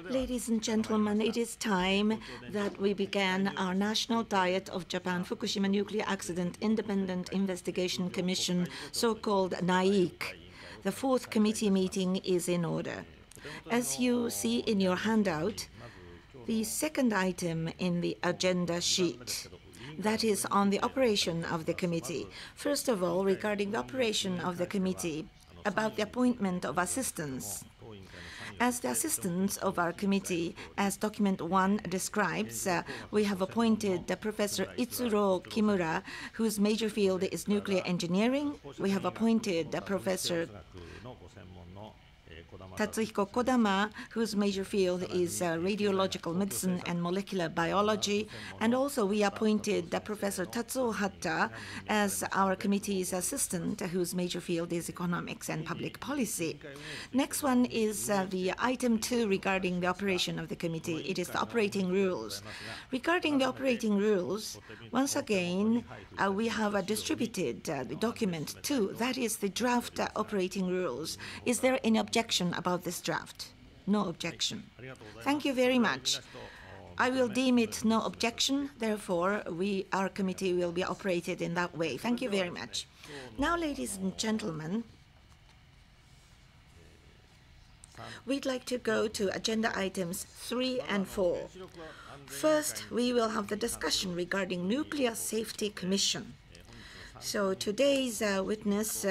Ladies and gentlemen, it is time that we began our National Diet of Japan Fukushima Nuclear Accident Independent Investigation Commission, so-called NAIIC. The fourth committee meeting is in order. As you see in your handout, the second item in the agenda sheet, that is on the operation of the committee. First of all, regarding the operation of the committee, about the appointment of assistants. As the assistants of our committee, as document 1 describes, we have appointed Professor Itsuro Kimura, whose major field is nuclear engineering. We have appointed Professor Tatsuhiko Kodama, whose major field is radiological medicine and molecular biology. And also we appointed Professor Tatsuo Hatta as our committee's assistant, whose major field is economics and public policy. Next one is the item 2 regarding the operation of the committee. It is the operating rules. Regarding the operating rules, once again, we have distributed the document 2, that is the draft operating rules. Is there any objection about this draft? No objection. Thank you very much. I will deem it no objection. Therefore, our committee will be operated in that way. Thank you very much. Now, ladies and gentlemen, we'd like to go to agenda items 3 and 4. First, we will have the discussion regarding Nuclear Safety Commission. So today's witness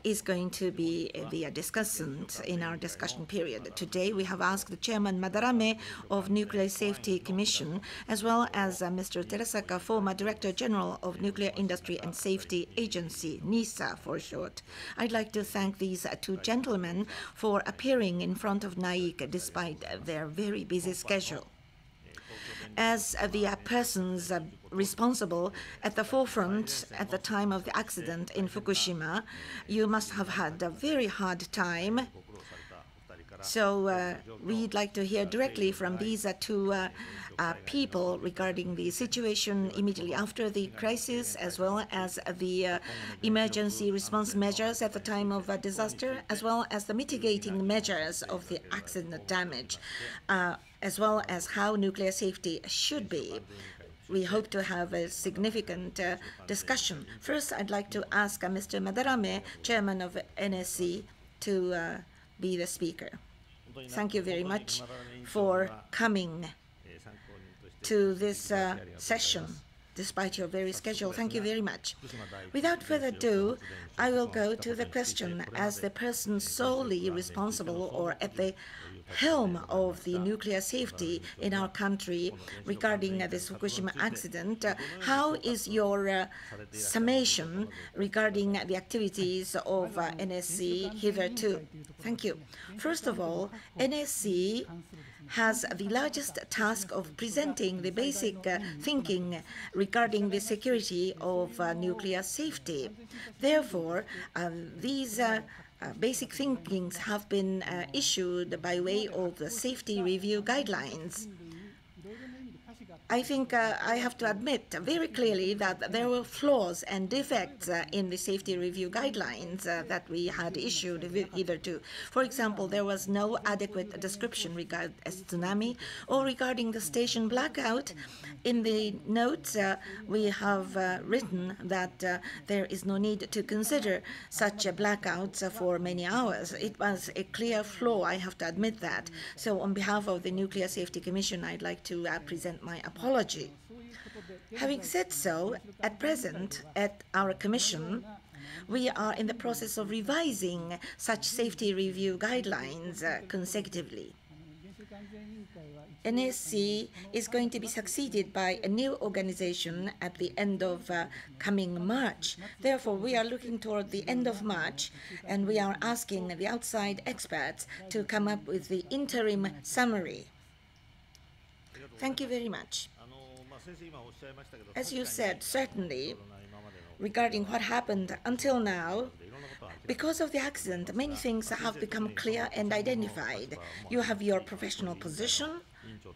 is going to be the discussant in our discussion period. Today we have asked the Chairman Madarame of Nuclear Safety Commission, as well as Mr. Terasaka, former Director General of Nuclear Industry and Safety Agency, NISA for short. I'd like to thank these two gentlemen for appearing in front of NAIIC despite their very busy schedule. As the persons responsible at the forefront at the time of the accident in Fukushima, you must have had a very hard time. So we'd like to hear directly from these two people regarding the situation immediately after the crisis, as well as the emergency response measures at the time of a disaster, as well as the mitigating measures of the accident damage, as well as how nuclear safety should be. We hope to have a significant discussion. First, I'd like to ask Mr. Madarame, Chairman of NSC, to be the speaker. Thank you very much for coming to this session, despite your very schedule. Thank you very much. Without further ado, I will go to the question as the person solely responsible or at the helm of the nuclear safety in our country regarding this Fukushima accident. How is your summation regarding the activities of NSC hitherto? Thank you. First of all, NSC has the largest task of presenting the basic thinking regarding the security of nuclear safety. Therefore, these basic thinkings have been issued by way of the safety review guidelines. I think I have to admit very clearly that there were flaws and defects in the safety review guidelines that we had issued hitherto. For example, there was no adequate description regarding tsunami or regarding the station blackout. In the notes, we have written that there is no need to consider such blackouts for many hours. It was a clear flaw, I have to admit that. So on behalf of the Nuclear Safety Commission, I'd like to present my apology. Having said so, at present, at our commission, we are in the process of revising such safety review guidelines consecutively. NSC is going to be succeeded by a new organization at the end of coming March. Therefore, we are looking toward the end of March, and we are asking the outside experts to come up with the interim summary. Thank you very much. As you said, certainly, regarding what happened until now, because of the accident, many things have become clear and identified. You have your professional position,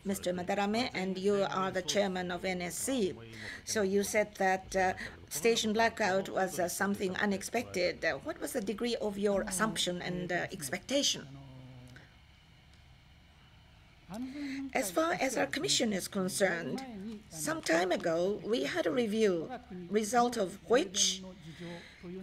Mr. Madarame, and you are the chairman of NSC. So you said that station blackout was something unexpected. What was the degree of your assumption and expectation? As far as our commission is concerned, some time ago we had a review, result of which,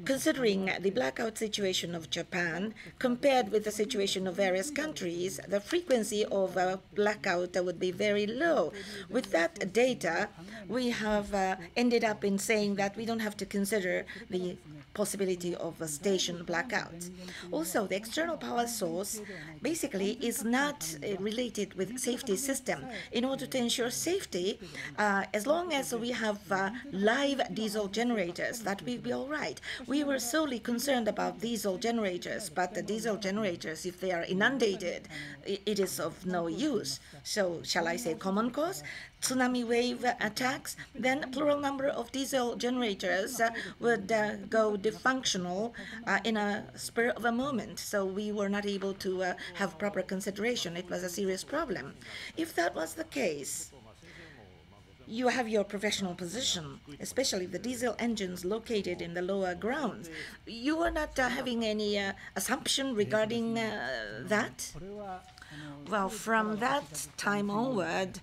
considering the blackout situation of Japan compared with the situation of various countries, the frequency of a blackout would be very low. With that data, we have ended up in saying that we don't have to consider the possibility of a station blackout. Also, the external power source basically is not related with safety system. In order to ensure safety, as long as we have live diesel generators, that will be all right. We were solely concerned about diesel generators, but the diesel generators, if they are inundated, it is of no use. So, shall I say common cause? Tsunami wave attacks, then plural number of diesel generators would go dysfunctional in a spur of a moment. So we were not able to have proper consideration. It was a serious problem. If that was the case, you have your professional position, especially the diesel engines located in the lower grounds. You are not having any assumption regarding that? Well, from that time onward,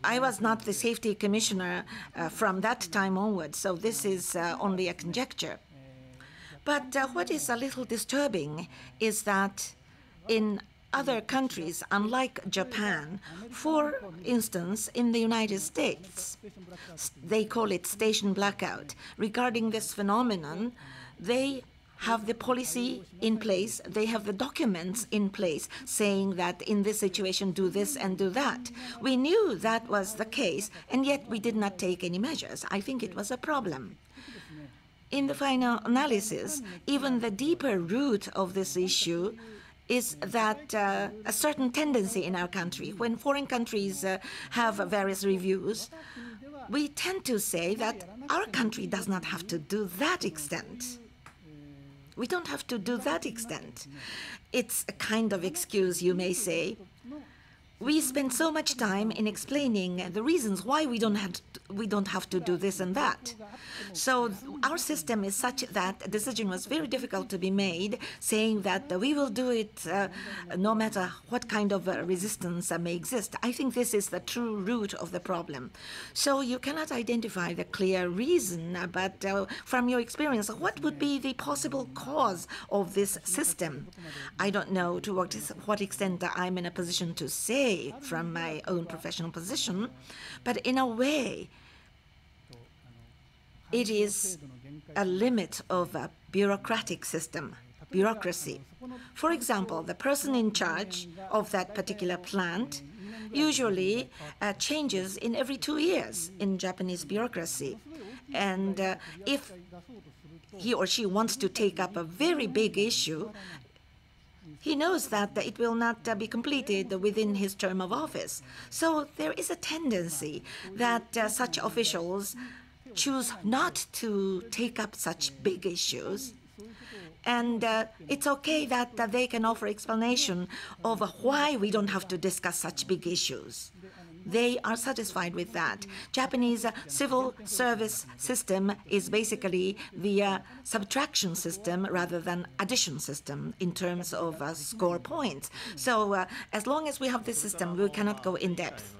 I was not the safety commissioner from that time onward, so this is only a conjecture. But what is a little disturbing is that in other countries, unlike Japan, for instance, in the United States, they call it station blackout. Regarding this phenomenon, they have the policy in place, they have the documents in place saying that in this situation do this and do that. We knew that was the case, and yet we did not take any measures. I think it was a problem. In the final analysis, even the deeper root of this issue is that a certain tendency in our country, when foreign countries have various reviews, we tend to say that our country does not have to do that extent. We don't have to do that extent. It's a kind of excuse, you may say. We spend so much time in explaining the reasons why we don't have to do this and that. So our system is such that a decision was very difficult to be made, saying that we will do it no matter what kind of resistance may exist. I think this is the true root of the problem. So you cannot identify the clear reason, but from your experience, what would be the possible cause of this system? I don't know to what extent I'm in a position to say from my own professional position, but in a way, it is a limit of a bureaucratic system, bureaucracy. For example, the person in charge of that particular plant usually changes in every 2 years in Japanese bureaucracy. And if he or she wants to take up a very big issue, he knows that it will not be completed within his term of office. So there is a tendency that such officials choose not to take up such big issues. And it's okay that they can offer explanation of why we don't have to discuss such big issues. They are satisfied with that. Japanese civil service system is basically the subtraction system rather than addition system in terms of score points. So as long as we have this system, we cannot go in depth.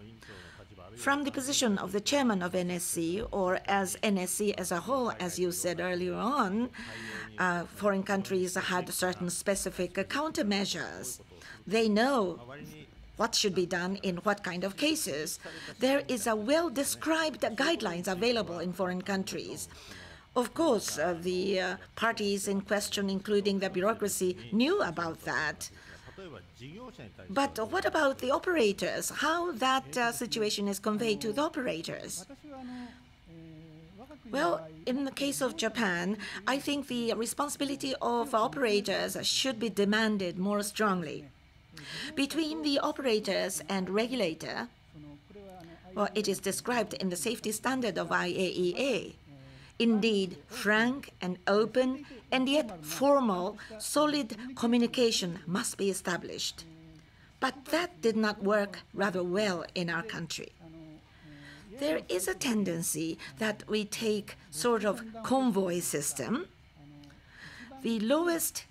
From the position of the chairman of NSC, or as NSC as a whole, as you said earlier on, foreign countries had certain specific countermeasures. They know what should be done in what kind of cases. There is a well-described guidelines available in foreign countries. Of course, the parties in question, including the bureaucracy, knew about that. But what about the operators? How that situation is conveyed to the operators? Well, in the case of Japan, I think the responsibility of operators should be demanded more strongly. Between the operators and regulator, well, it is described in the safety standard of IAEA. Indeed, frank and open and yet formal, solid communication must be established. But that did not work rather well in our country. There is a tendency that we take sort of convoy system. The lowest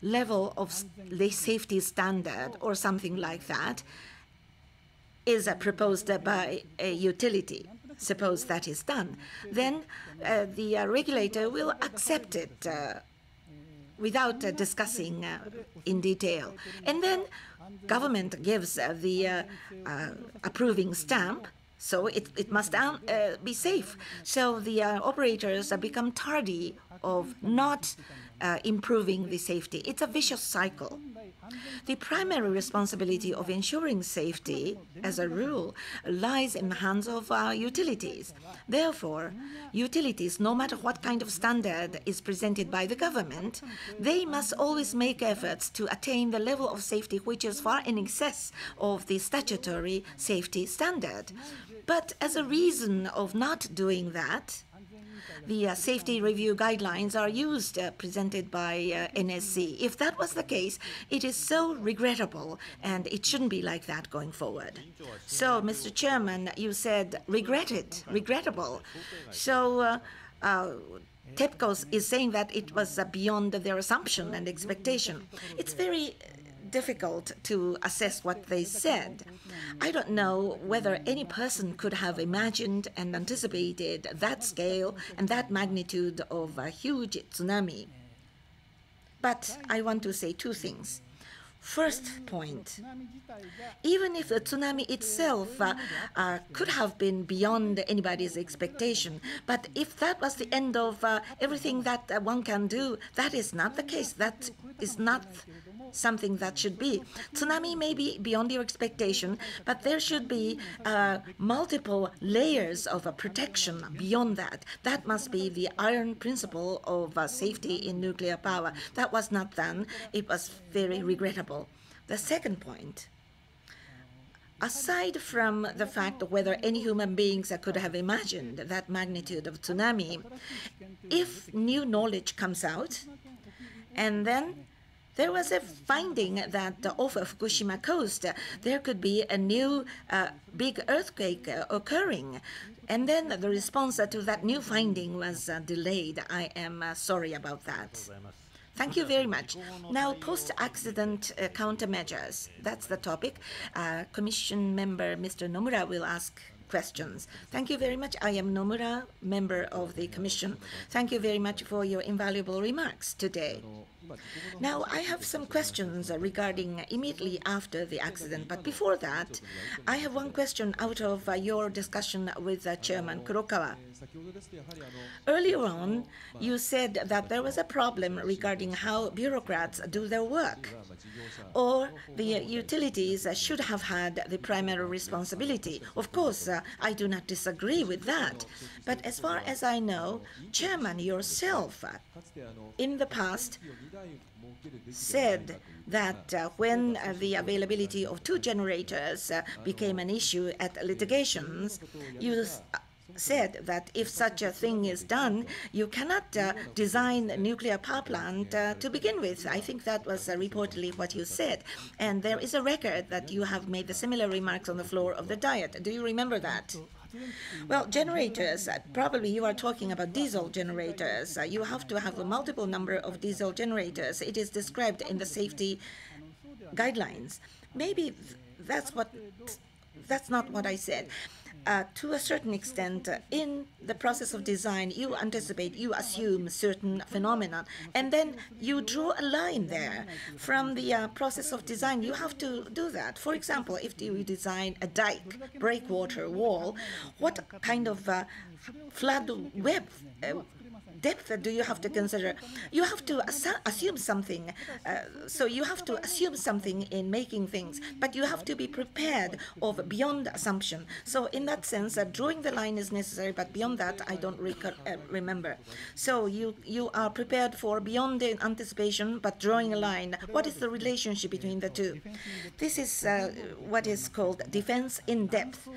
level of the safety standard or something like that is proposed by a utility. Suppose that is done, then the regulator will accept it without discussing in detail. And then government gives the approving stamp, so it must be safe. So the operators become tardy of not improving the safety. It's a vicious cycle. The primary responsibility of ensuring safety, as a rule, lies in the hands of utilities. Therefore, utilities, no matter what kind of standard is presented by the government, they must always make efforts to attain the level of safety which is far in excess of the statutory safety standard. But as a reason of not doing that, the safety review guidelines are used, presented by NSC. If that was the case, it is so regrettable, and it shouldn't be like that going forward. So, Mr. Chairman, you said regrettable. So, TEPCO is saying that it was beyond their assumption and expectation. It's very difficult to assess what they said. I don't know whether any person could have imagined and anticipated that scale and that magnitude of a huge tsunami. But I want to say two things. First point, even if the tsunami itself could have been beyond anybody's expectation, but if that was the end of everything that one can do, that is not the case. That is not something that should be. Tsunami may be beyond your expectation, but there should be multiple layers of protection beyond that. That must be the iron principle of safety in nuclear power. That was not done. It was very regrettable. The second point, aside from the fact of whether any human beings could have imagined that magnitude of tsunami, if new knowledge comes out, and then there was a finding that off of Fukushima coast, there could be a new big earthquake occurring. And then the response to that new finding was delayed. I am sorry about that. Thank you very much. Now, post-accident countermeasures. That's the topic. Commission member Mr. Nomura will ask questions. Thank you very much. I am Nomura, member of the Commission. Thank you very much for your invaluable remarks today. Now, I have some questions regarding immediately after the accident, but before that, I have one question out of your discussion with Chairman Kurokawa. Earlier on, you said that there was a problem regarding how bureaucrats do their work, or the utilities should have had the primary responsibility. Of course, I do not disagree with that, but as far as I know, Chairman yourself, in the past, said that when the availability of 2 generators became an issue at litigations, you said that if such a thing is done, you cannot design a nuclear power plant to begin with. I think that was reportedly what you said. And there is a record that you have made the similar remarks on the floor of the Diet. Do you remember that? Well, generators, probably you are talking about diesel generators. You have to have a multiple number of diesel generators. It is described in the safety guidelines. Maybe that's not what I said. To a certain extent, in the process of design, you anticipate, you assume certain phenomena, and then you draw a line there. From the process of design, you have to do that. For example, if you design a dike, breakwater wall, what kind of flood web depth do you have to consider? You have to assume something. So you have to assume something in making things, but you have to be prepared of beyond assumption. So in that sense, drawing the line is necessary, but beyond that, I don't remember. So you are prepared for beyond the anticipation, but drawing a line. What is the relationship between the two? This is what is called defense in depth.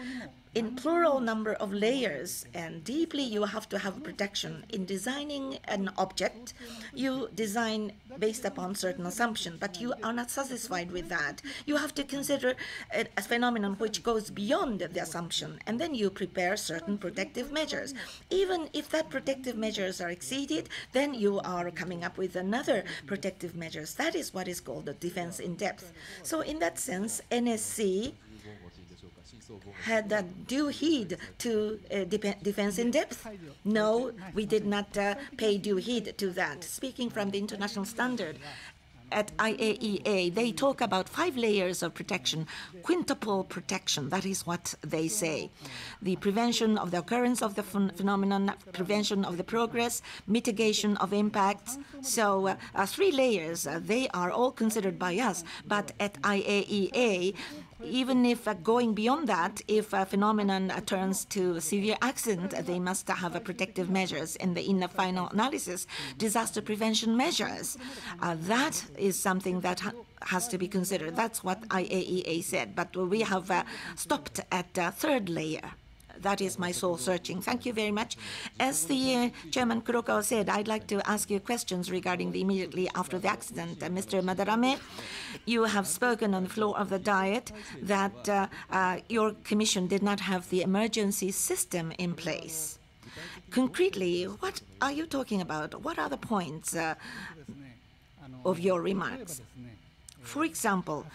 In plural number of layers, and deeply you have to have protection. In designing an object, you design based upon certain assumption, but you are not satisfied with that. You have to consider a phenomenon which goes beyond the assumption, and then you prepare certain protective measures. Even if that protective measures are exceeded, then you are coming up with another protective measures. That is what is called the defense in depth. So in that sense, NSC had due heed to defense in depth? No, we did not pay due heed to that. Speaking from the international standard, at IAEA, they talk about 5 layers of protection, quintuple protection. That is what they say. The prevention of the occurrence of the phenomenon, prevention of the progress, mitigation of impacts. So 3 layers, they are all considered by us. But at IAEA, even if going beyond that, if a phenomenon turns to a severe accident, they must have protective measures in the final analysis, disaster prevention measures. That is something that has to be considered. That's what IAEA said. But we have stopped at 3rd layer. That is my soul searching. Thank you very much. As the Chairman Kurokawa said, I'd like to ask you questions regarding the immediately after the accident. Mr. Madarame, you have spoken on the floor of the Diet that your commission did not have the emergency system in place. Concretely, what are you talking about? What are the points of your remarks? For example,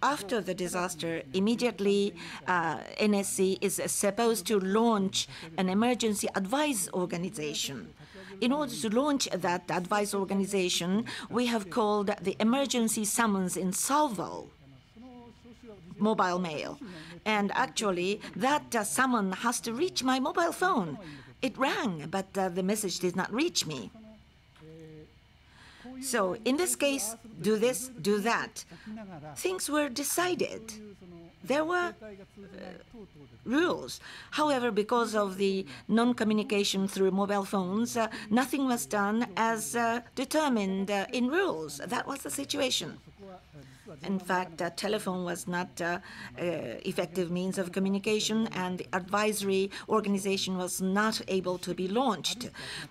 after the disaster, immediately NSC is supposed to launch an emergency advice organization. In order to launch that advice organization, we have called the emergency summons in salvo, mobile mail. And actually, that summon has to reach my mobile phone. It rang, but the message did not reach me. So in this case, do this, do that. Things were decided. There were rules. However, because of the non-communication through mobile phones, nothing was done as determined in rules. That was the situation. In fact, telephone was not effective means of communication, and the advisory organization was not able to be launched.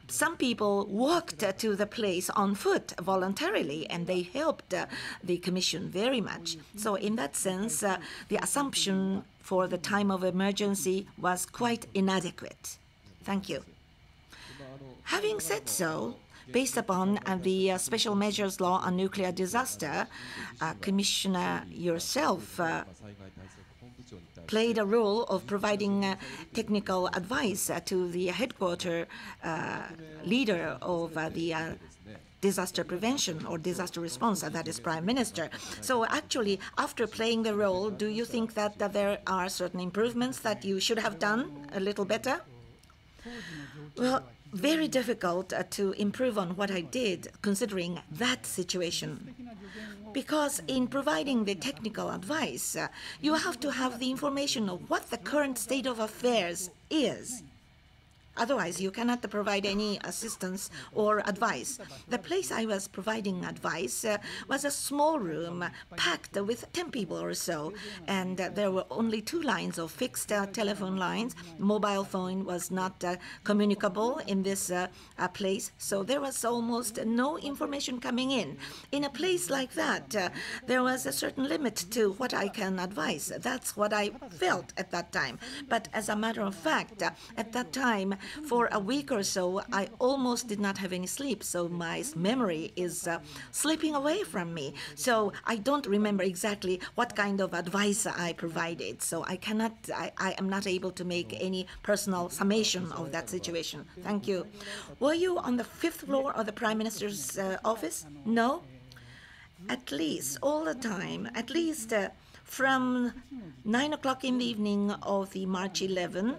Some people walked to the place on foot voluntarily, and they helped the Commission very much. So in that sense, the assumption for the time of emergency was quite inadequate. Thank you. Having said so, based upon the Special Measures Law on Nuclear Disaster, Commissioner yourself played a role of providing technical advice to the headquarter leader of the disaster prevention or disaster response, that is Prime Minister. So actually, after playing the role, do you think that there are certain improvements that you should have done a little better? Well, very difficult to improve on what I did, considering that situation. Because in providing the technical advice, you have to have the information of what the current state of affairs is. Otherwise, you cannot provide any assistance or advice. The place I was providing advice was a small room packed with 10 people or so, and there were only 2 lines of fixed telephone lines. Mobile phone was not communicable in this place, so there was almost no information coming in. In a place like that, there was a certain limit to what I can advise. That's what I felt at that time. But as a matter of fact, at that time, for a week or so, I almost did not have any sleep, so my memory is slipping away from me. So I don't remember exactly what kind of advice I provided. So I am not able to make any personal summation of that situation. Thank you. Were you on the 5th floor of the Prime Minister's office? No? At least, all the time, at least from 9 o'clock in the evening of the March 11,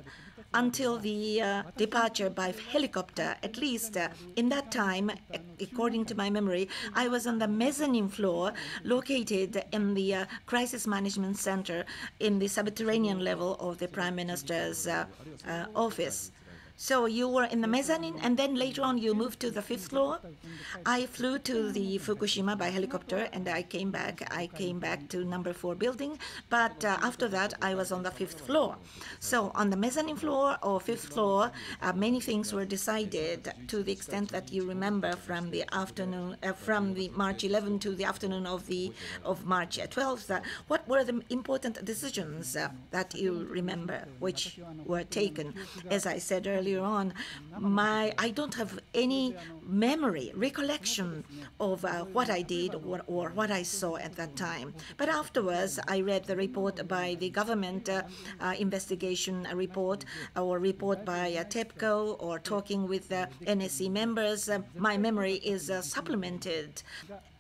until the departure by helicopter, at least in that time, according to my memory, I was on the mezzanine floor located in the Crisis Management Center in the subterranean level of the Prime Minister's office. So you were in the mezzanine, and then later on you moved to the 5th floor. I flew to the Fukushima by helicopter, and I came back. I came back to number 4 building, but after that I was on the 5th floor. So on the mezzanine floor or 5th floor, many things were decided to the extent that you remember from the afternoon, from the March 11 to the afternoon of March 12th. What what are the important decisions that you remember which were taken? As I said earlier on, I don't have any memory, recollection of what I did or what I saw at that time. But afterwards, I read the report by the government investigation report or report by TEPCO or talking with NSC members. My memory is supplemented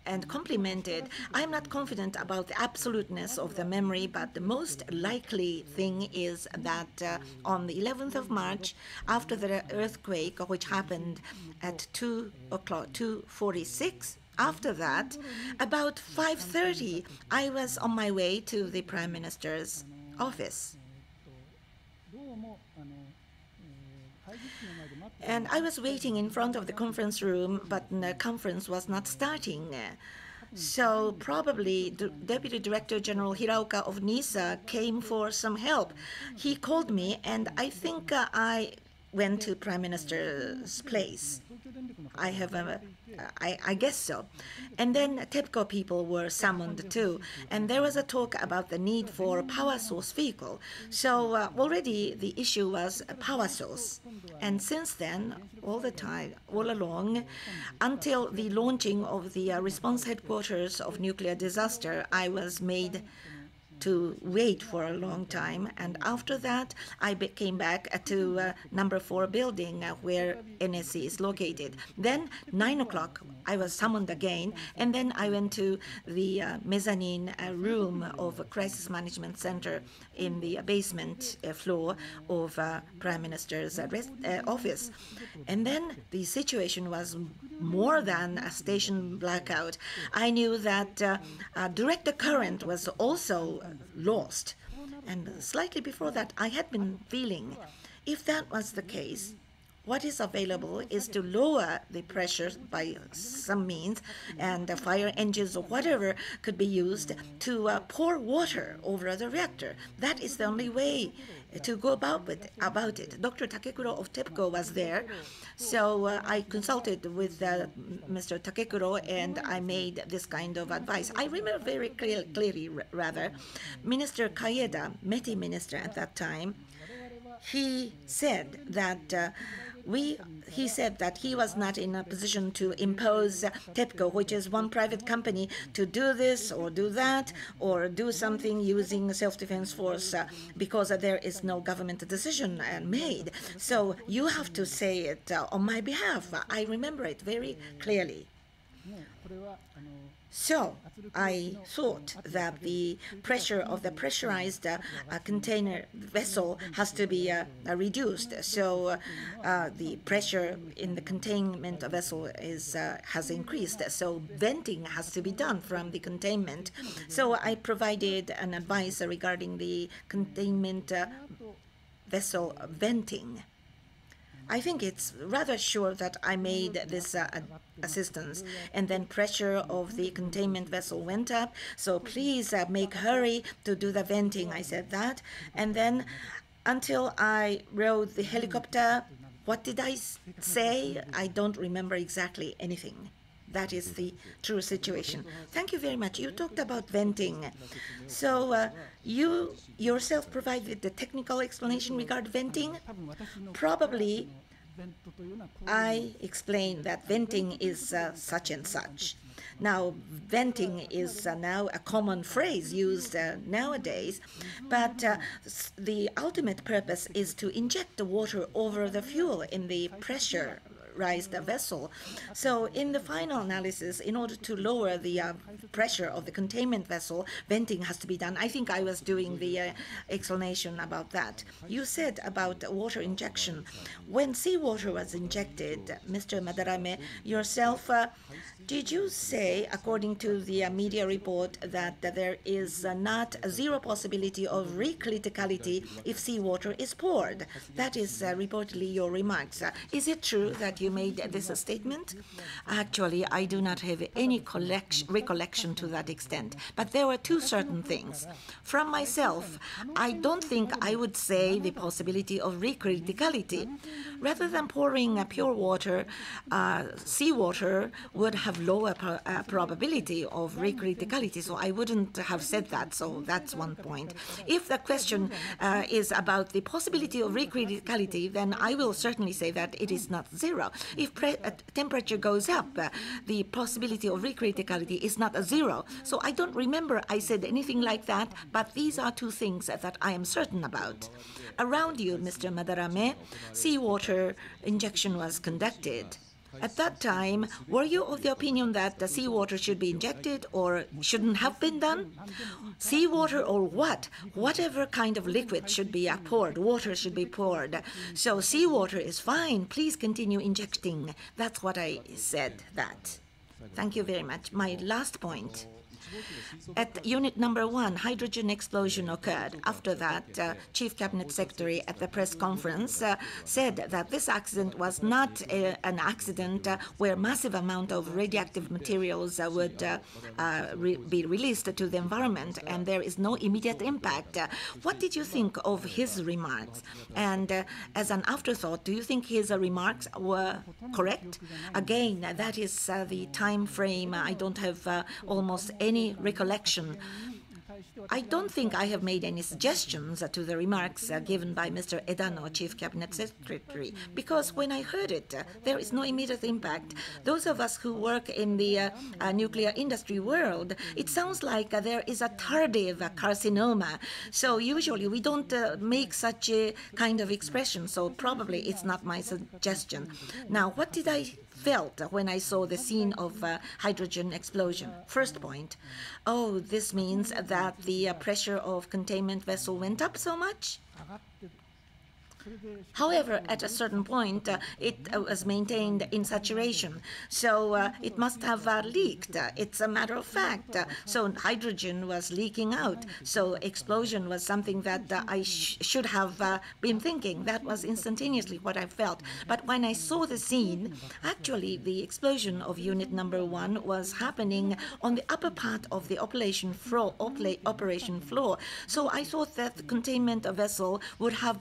and complemented. I'm not confident about the absoluteness of the memory, but the most likely thing is that on the 11th of March, after the earthquake, which happened at 2 o'clock, 2:46, after that, about 5:30, I was on my way to the Prime Minister's office. And I was waiting in front of the conference room, but the conference was not starting. So probably the Deputy Director General Hiraoka of NISA came for some help. He called me, and I think I went to Prime Minister's place. I guess so. And then TEPCO people were summoned too. And there was a talk about the need for a power source vehicle. So already the issue was a power source. And since then, all the time, all along, until the launching of the response headquarters of nuclear disaster, I was made to wait for a long time, and after that I came back to number 4 building where NSC is located. Then 9 o'clock I was summoned again, and then I went to the mezzanine room of a crisis management center in the basement floor of Prime Minister's office. And then the situation was more than a station blackout. I knew that direct current was also lost. And slightly before that, I had been feeling, if that was the case, what is available is to lower the pressure by some means, and fire engines or whatever could be used to pour water over the reactor. That is the only way to go about it. Dr. Takekuro of TEPCO was there, so I consulted with Mr. Takekuro, and I made this kind of advice. I remember very clearly, Minister Kaeda, METI minister at that time, he said that he was not in a position to impose TEPCO, which is one private company, to do this or do that or do something using self-defense force because there is no government decision made. So you have to say it on my behalf. I remember it very clearly. So I thought that the pressure of the pressurized container vessel has to be reduced. So the pressure in the containment vessel has increased. So venting has to be done from the containment. So I provided an advice regarding the containment vessel venting. I think it's rather sure that I made this assistance, and then pressure of the containment vessel went up, so please make hurry to do the venting. I said that, and then until I rode the helicopter, what did I say? I don't remember exactly anything. That is the true situation. Thank you very much. You talked about venting. So you yourself provided the technical explanation regarding venting? Probably I explained that venting is such and such. Now, venting is now a common phrase used nowadays, but the ultimate purpose is to inject the water over the fuel in the pressurized vessel. So in the final analysis, in order to lower the pressure of the containment vessel, venting has to be done. I think I was doing the explanation about that. You said about water injection. When seawater was injected, Mr. Madarame, yourself, did you say, according to the media report, that there is not zero possibility of recriticality if seawater is poured? That is reportedly your remarks. Is it true that you made this statement? Actually, I do not have any recollection to that extent. But there were two certain things. From myself, I don't think I would say the possibility of recriticality. Rather than pouring pure water, seawater would have lower probability of recriticality. So I wouldn't have said that. So that's one point. If the question is about the possibility of recriticality, then I will certainly say that it is not zero. If temperature goes up, the possibility of recriticality is not a zero. So I don't remember I said anything like that, but these are two things that I am certain about. Around you, Mr. Madarame, seawater injection was conducted. At that time, were you of the opinion that the seawater should be injected or shouldn't have been done? Seawater or what? Whatever kind of liquid should be poured, water should be poured. So seawater is fine. Please continue injecting. That's what I said that. Thank you very much. My last point. At unit number 1, hydrogen explosion occurred. After that, Chief Cabinet Secretary at the press conference said that this accident was not an accident where massive amount of radioactive materials would be released to the environment, and there is no immediate impact. What did you think of his remarks? And as an afterthought, do you think his remarks were correct? Again, that is the time frame. I don't have almost any recollection. I don't think I have made any suggestions to the remarks given by Mr. Edano, Chief Cabinet Secretary, because when I heard it, there is no immediate impact. Those of us who work in the nuclear industry world, it sounds like there is a tardive carcinoma. So usually we don't make such a kind of expression, so probably it's not my suggestion. Now, what did I felt when I saw the scene of hydrogen explosion? First point, oh, this means that the pressure of containment vessel went up so much? However, at a certain point, it was maintained in saturation, so it must have leaked. It's a matter of fact. So hydrogen was leaking out. So explosion was something that I should have been thinking. That was instantaneously what I felt. But when I saw the scene, actually the explosion of unit number 1 was happening on the upper part of the operation floor. So I thought that the containment vessel would have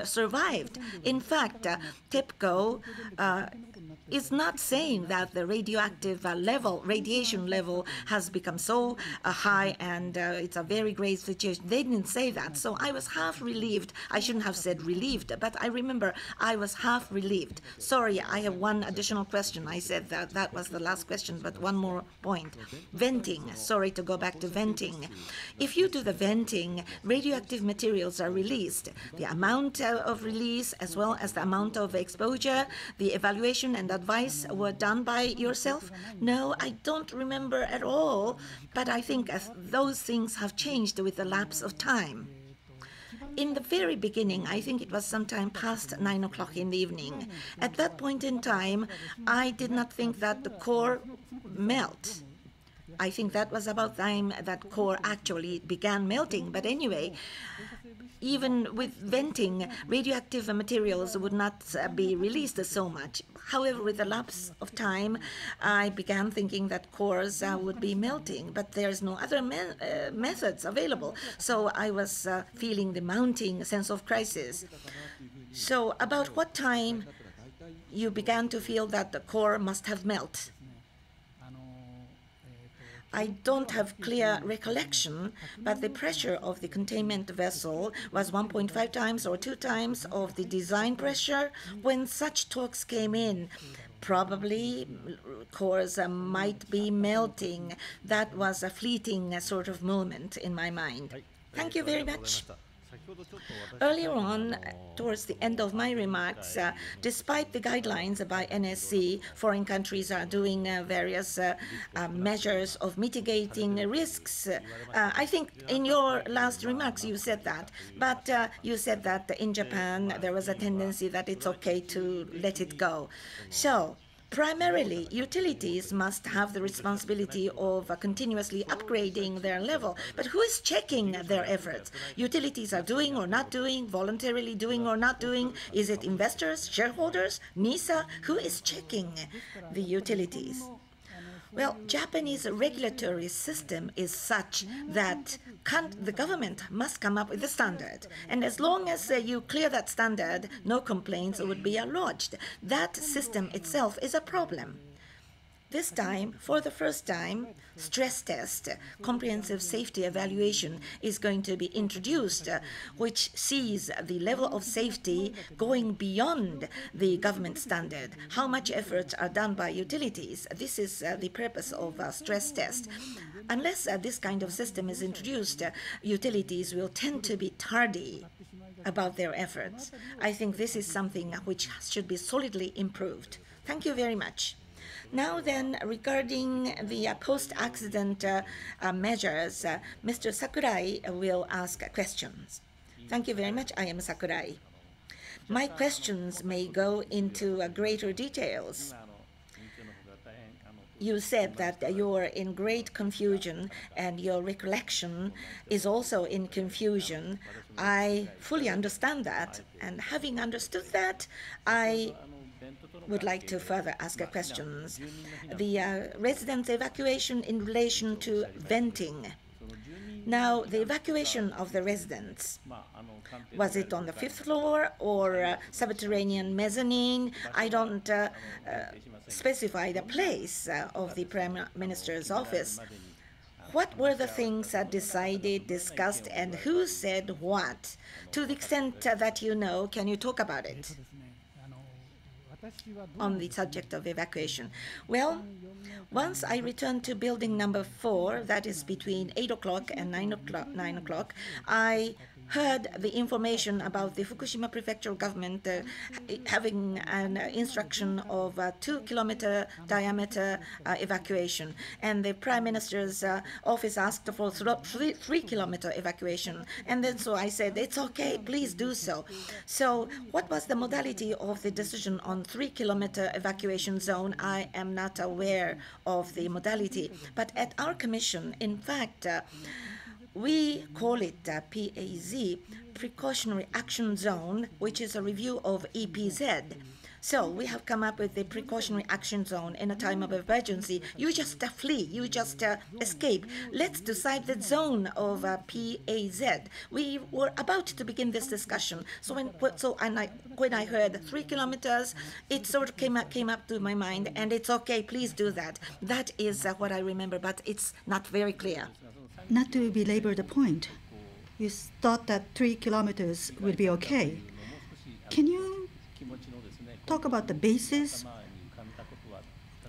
survived. In fact, TEPCO is not saying that the radioactive radiation level has become so high and it's a very grave situation. They didn't say that. So I was half relieved. I shouldn't have said relieved, but I remember I was half relieved. Sorry, I have one additional question. I said that was the last question, but one more point. Venting. Sorry to go back to venting. If you do the venting, radioactive materials are released. The amount of release as well as the amount of exposure, the evaluation and advice were done by yourself? No, I don't remember at all, but I think those things have changed with the lapse of time. In the very beginning, I think it was sometime past 9 o'clock in the evening. At that point in time, I did not think that the core melt. I think that was about time that core actually began melting. But anyway, even with venting, radioactive materials would not be released so much. However, with the lapse of time, I began thinking that cores would be melting, but there's no other methods available. So I was feeling the mounting sense of crisis. So about what time you began to feel that the core must have melted? I don't have clear recollection, but the pressure of the containment vessel was 1.5 times or 2 times of the design pressure. When such talks came in, probably cores might be melting. That was a fleeting sort of moment in my mind. Thank you very much. Earlier on, towards the end of my remarks, despite the guidelines by NSC, foreign countries are doing various measures of mitigating risks. I think in your last remarks you said that, but you said that in Japan there was a tendency that it's okay to let it go. So, Primarily, utilities must have the responsibility of continuously upgrading their level. But who is checking their efforts? Utilities are doing or not doing, voluntarily doing or not doing. Is it investors, shareholders, NISA? Who is checking the utilities? Well, Japanese regulatory system is such that the government must come up with a standard. And as long as you clear that standard, no complaints would be lodged. That system itself is a problem. This time, for the first time, stress test, comprehensive safety evaluation is going to be introduced, which sees the level of safety going beyond the government standard. How much efforts are done by utilities? This is the purpose of a stress test. Unless this kind of system is introduced, utilities will tend to be tardy about their efforts. I think this is something which should be solidly improved. Thank you very much. Now then, regarding the post-accident measures, Mr. Sakurai will ask questions. Thank you very much. I am Sakurai. My questions may go into greater details. You said that you are in great confusion and your recollection is also in confusion. I fully understand that, and having understood that, I would like to further ask questions. The residents' evacuation in relation to venting. Now, the evacuation of the residents, was it on the 5th floor or subterranean mezzanine? I don't specify the place of the Prime Minister's office. What were the things decided, discussed, and who said what? To the extent that you know, can you talk about it? On the subject of evacuation. Well, once I returned to building number 4, that is between 8 o'clock and 9 o'clock, I heard the information about the Fukushima prefectural government having an instruction of a 2-kilometer diameter evacuation. And the Prime Minister's office asked for 3-kilometer evacuation. And then so I said, it's okay, please do so. So what was the modality of the decision on 3-kilometer evacuation zone? I am not aware of the modality. But at our commission, in fact, we call it PAZ, Precautionary Action Zone, which is a review of EPZ. So we have come up with the precautionary action zone in a time of emergency. You just flee, you just escape. Let's decide the zone of PAZ. We were about to begin this discussion. So when I heard 3 kilometers, it sort of came up to my mind, and it's okay, please do that. That is what I remember, but it's not very clear. Not to belabor the point, you thought that 3 kilometers would be okay. Can you talk about the basis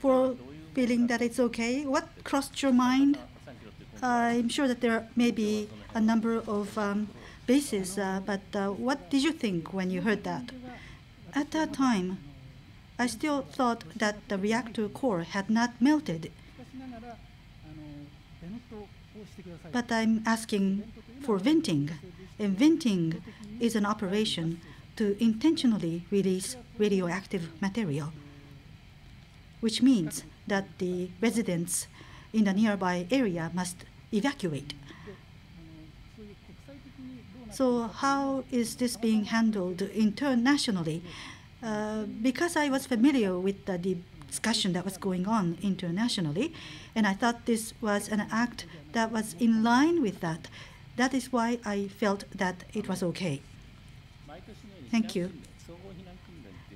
for feeling that it's okay? What crossed your mind? I'm sure that there may be a number of bases, but what did you think when you heard that? At that time, I still thought that the reactor core had not melted. But I'm asking for venting, and venting is an operation to intentionally release radioactive material, which means that the residents in the nearby area must evacuate. So how is this being handled internationally? Because I was familiar with the discussion that was going on internationally, and I thought this was an act that was in line with that. That is why I felt that it was okay. Thank you.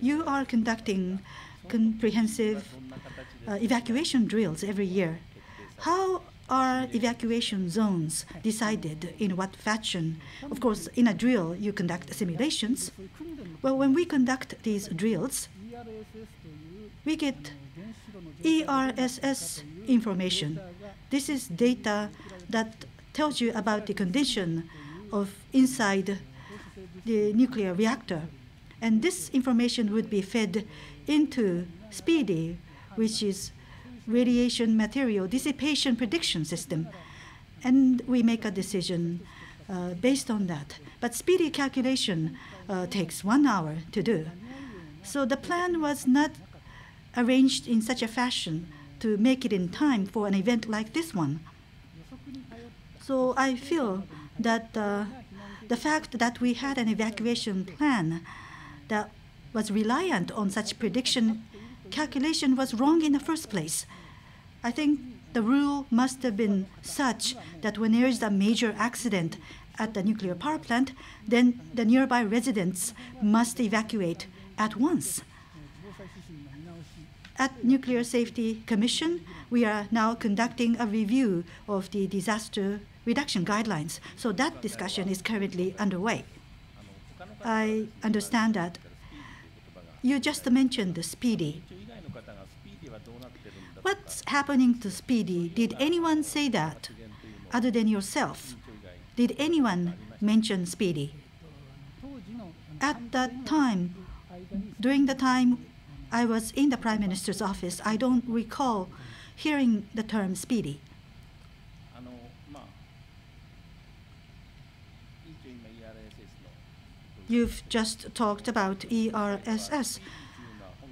You are conducting comprehensive evacuation drills every year. How are evacuation zones decided? In what fashion? Of course, in a drill, you conduct simulations. Well, when we conduct these drills, we get ERSS information. This is data that tells you about the condition of inside the nuclear reactor. And this information would be fed into SPEEDY, which is Radiation Material Dissipation Prediction System. And we make a decision based on that. But SPEEDY calculation takes 1 hour to do. So the plan was not arranged in such a fashion to make it in time for an event like this one. So I feel that the fact that we had an evacuation plan that was reliant on such prediction calculation was wrong in the first place. I think the rule must have been such that when there is a major accident at the nuclear power plant, then the nearby residents must evacuate at once. At Nuclear Safety Commission, we are now conducting a review of the disaster reduction guidelines. So that discussion is currently underway. I understand that you just mentioned the Speedy. What's happening to Speedy? Did anyone say that other than yourself? Did anyone mention Speedy? At that time, during the time I was in the Prime Minister's office, I don't recall hearing the term Speedy. You've just talked about ERSS.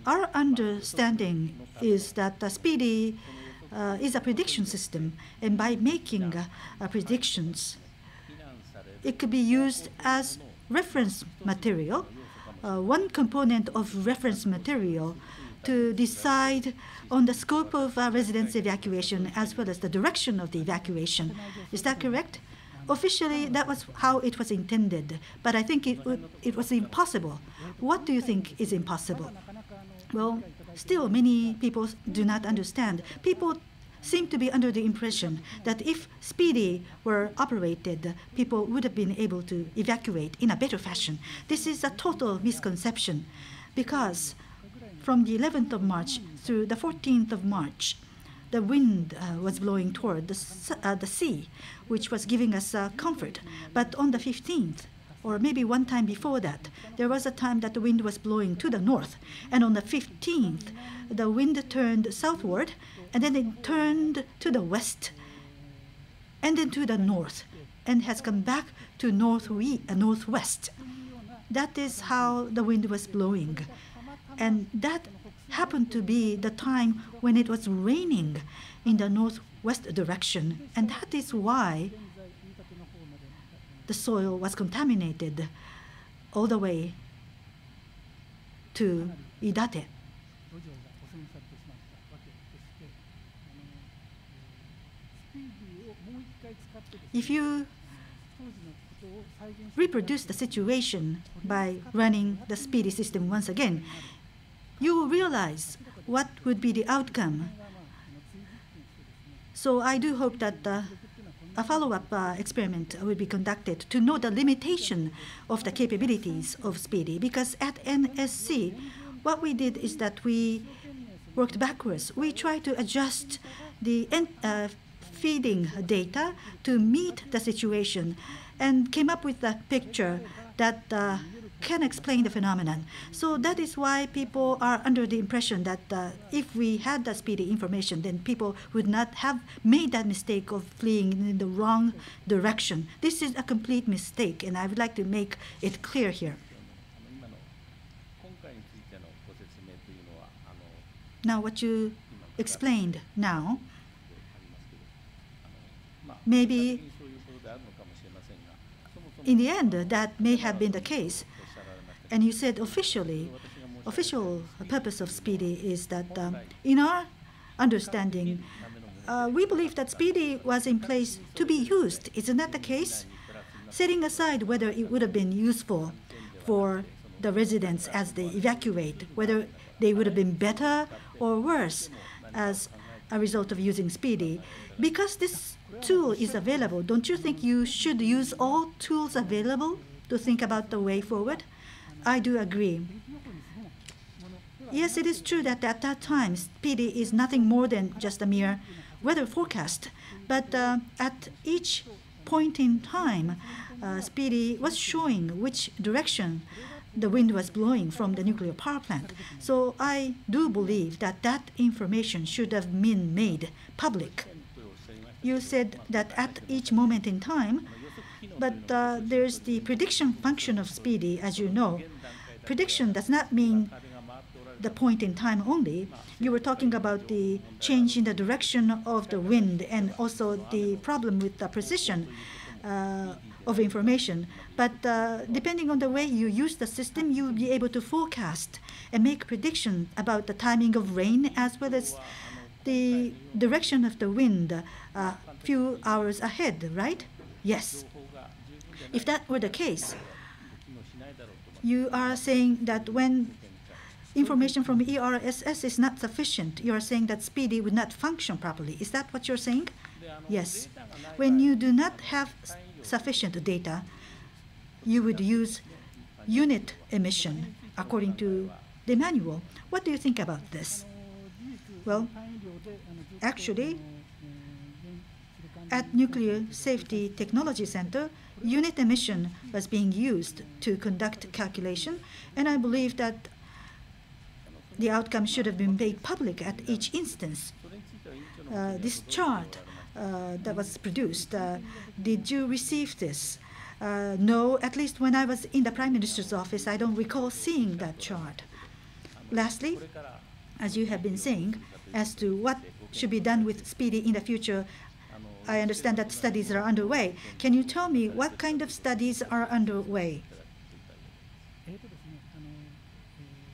Our understanding is that the Speedy is a prediction system, and by making predictions, it could be used as reference material, one component of reference material to decide on the scope of residence evacuation as well as the direction of the evacuation. Is that correct? Officially, that was how it was intended, but I think it was impossible. What do you think is impossible? Well, still many people do not understand. People seem to be under the impression that if Speedy were operated, people would have been able to evacuate in a better fashion. This is a total misconception because from the 11th of March through the 14th of March, the wind was blowing toward the sea, which was giving us comfort. But on the 15th, or maybe one time before that, there was a time that the wind was blowing to the north. And on the 15th, the wind turned southward, and then it turned to the west, and then to the north, and has come back to northwest. That is how the wind was blowing. And that happened to be the time when it was raining in the northwest direction. And that is why the soil was contaminated all the way to Idate. If you reproduce the situation by running the Speedy system once again, you will realize what would be the outcome. So I do hope that a follow-up experiment will be conducted to know the limitation of the capabilities of Speedy, because at NSC, what we did is that we worked backwards. We tried to adjust the feeding data to meet the situation and came up with a picture that can explain the phenomenon. So that is why people are under the impression that if we had the Speedy information, then people would not have made that mistake of fleeing in the wrong direction. This is a complete mistake, and I would like to make it clear here. Now, what you explained now, maybe in the end, that may have been the case. And you said official purpose of Speedy is that in our understanding, we believe that Speedy was in place to be used. Isn't that the case? Setting aside whether it would have been useful for the residents as they evacuate, whether they would have been better or worse as a result of using Speedy. Because this tool is available, don't you think you should use all tools available to think about the way forward? I do agree. Yes, it is true that at that time, Speedy is nothing more than just a mere weather forecast. But at each point in time, Speedy was showing which direction the wind was blowing from the nuclear power plant. So I do believe that that information should have been made public. You said that at each moment in time, but there's the prediction function of Speedy, as you know. Prediction does not mean the point in time only. You were talking about the change in the direction of the wind and also the problem with the precision of information. But depending on the way you use the system, you'll be able to forecast and make predictions about the timing of rain as well as the direction of the wind a few hours ahead, right? Yes. If that were the case, you are saying that when information from ERSS is not sufficient, you are saying that SPEEDY would not function properly. Is that what you're saying? Yes. When you do not have sufficient data, you would use unit emission according to the manual. What do you think about this? Well, actually, at Nuclear Safety Technology Center, unit emission was being used to conduct calculation, and I believe that the outcome should have been made public at each instance. This chart that was produced, did you receive this? No, at least when I was in the Prime Minister's office, I don't recall seeing that chart. Lastly, as you have been saying, as to what should be done with SPEEDY in the future, I understand that studies are underway. Can you tell me what kind of studies are underway?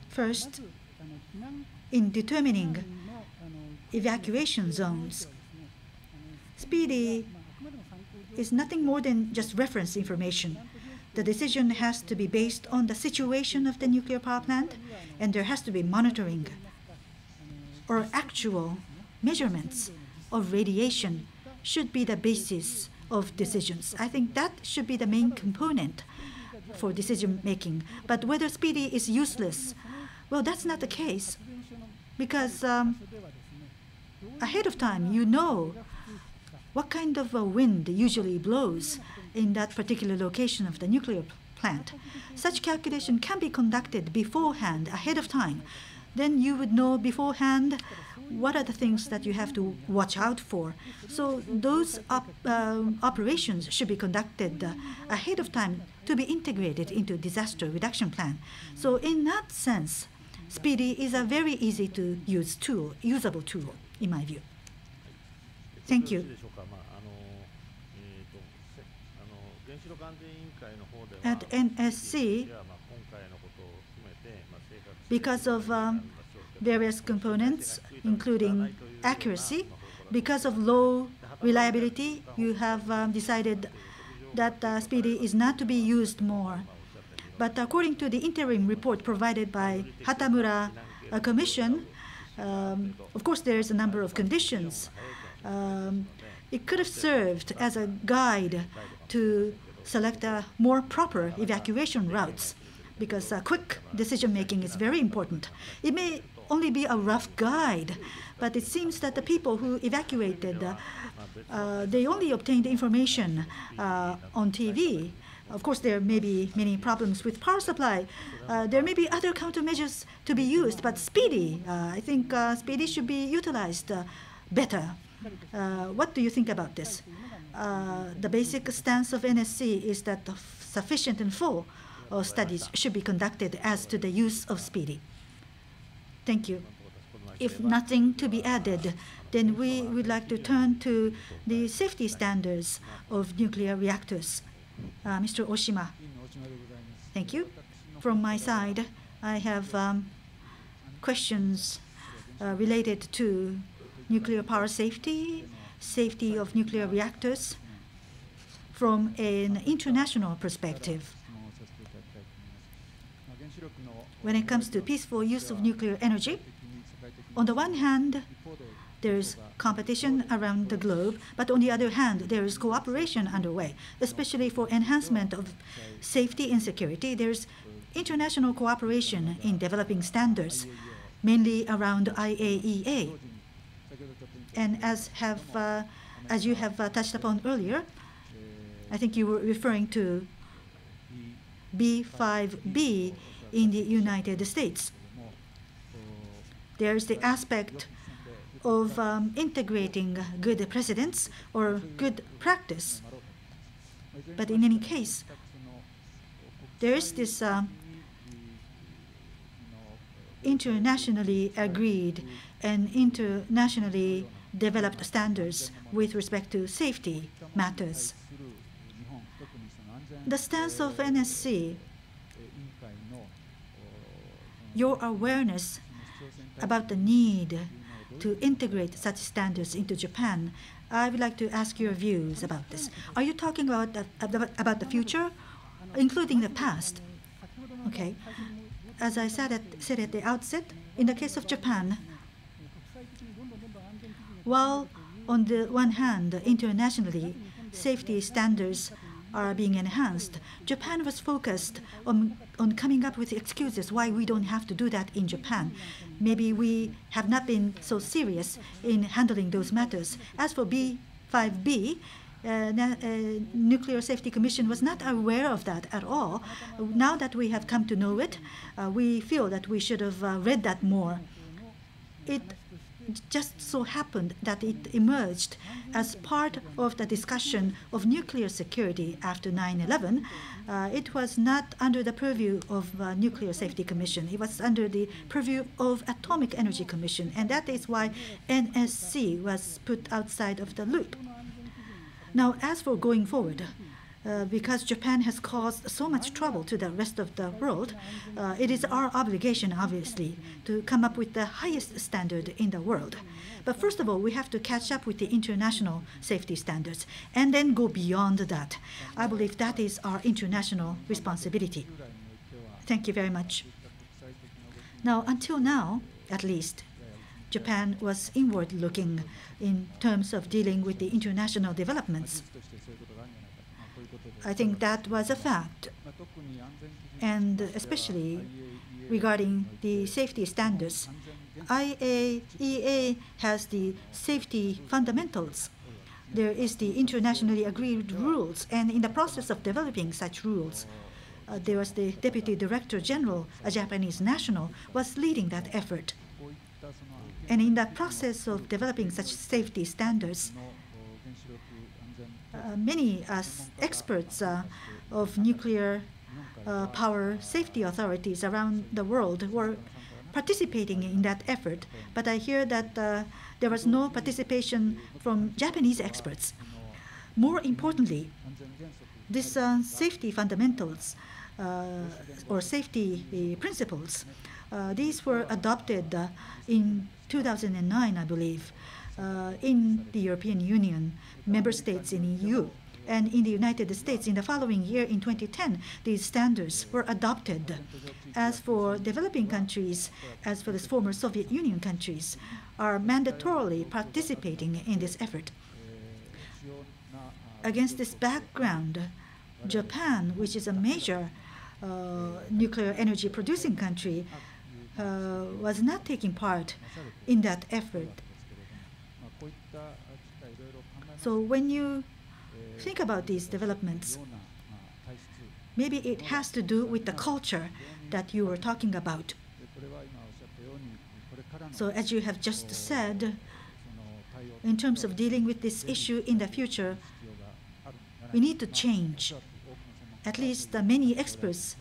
First, in determining evacuation zones, SPEEDY is nothing more than just reference information. The decision has to be based on the situation of the nuclear power plant, and there has to be monitoring or actual measurements of radiation should be the basis of decisions. I think that should be the main component for decision making. But whether SPEEDY is useless, well, that's not the case, because ahead of time you know what kind of a wind usually blows in that particular location of the nuclear plant. Such calculation can be conducted beforehand, ahead of time. Then you would know beforehand what are the things that you have to watch out for. So those operations should be conducted ahead of time to be integrated into disaster reduction plan. So in that sense, SPEEDY is a very easy to use tool, usable tool, in my view. Thank you. At NSC, because of various components, including accuracy, because of low reliability, you have decided that SPEEDY is not to be used more. But according to the interim report provided by Hatamura Commission, of course there is a number of conditions. It could have served as a guide to select more proper evacuation routes, because quick decision-making is very important. It may only be a rough guide, but it seems that the people who evacuated, they only obtained information on TV. Of course, there may be many problems with power supply. There may be other countermeasures to be used, but SPEEDY, I think SPEEDY should be utilized better. What do you think about this? The basic stance of NSC is that sufficient and full studies should be conducted as to the use of SPEEDY. Thank you. If nothing to be added, then we would like to turn to the safety standards of nuclear reactors. Mr. Oshima. Thank you. From my side, I have questions related to nuclear power safety, safety of nuclear reactors from an international perspective. When it comes to peaceful use of nuclear energy, on the one hand, there is competition around the globe, but on the other hand, there is cooperation underway, especially for enhancement of safety and security. There's international cooperation in developing standards, mainly around IAEA. And as you have touched upon earlier, I think you were referring to B5B in the United States. There's the aspect of integrating good precedents or good practice. But in any case, there is this internationally agreed and internationally developed standards with respect to safety matters. The stance of NSC, your awareness about the need to integrate such standards into Japan, I would like to ask your views about this. Are you talking about the future, including the past? Okay. As I said at the outset, in the case of Japan, while on the one hand, internationally, safety standards are being enhanced, Japan was focused on coming up with excuses why we don't have to do that in Japan. Maybe we have not been so serious in handling those matters. As for B5B, Nuclear Safety Commission was not aware of that at all. Now that we have come to know it, we feel that we should have read that more. It just so happened that it emerged as part of the discussion of nuclear security after 9/11. It was not under the purview of Nuclear Safety Commission. It was under the purview of Atomic Energy Commission, and that is why NSC was put outside of the loop. Now, as for going forward, because Japan has caused so much trouble to the rest of the world, it is our obligation, obviously, to come up with the highest standard in the world. But first of all, we have to catch up with the international safety standards and then go beyond that. I believe that is our international responsibility. Thank you very much. Now, until now, at least, Japan was inward-looking in terms of dealing with the international developments. I think that was a fact. And especially regarding the safety standards, IAEA has the safety fundamentals. There is the internationally agreed rules, and in the process of developing such rules, there was the Deputy Director General, a Japanese national, was leading that effort. And in the process of developing such safety standards, many experts of nuclear power safety authorities around the world were participating in that effort. But I hear that there was no participation from Japanese experts. More importantly, these safety fundamentals or safety principles, these were adopted in 2009, I believe, in the European Union, member states in EU, and in the United States. In the following year, in 2010, these standards were adopted. As for developing countries, as well as former Soviet Union countries, are mandatorily participating in this effort. Against this background, Japan, which is a major nuclear energy producing country, was not taking part in that effort. So when you think about these developments, maybe it has to do with the culture that you were talking about. So as you have just said, in terms of dealing with this issue in the future, we need to change. At least many experts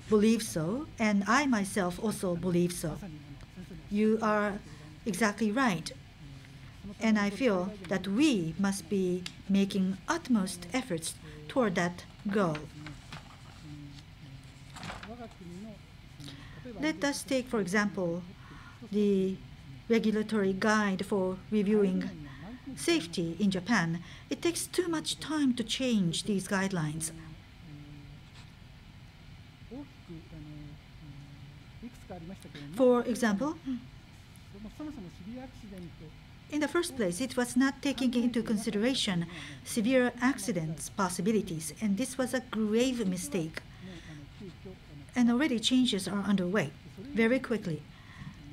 believe so, and I myself also believe so. You are exactly right. And I feel that we must be making utmost efforts toward that goal. Let us take, for example, the regulatory guide for reviewing safety in Japan. It takes too much time to change these guidelines. For example, in the first place, it was not taking into consideration severe accidents possibilities, and this was a grave mistake. And already changes are underway very quickly.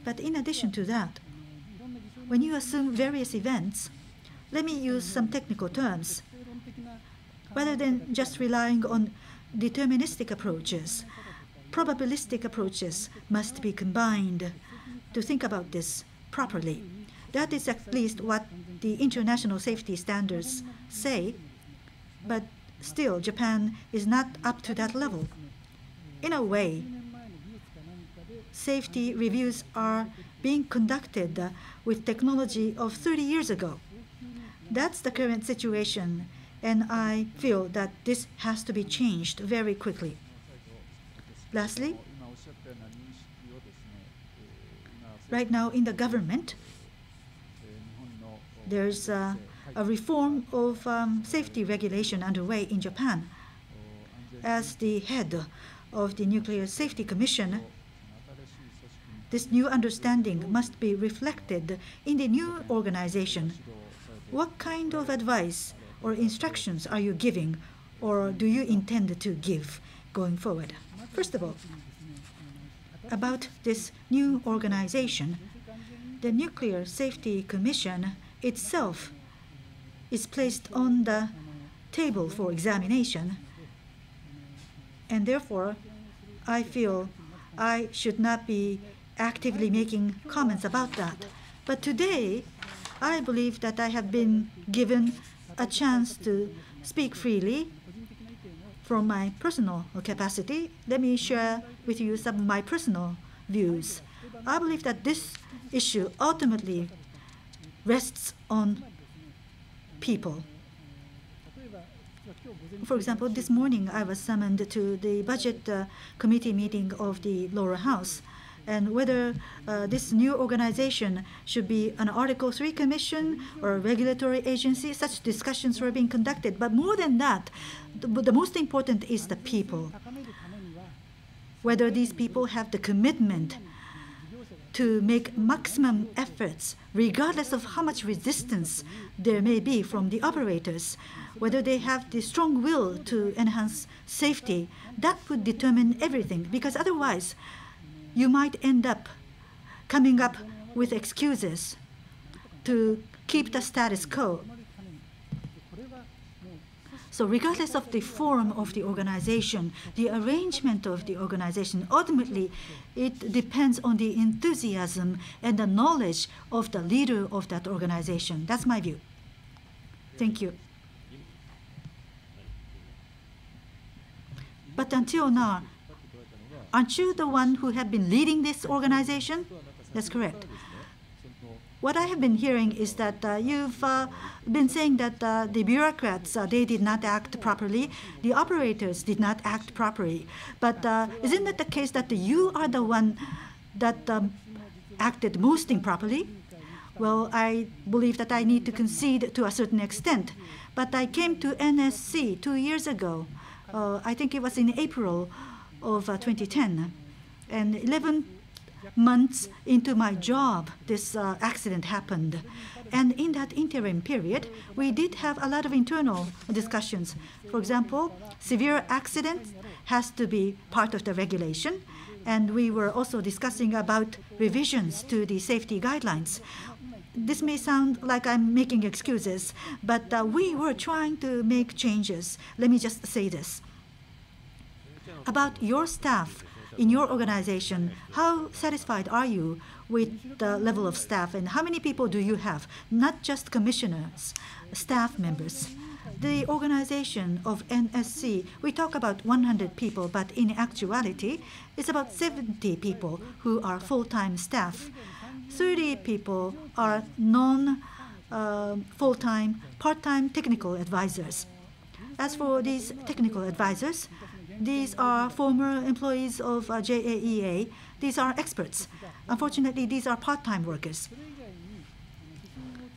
But in addition to that, when you assume various events, let me use some technical terms. Rather than just relying on deterministic approaches, probabilistic approaches must be combined to think about this properly. That is at least what the international safety standards say, but still Japan is not up to that level. In a way, safety reviews are being conducted with technology of 30 years ago. That's the current situation, and I feel that this has to be changed very quickly. Lastly, right now in the government, there's a reform of safety regulation underway in Japan. As the head of the Nuclear Safety Commission, this new understanding must be reflected in the new organization. What kind of advice or instructions are you giving, or do you intend to give going forward? First of all, about this new organization, the Nuclear Safety Commission itself is placed on the table for examination, and therefore I feel I should not be actively making comments about that. But today, I believe that I have been given a chance to speak freely from my personal capacity. Let me share with you some of my personal views. I believe that this issue ultimately rests on people. For example, this morning I was summoned to the budget committee meeting of the lower house, and whether this new organization should be an Article 3 commission or a regulatory agency, such discussions were being conducted. But more than that, the most important is the people. Whether these people have the commitment to make maximum efforts, regardless of how much resistance there may be from the operators, whether they have the strong will to enhance safety, that would determine everything, because otherwise you might end up coming up with excuses to keep the status quo. So regardless of the form of the organization, the arrangement of the organization, ultimately it depends on the enthusiasm and the knowledge of the leader of that organization. That's my view. Thank you. But until now, aren't you the one who have been leading this organization? That's correct. What I have been hearing is that you've been saying that the bureaucrats, they did not act properly, the operators did not act properly. But isn't it the case that you are the one that acted most improperly? Well, I believe that I need to concede to a certain extent. But I came to NSC 2 years ago. I think it was in April of 2010. And 11 months into my job, this accident happened. And in that interim period, we did have a lot of internal discussions. For example, severe accident has to be part of the regulation. And we were also discussing about revisions to the safety guidelines. This may sound like I'm making excuses, but we were trying to make changes. Let me just say this. About your staff in your organization, how satisfied are you with the level of staff, and how many people do you have? Not just commissioners, staff members. The organization of NSC, we talk about 100 people, but in actuality, it's about 70 people who are full-time staff. 30 people are non-full-time, part-time technical advisors. As for these technical advisors, these are former employees of JAEA. These are experts. Unfortunately, these are part-time workers.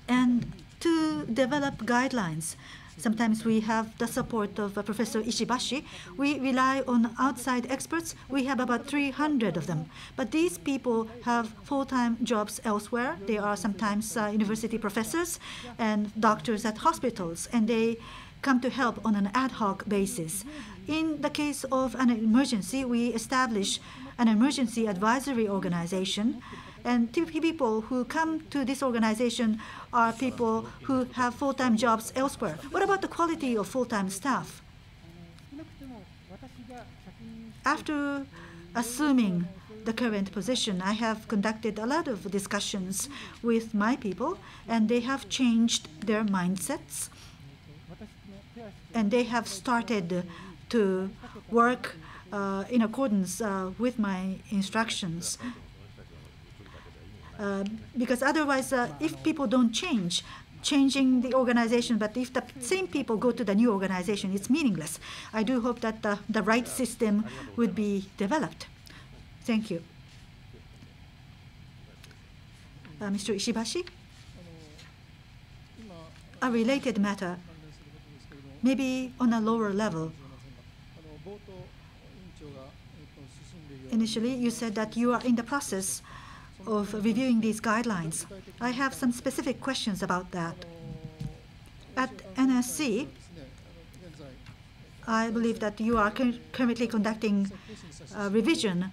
And to develop guidelines, sometimes we have the support of Professor Ishibashi. We rely on outside experts. We have about 300 of them. But these people have full-time jobs elsewhere. They are sometimes university professors and doctors at hospitals, and they come to help on an ad hoc basis. In the case of an emergency, we establish an emergency advisory organization. And two people who come to this organization are people who have full-time jobs elsewhere. What about the quality of full-time staff? After assuming the current position, I have conducted a lot of discussions with my people, and they have changed their mindsets. And they have started to work in accordance with my instructions. Because otherwise, if people don't change, changing the organization, but if the same people go to the new organization, it's meaningless. I do hope that the right system would be developed. Thank you. Mr. Ishibashi? A related matter, maybe on a lower level. Initially, you said that you are in the process of reviewing these guidelines. I have some specific questions about that. At NSC, I believe that you are currently conducting a revision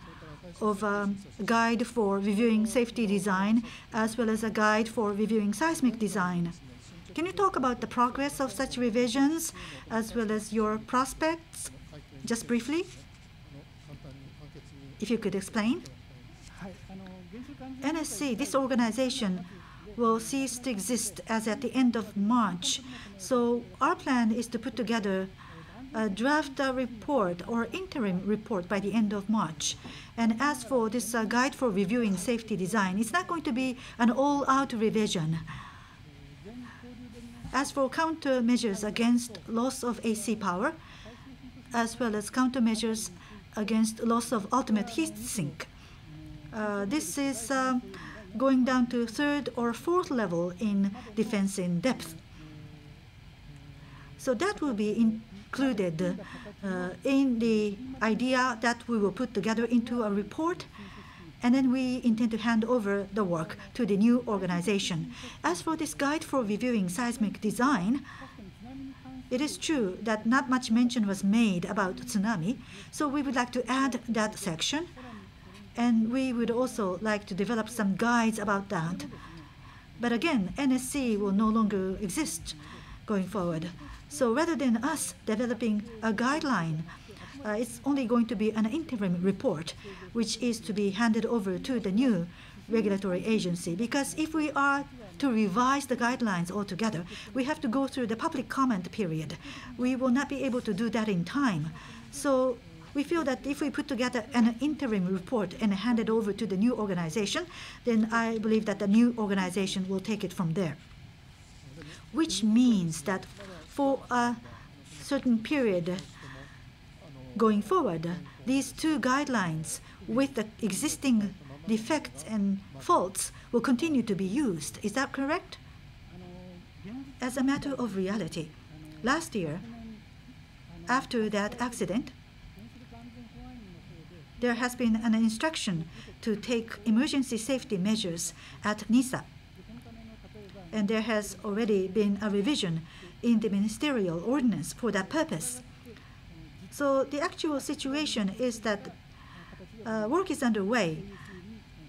of a guide for reviewing safety design as well as a guide for reviewing seismic design. Can you talk about the progress of such revisions as well as your prospects, just briefly? If you could explain. NSC, this organization, will cease to exist as at the end of March. So our plan is to put together a draft report or interim report by the end of March. And as for this guide for reviewing safety design, it's not going to be an all-out revision. As for countermeasures against loss of AC power, as well as countermeasures against loss of ultimate heat sink, this is going down to third or fourth level in defense in depth. So that will be included in the idea that we will put together into a report, and then we intend to hand over the work to the new organization. As for this guide for reviewing seismic design, it is true that not much mention was made about tsunami, so we would like to add that section. And we would also like to develop some guides about that. But again, NSC will no longer exist going forward. So rather than us developing a guideline, it's only going to be an interim report, which is to be handed over to the new regulatory agency. Because if we are to revise the guidelines altogether, we have to go through the public comment period. We will not be able to do that in time. So we feel that if we put together an interim report and hand it over to the new organization, then I believe that the new organization will take it from there. Which means that for a certain period going forward, these two guidelines with the existing defects and faults will continue to be used. Is that correct? As a matter of reality, last year, after that accident, there has been an instruction to take emergency safety measures at NISA. And there has already been a revision in the ministerial ordinance for that purpose. So the actual situation is that work is underway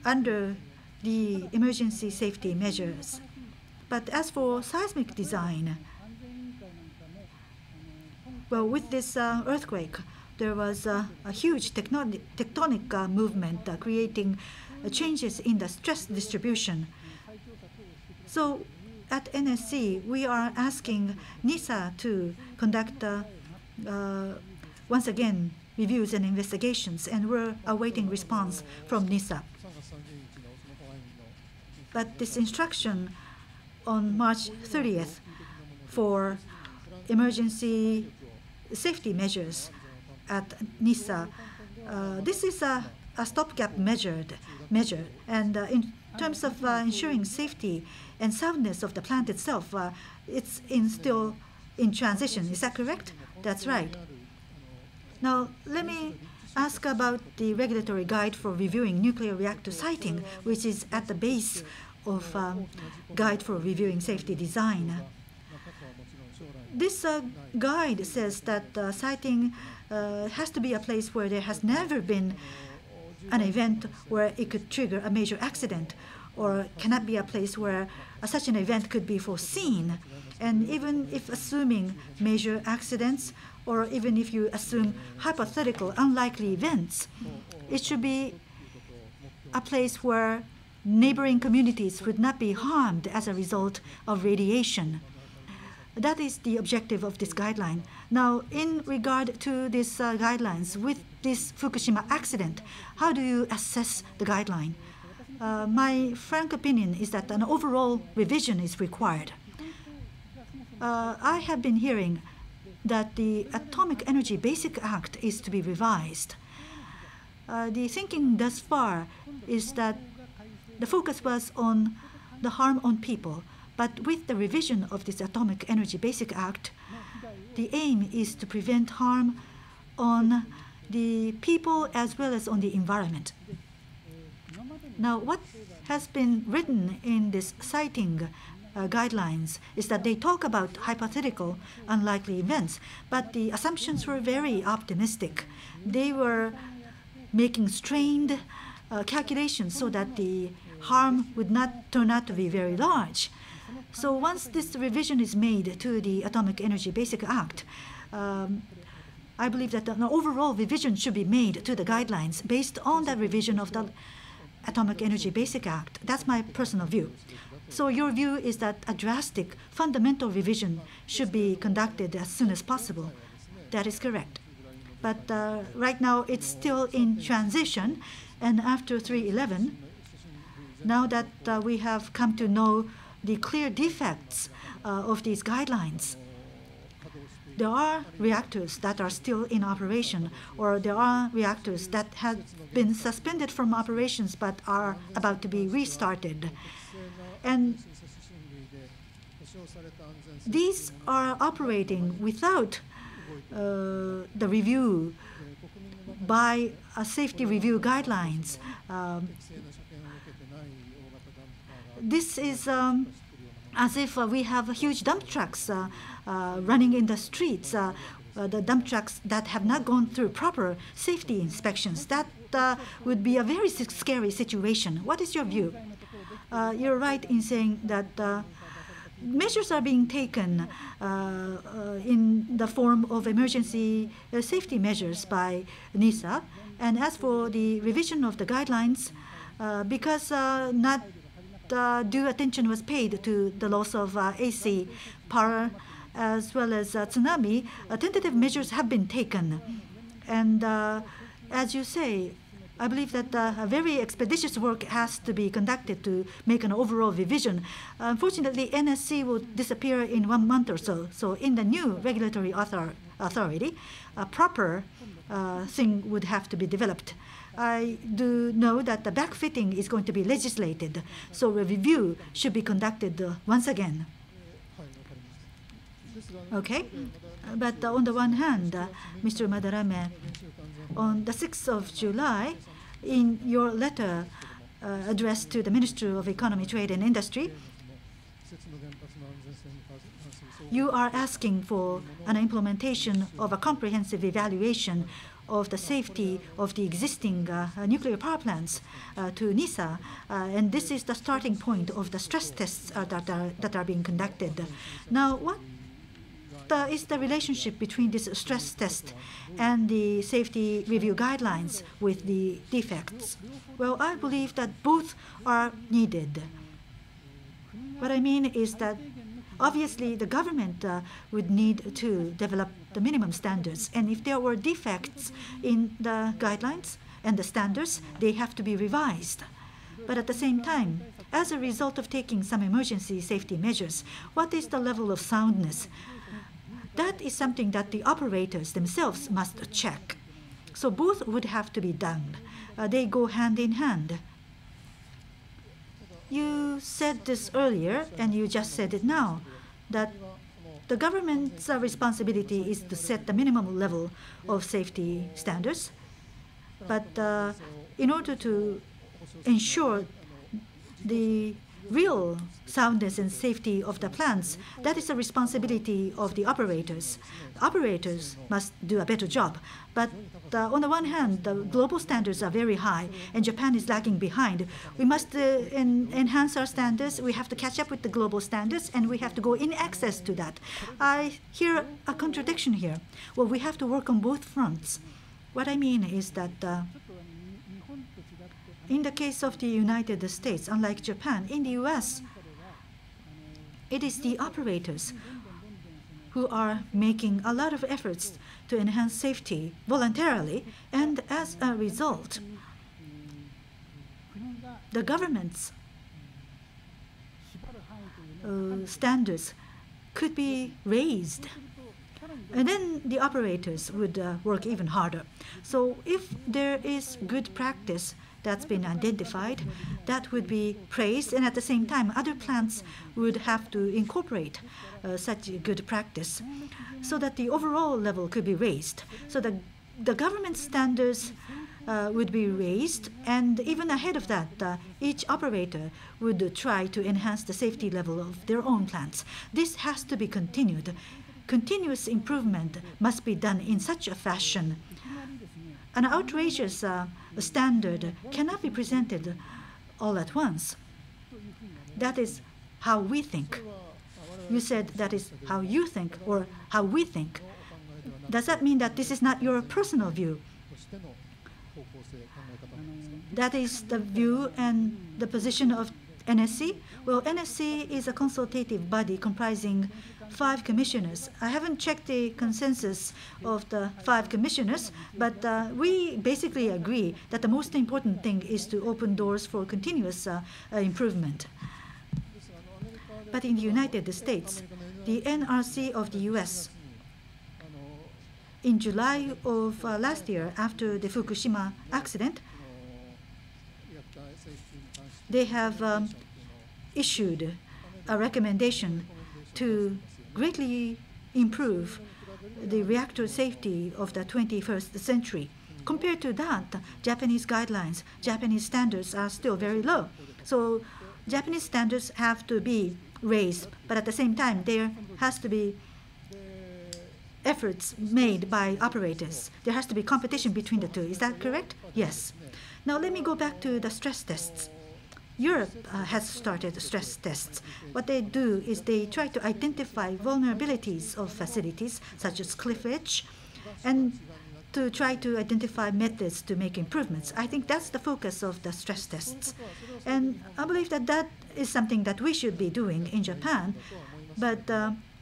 under the emergency safety measures. But as for seismic design, well, with this earthquake, there was a huge tectonic movement creating changes in the stress distribution. So at NSC, we are asking NISA to conduct, once again, reviews and investigations, and we're awaiting response from NISA. But this instruction on March 30th for emergency safety measures at NISA, this is a stopgap measure, and in terms of ensuring safety and soundness of the plant itself, it's still in transition. Is that correct? That's right. Now, let me ask about the regulatory guide for reviewing nuclear reactor siting, which is at the base of guide for reviewing safety design. This guide says that siting has to be a place where there has never been an event where it could trigger a major accident, or cannot be a place where such an event could be foreseen. And even if assuming major accidents, or even if you assume hypothetical unlikely events, it should be a place where neighboring communities would not be harmed as a result of radiation. That is the objective of this guideline. Now, in regard to these guidelines, with this Fukushima accident, how do you assess the guideline? My frank opinion is that an overall revision is required. I have been hearing that the Atomic Energy Basic Act is to be revised. The thinking thus far is that the focus was on the harm on people, but with the revision of this Atomic Energy Basic Act, the aim is to prevent harm on the people as well as on the environment. Now, what has been written in this citing guidelines is that they talk about hypothetical unlikely events, but the assumptions were very optimistic. They were making strained calculations so that the harm would not turn out to be very large. So once this revision is made to the Atomic Energy Basic Act, I believe that an overall revision should be made to the guidelines based on the revision of the Atomic Energy Basic Act. That's my personal view. So your view is that a drastic, fundamental revision should be conducted as soon as possible. That is correct. But right now it's still in transition, and after 3/11, now that we have come to know the clear defects of these guidelines, there are reactors that are still in operation, or there are reactors that have been suspended from operations but are about to be restarted. And these are operating without the review by safety review guidelines. This is as if we have huge dump trucks running in the streets, the dump trucks that have not gone through proper safety inspections. That would be a very scary situation. What is your view? You're right in saying that measures are being taken in the form of emergency safety measures by NISA. And as for the revision of the guidelines, because not due attention was paid to the loss of AC power as well as tsunami, tentative measures have been taken. And as you say, I believe that a very expeditious work has to be conducted to make an overall revision. Unfortunately, NSC will disappear in 1 month or so. So in the new regulatory authority, a proper thing would have to be developed. I do know that the backfitting is going to be legislated, so a review should be conducted once again. Okay? But on the one hand, Mr. Madarame, on the 6th of July, in your letter addressed to the Ministry of Economy, Trade and Industry, you are asking for an implementation of a comprehensive evaluation of the safety of the existing nuclear power plants to NISA, and this is the starting point of the stress tests that are being conducted. Now, what is the relationship between this stress test and the safety review guidelines with the defects? Well, I believe that both are needed. What I mean is that obviously the government would need to develop the minimum standards, and if there were defects in the guidelines and the standards, they have to be revised. But at the same time, as a result of taking some emergency safety measures, what is the level of soundness? That is something that the operators themselves must check. So both would have to be done. They go hand in hand. You said this earlier, and you just said it now, that the government's responsibility is to set the minimum level of safety standards. But in order to ensure the real soundness and safety of the plants, that is the responsibility of the operators. The operators must do a better job. But on the one hand, the global standards are very high, and Japan is lagging behind. We must enhance our standards. We have to catch up with the global standards, and we have to go in excess to that. I hear a contradiction here. Well, we have to work on both fronts. What I mean is that in the case of the United States, unlike Japan, in the US, it is the operators who are making a lot of efforts to enhance safety voluntarily, and as a result, the government's standards could be raised, and then the operators would work even harder. So if there is good practice that's been identified, that would be praised, and at the same time, other plants would have to incorporate such good practice so that the overall level could be raised. So the government standards would be raised, and even ahead of that, each operator would try to enhance the safety level of their own plants. This has to be continued. Continuous improvement must be done in such a fashion. An outrageous standard cannot be presented all at once. That is how we think. You said that is how you think or how we think. Does that mean that this is not your personal view? That is the view and the position of NSC? Well, NSC is a consultative body comprising 5 commissioners. I haven't checked the consensus of the 5 commissioners, but we basically agree that the most important thing is to open doors for continuous improvement. But in the United States, the NRC of the US, in July of last year, after the Fukushima accident, they have issued a recommendation to greatly improve the reactor safety of the 21st century. Compared to that, Japanese guidelines, Japanese standards are still very low. So Japanese standards have to be raised, but at the same time, there has to be efforts made by operators. There has to be competition between the two. Is that correct? Yes. Now let me go back to the stress tests. Europe has started stress tests. What they do is they try to identify vulnerabilities of facilities, such as cliff edge, and to try to identify methods to make improvements. I think that's the focus of the stress tests. And I believe that that is something that we should be doing in Japan. But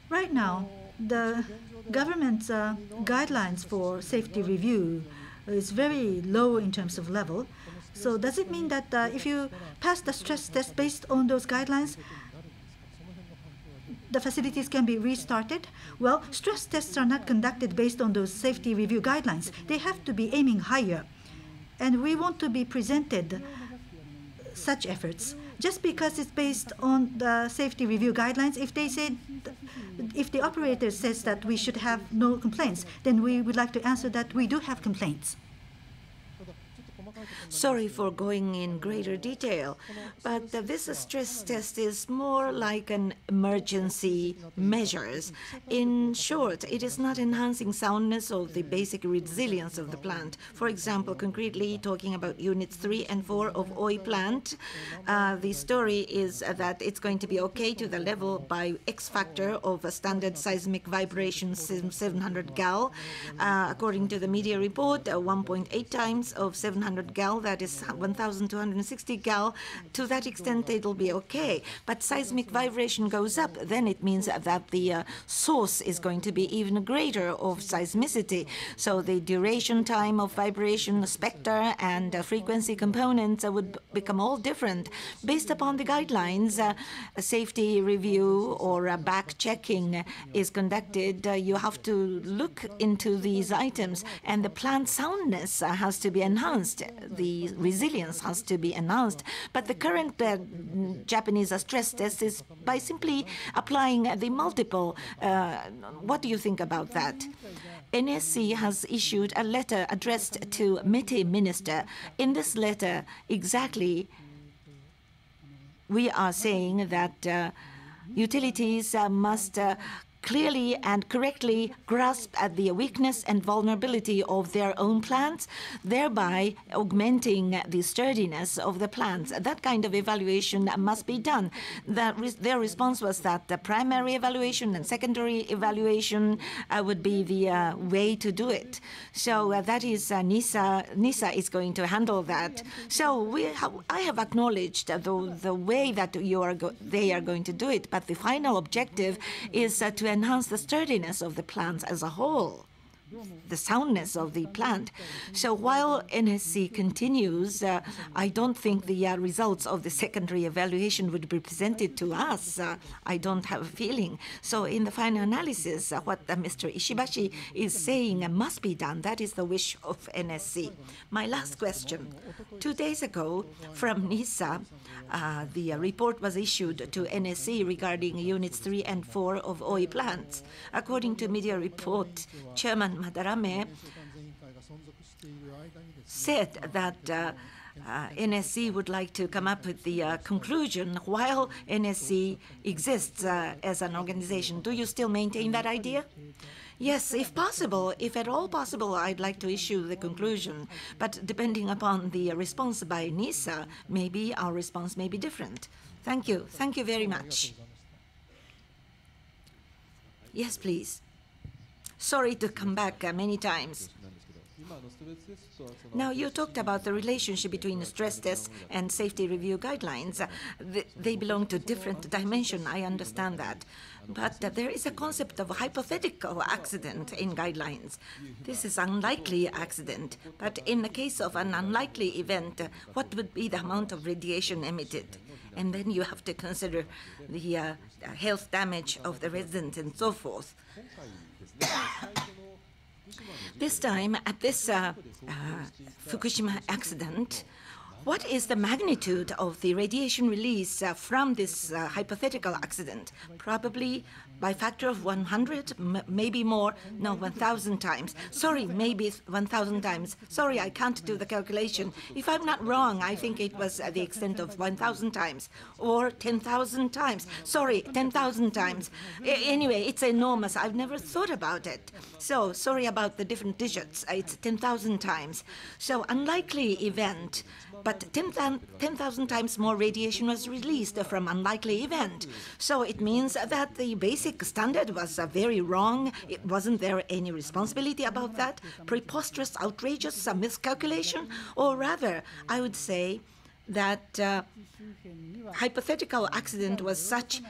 right now, the government's guidelines for safety review is very low in terms of level. So does it mean that if you pass the stress test based on those guidelines, the facilities can be restarted? Well, stress tests are not conducted based on those safety review guidelines. They have to be aiming higher. And we want to be presented such efforts. Just because it's based on the safety review guidelines, if the operator says that we should have no complaints, then we would like to answer that we do have complaints. Sorry for going in greater detail, but this stress test is more like an emergency measures. In short, it is not enhancing soundness or the basic resilience of the plant. For example, concretely talking about units 3 and 4 of Oi plant, the story is that it's going to be okay to the level by X factor of a standard seismic vibration 700 gal. According to the media report, 1.8 times of 700 gal, that is 1,260 gal. To that extent, it'll be okay. But seismic vibration goes up, then it means that the source is going to be even greater of seismicity. So the duration time of vibration, spectra, and frequency components would become all different. Based upon the guidelines, a safety review or a back checking is conducted. You have to look into these items, and the plant soundness has to be enhanced. The resilience has to be enhanced. But the current Japanese stress test is by simply applying the multiple. What do you think about that? NSC has issued a letter addressed to METI Minister. In this letter, exactly, we are saying that utilities must clearly and correctly grasp at the weakness and vulnerability of their own plants, thereby augmenting the sturdiness of the plants. That kind of evaluation must be done. Their response was that the primary evaluation and secondary evaluation would be the way to do it. So that is NISA is going to handle that. So I have acknowledged the way that they are going to do it, but the final objective is to enhance the sturdiness of the plants as a whole, the soundness of the plant. So while NSC continues, I don't think the results of the secondary evaluation would be presented to us. I don't have a feeling. So in the final analysis, what Mr. Ishibashi is saying must be done. That is the wish of NSC. My last question. 2 days ago, from NISA, the report was issued to NSC regarding units 3 and 4 of OE plants. According to media report, Chairman Madarame said that NSC would like to come up with the conclusion while NSC exists as an organization. Do you still maintain that idea? Yes, if possible, if at all possible, I'd like to issue the conclusion. But depending upon the response by NISA, maybe our response may be different. Thank you. Thank you very much. Yes, please. Sorry to come back many times. Now, you talked about the relationship between the stress tests and safety review guidelines. They belong to different dimensions, I understand that. But there is a concept of hypothetical accident in guidelines. This is unlikely accident. But in the case of an unlikely event, what would be the amount of radiation emitted? And then you have to consider the health damage of the residents and so forth. This time, at this Fukushima accident, what is the magnitude of the radiation release from this hypothetical accident? Probably by factor of 100, maybe more, no, 1,000 times. Sorry, maybe 1,000 times. Sorry, I can't do the calculation. If I'm not wrong, I think it was the extent of 1,000 times or 10,000 times. Sorry, 10,000 times. Anyway, it's enormous. I've never thought about it. So sorry about the different digits. It's 10,000 times. So unlikely event. But 10,000 times more radiation was released from unlikely event. So it means that the basic standard was very wrong. It wasn't there any responsibility about that? Preposterous, outrageous miscalculation? Or rather, I would say that hypothetical accident was such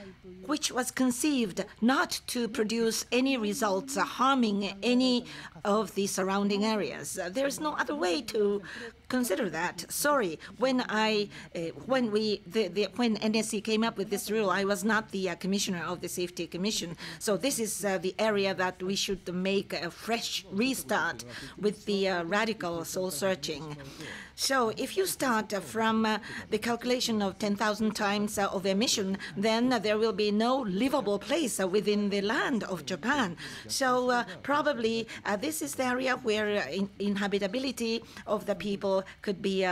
which was conceived not to produce any results having any of the surrounding areas. There's no other way to consider that. Sorry, when NSC came up with this rule, I was not the commissioner of the Safety Commission. So this is the area that we should make a fresh restart with the radical soul searching. So if you start from the calculation of 10,000 times of emission, then there will be no livable place within the land of Japan. So probably this is the area where inhabitability of the people could be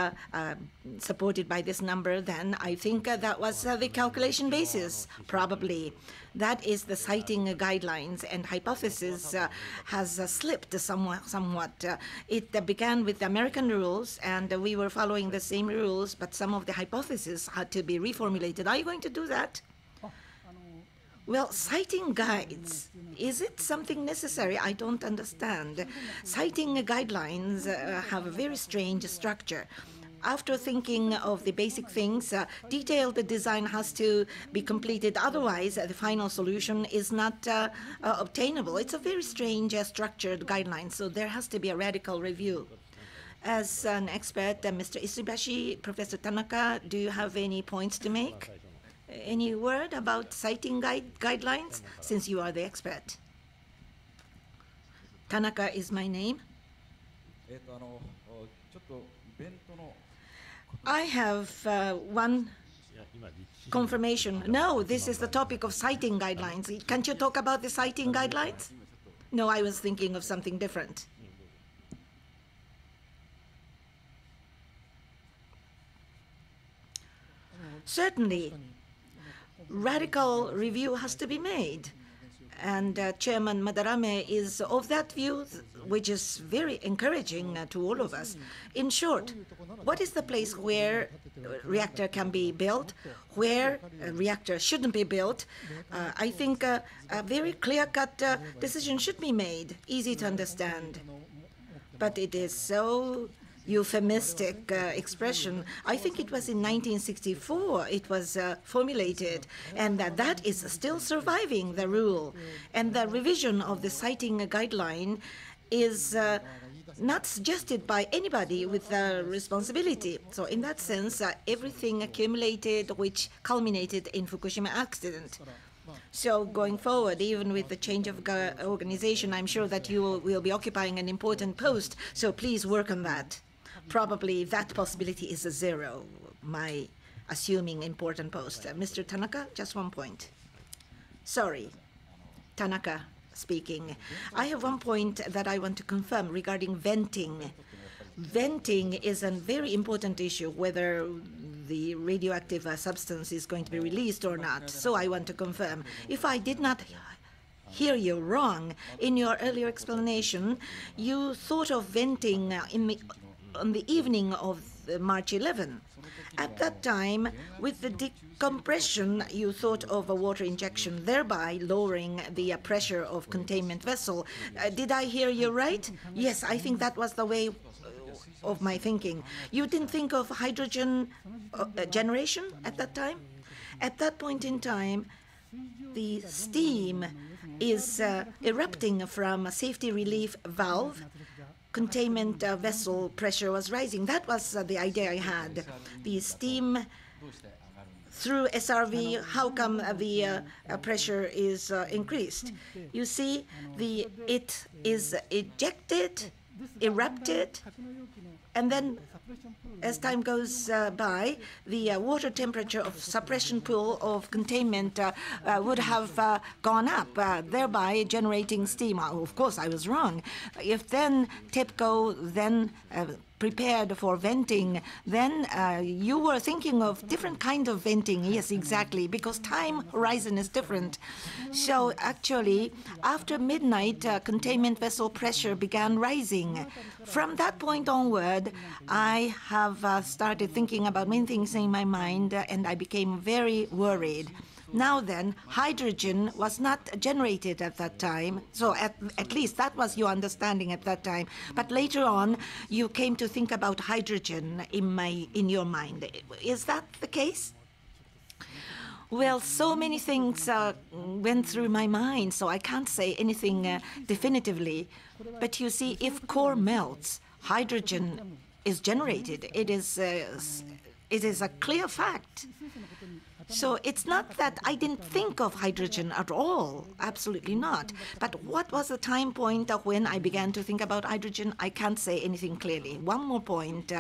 supported by this number. Then I think that was the calculation basis, probably. That is the citing guidelines, and hypothesis has slipped somewhat. It began with the American rules, and we were following the same rules, but some of the hypotheses had to be reformulated. Are you going to do that? Well, citing guides, is it something necessary? I don't understand. Citing guidelines have a very strange structure. After thinking of the basic things, detailed design has to be completed. Otherwise, the final solution is not obtainable. It's a very strange structured guideline, so there has to be a radical review. As an expert, Mr. Ishibashi, Professor Tanaka, do you have any points to make? Any word about citing guidelines, since you are the expert? Tanaka is my name. I have one confirmation. No, this is the topic of citing guidelines. Can't you talk about the citing guidelines? No, I was thinking of something different. Certainly, radical review has to be made. And Chairman Madarame is of that view, which is very encouraging to all of us. In short, what is the place where a reactor can be built, where a reactor shouldn't be built? I think a very clear-cut decision should be made, easy to understand. But it is so euphemistic expression. I think it was in 1964 it was formulated, and that is still surviving the rule. And the revision of the siting guideline is not suggested by anybody with responsibility. So in that sense, everything accumulated which culminated in Fukushima accident. So going forward, even with the change of organization, I'm sure that you will be occupying an important post. So please work on that. Probably that possibility is a zero, my assuming important post. Mr. Tanaka, just one point. Sorry, Tanaka speaking. I have one point that I want to confirm regarding venting. Venting is a very important issue, whether the radioactive substance is going to be released or not. So I want to confirm. If I did not hear you wrong, in your earlier explanation, you thought of venting on the evening of March 11. At that time, with the decompression, you thought of a water injection, thereby lowering the pressure of containment vessel. Did I hear you right? Yes, I think that was the way of my thinking. You didn't think of hydrogen generation at that time? At that point in time, the steam is erupting from a safety relief valve. Containment vessel pressure was rising. That was the idea I had. The steam through SRV, how come the pressure is increased? You see, it is ejected, erupted, and then as time goes by, the water temperature of suppression pool of containment would have gone up, thereby generating steam. Of course, I was wrong. If then TEPCO then prepared for venting, then you were thinking of different kind of venting. Yes, exactly, because time horizon is different. So actually, after midnight, containment vessel pressure began rising. From that point onward, I have started thinking about many things in my mind, and I became very worried. Now then, hydrogen was not generated at that time, so at least that was your understanding at that time. But later on, you came to think about hydrogen in your mind. Is that the case? Well, so many things went through my mind, so I can't say anything definitively. But you see, if core melts, hydrogen is generated. It is a clear fact. So it's not that I didn't think of hydrogen at all, absolutely not. But what was the time point of when I began to think about hydrogen? I can't say anything clearly. One more point.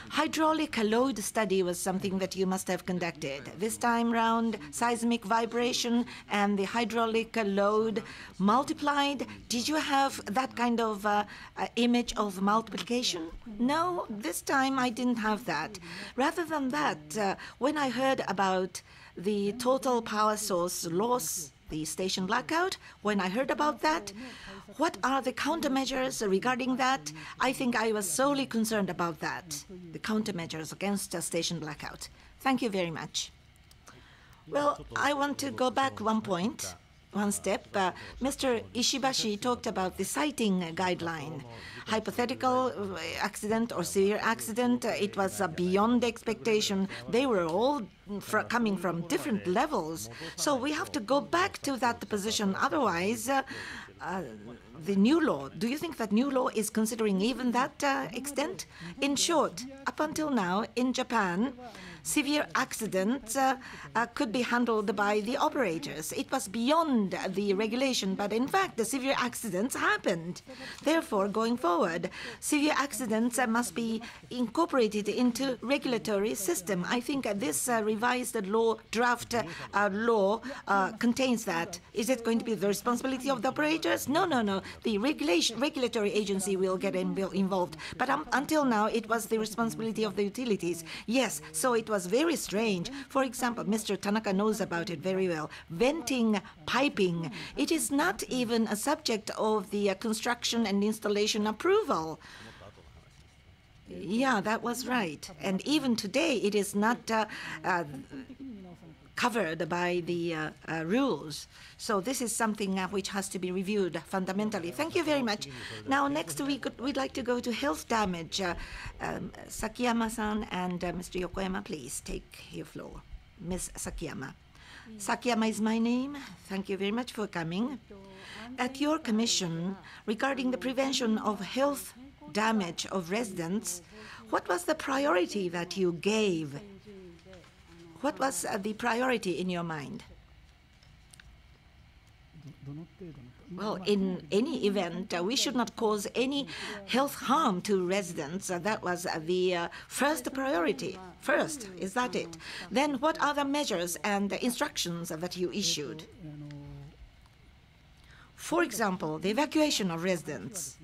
Hydraulic load study was something that you must have conducted. This time round, seismic vibration and the hydraulic load multiplied. Did you have that kind of image of multiplication? No, this time I didn't have that. Rather than that, when I heard about the total power source loss, the station blackout, when I heard about that, what are the countermeasures regarding that? I think I was solely concerned about that, the countermeasures against a station blackout. Thank you very much. Well, I want to go back one step. Mr. Ishibashi talked about the siting guideline. Hypothetical accident or severe accident, it was beyond expectation. They were all coming from different levels. So we have to go back to that position. Otherwise, the new law, do you think that new law is considering even that extent? In short, up until now, in Japan, severe accidents could be handled by the operators. It was beyond the regulation, but in fact, the severe accidents happened. Therefore, going forward, severe accidents must be incorporated into regulatory system. I think this revised law, draft law, contains that. Is it going to be the responsibility of the operators? No, no, no. The regulatory agency will get involved. But until now, it was the responsibility of the utilities. Yes, so it was very strange. For example, Mr. Tanaka knows about it very well. Venting piping, it is not even a subject of the construction and installation approval. Yeah, that was right. And even today, it is not covered by the rules. So this is something which has to be reviewed fundamentally. Thank you very much. Now, next we'd like to go to health damage. Sakiyama-san and Mr. Yokoyama, please take your floor. Ms. Sakiyama. Sakiyama is my name. Thank you very much for coming. At your commission, regarding the prevention of health damage of residents, what was the priority that you gave? What was the priority in your mind? Well, in any event, we should not cause any health harm to residents. That was the first priority. First, is that it? Then what are the measures and the instructions that you issued? For example, the evacuation of residents.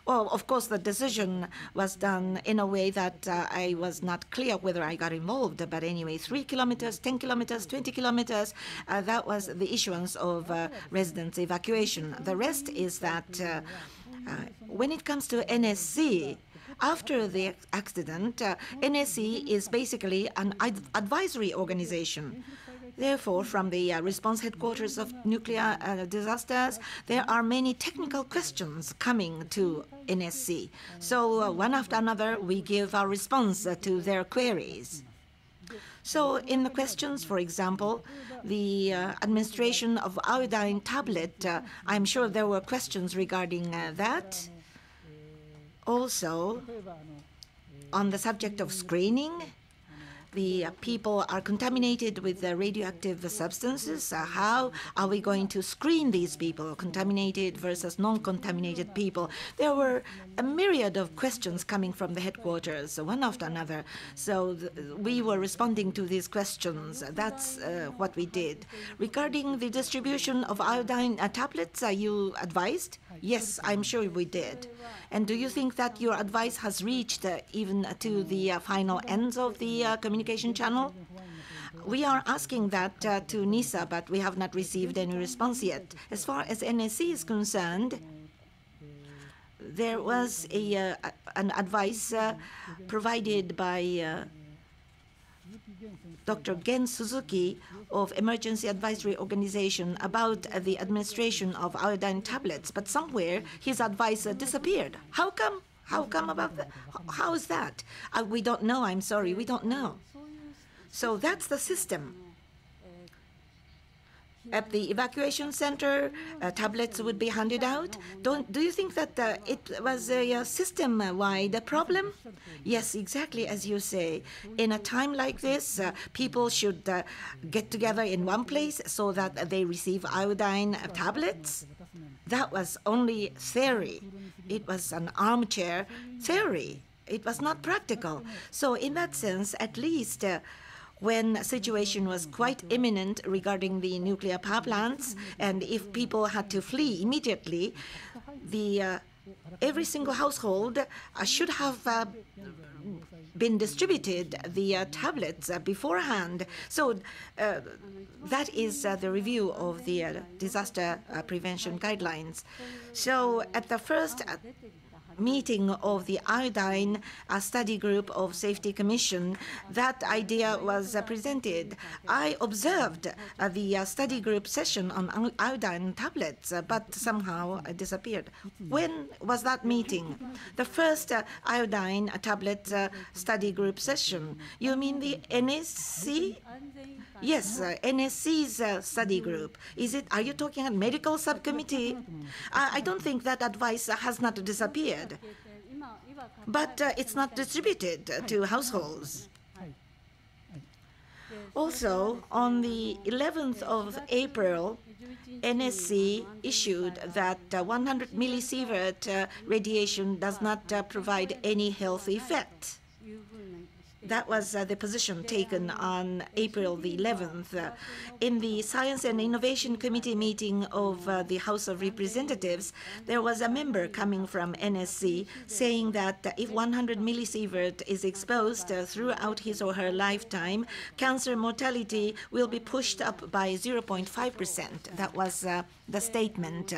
Well, of course, the decision was done in a way that I was not clear whether I got involved. But anyway, 3 kilometers, 10 kilometers, 20 kilometers, that was the issuance of residents' evacuation. The rest is that when it comes to NSC, after the accident, NSC is basically an advisory organization. Therefore, from the response headquarters of nuclear disasters, there are many technical questions coming to NSC. So one after another, we give our response to their queries. So in the questions, for example, the administration of iodine tablet, I'm sure there were questions regarding that. Also, on the subject of screening, the people are contaminated with the radioactive substances. How are we going to screen these people, contaminated versus non-contaminated people? There were a myriad of questions coming from the headquarters, one after another. So we were responding to these questions. That's what we did. Regarding the distribution of iodine tablets, you advised? Yes, I'm sure we did. And do you think that your advice has reached even to the final ends of the communication channel? We are asking that to NISA, but we have not received any response yet. As far as NSC is concerned, there was an advice provided by Dr. Gen Suzuki of Emergency Advisory Organization about the administration of iodine tablets, but somewhere his advice disappeared. How come? How come about that? How is that? We don't know, I'm sorry, we don't know. So that's the system. At the evacuation center, tablets would be handed out. Do you think that it was a system-wide problem? Yes, exactly as you say. In a time like this, people should get together in one place so that they receive iodine tablets. That was only theory. It was an armchair theory. It was not practical. So in that sense, at least when a situation was quite imminent regarding the nuclear power plants, and if people had to flee immediately, every single household should have been distributed the tablets beforehand. So that is the review of the disaster prevention guidelines. So at the first meeting of the iodine study group of Safety Commission, that idea was presented. I observed the study group session on iodine tablets, but somehow it disappeared. When was that meeting? The first iodine tablet study group session. You mean the NSC? Yes, NSC's study group. Are you talking about medical subcommittee? I don't think that advice has not disappeared, but it's not distributed to households. Also, on the 11th of April, NSC issued that 100 millisievert radiation does not provide any health effect. That was the position taken on April the 11th. In the Science and Innovation Committee meeting of the House of Representatives, there was a member coming from NSC saying that if 100 millisievert is exposed throughout his or her lifetime, cancer mortality will be pushed up by 0.5%. That was the statement.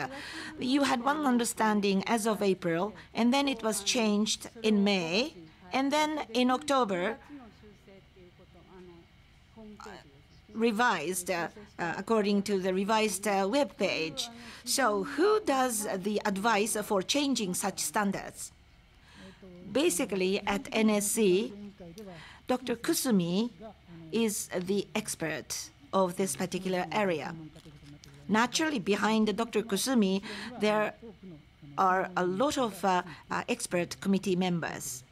You had one understanding as of April, and then it was changed in May. And then in October, revised according to the revised web page. So who does the advice for changing such standards? Basically, at NSC, Dr. Kusumi is the expert of this particular area. Naturally, behind Dr. Kusumi, there are a lot of expert committee members.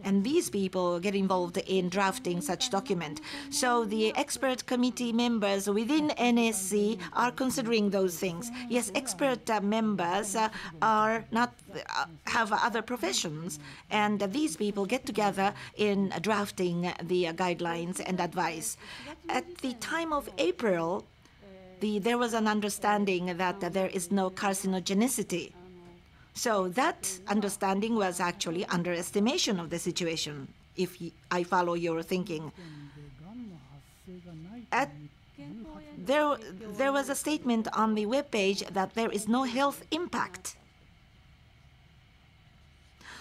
And these people get involved in drafting such document. So the expert committee members within NSC are considering those things. Yes, expert members are not have other professions, and these people get together in drafting the guidelines and advice. At the time of April, there was an understanding that there is no carcinogenicity. So that understanding was actually underestimation of the situation, if I follow your thinking. There was a statement on the webpage that there is no health impact.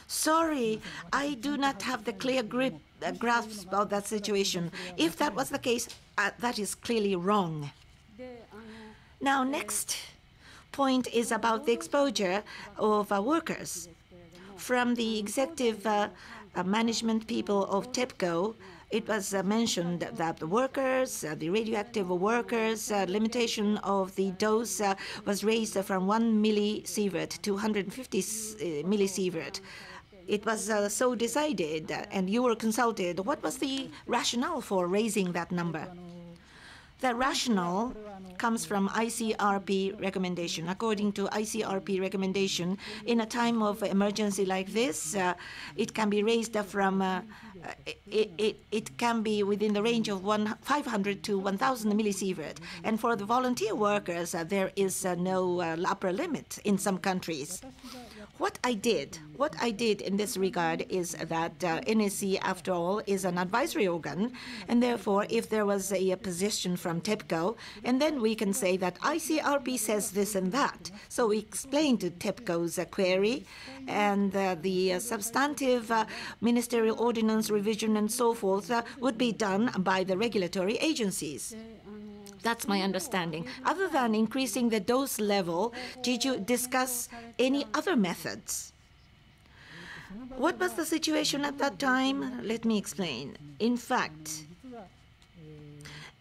Sorry, I do not have the clear grasp of that situation. If that was the case, that is clearly wrong. Now, next point is about the exposure of workers. From the executive management people of TEPCO, it was mentioned that the workers, the radioactive workers, limitation of the dose was raised from 1 millisievert to 150 millisievert. It was so decided, and you were consulted. What was the rationale for raising that number? The rationale comes from ICRP recommendation. According to ICRP recommendation, in a time of emergency like this, it can be raised from, it can be within the range of 500 to 1,000 millisievert. And for the volunteer workers, there is no upper limit in some countries. What I did in this regard is that NAIC, after all, is an advisory organ, and therefore, if there was a position from TEPCO, and then we can say that ICRP says this and that. So we explained to TEPCO's query, and the substantive ministerial ordinance revision and so forth would be done by the regulatory agencies. That's my understanding. Other than increasing the dose level, did you discuss any other methods? What was the situation at that time? Let me explain. In fact,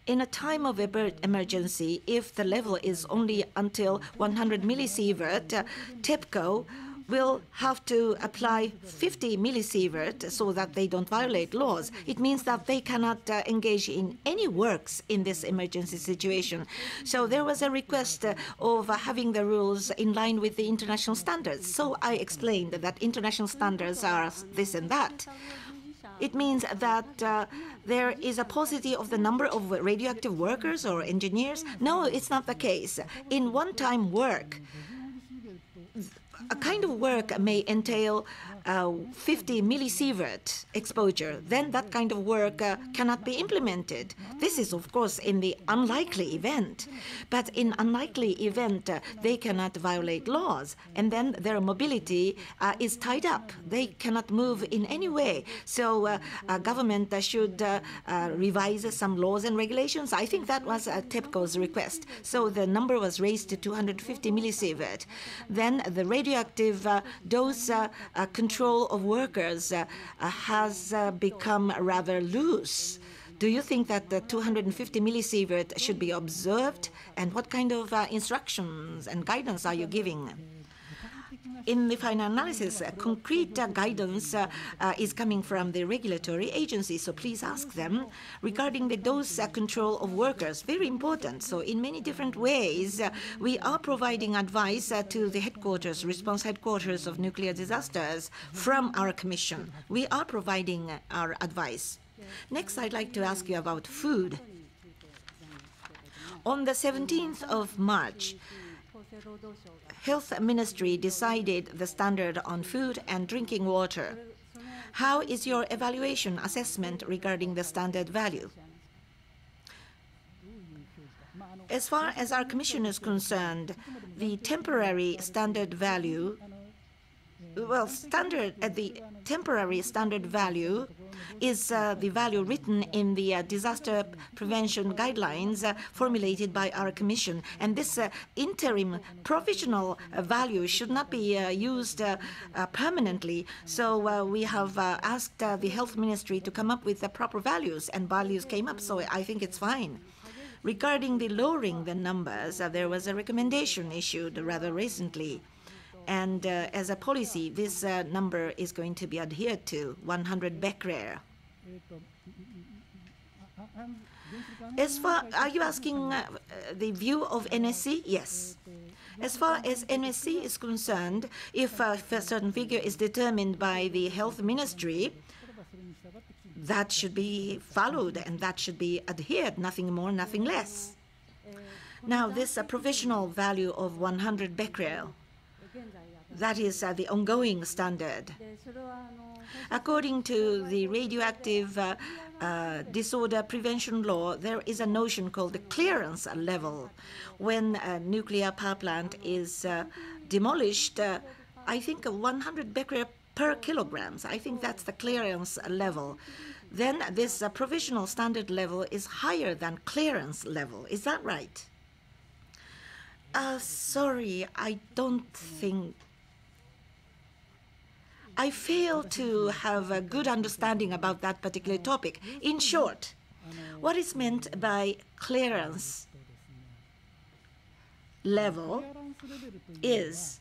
in a time of emergency, if the level is only until 100 millisievert, TEPCO will have to apply 50 millisievert so that they don't violate laws. It means that they cannot engage in any works in this emergency situation. So there was a request of having the rules in line with the international standards. So I explained that international standards are this and that. It means that there is a paucity of the number of radioactive workers or engineers. No, it's not the case. In one-time work, a kind of work may entail 50 millisievert exposure. Then that kind of work cannot be implemented. This is, of course, in the unlikely event. But in unlikely event, they cannot violate laws. And then their mobility is tied up. They cannot move in any way. So government should revise some laws and regulations. I think that was TEPCO's request. So the number was raised to 250 millisievert. Then the radioactive dose control of workers has become rather loose. Do you think that the 250 millisievert should be observed? And what kind of instructions and guidance are you giving? In the final analysis, concrete guidance is coming from the regulatory agency, so please ask them regarding the dose control of workers. Very important. So in many different ways, we are providing advice to the headquarters, response headquarters of nuclear disasters from our commission. We are providing our advice. Next, I'd like to ask you about food. On the 17th of March, Health Ministry decided the standard on food and drinking water. How is your evaluation assessment regarding the standard value? As far as our commission is concerned, the temporary standard value well, the temporary standard value is the value written in the disaster prevention guidelines formulated by our commission. And this interim provisional value should not be used permanently. So we have asked the health ministry to come up with the proper values, and values came up. So I think it's fine. Regarding the lowering the numbers, there was a recommendation issued rather recently. And as a policy, this number is going to be adhered to, 100 becquerel. Are you asking the view of NSC? Yes. As far as NSC is concerned, if a certain figure is determined by the health ministry, that should be followed and that should be adhered, nothing more, nothing less. Now, this provisional value of 100 becquerel, that is the ongoing standard. According to the radioactive disorder prevention law, there is a notion called the clearance level. When a nuclear power plant is demolished, I think 100 becquerel per kilograms. I think that's the clearance level. Then this provisional standard level is higher than clearance level. Is that right? Sorry, I don't think. I fail to have a good understanding about that particular topic. In short, what is meant by clearance level is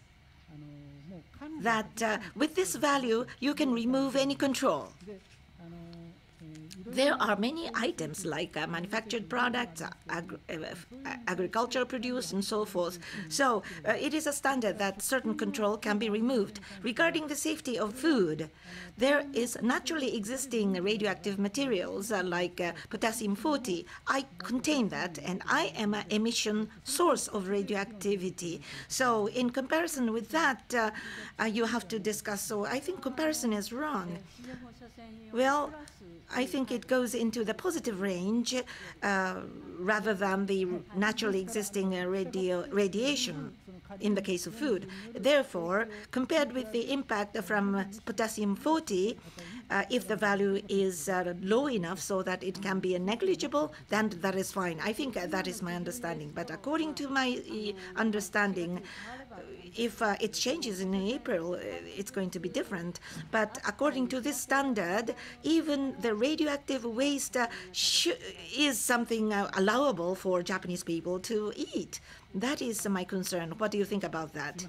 that with this value, you can remove any control. There are many items like manufactured products, agricultural produce, and so forth. So it is a standard that certain control can be removed. Regarding the safety of food, there is naturally existing radioactive materials like potassium-40. I contain that, and I am an emission source of radioactivity. So in comparison with that, you have to discuss. So I think comparison is wrong. Well, I think it goes into the positive range rather than the naturally existing radiation in the case of food. Therefore, compared with the impact from potassium-40, if the value is low enough so that it can be negligible, then that is fine. I think that is my understanding. But according to my understanding, if it changes in April, it's going to be different. But according to this standard, even the radioactive waste is something allowable for Japanese people to eat. That is my concern. What do you think about that?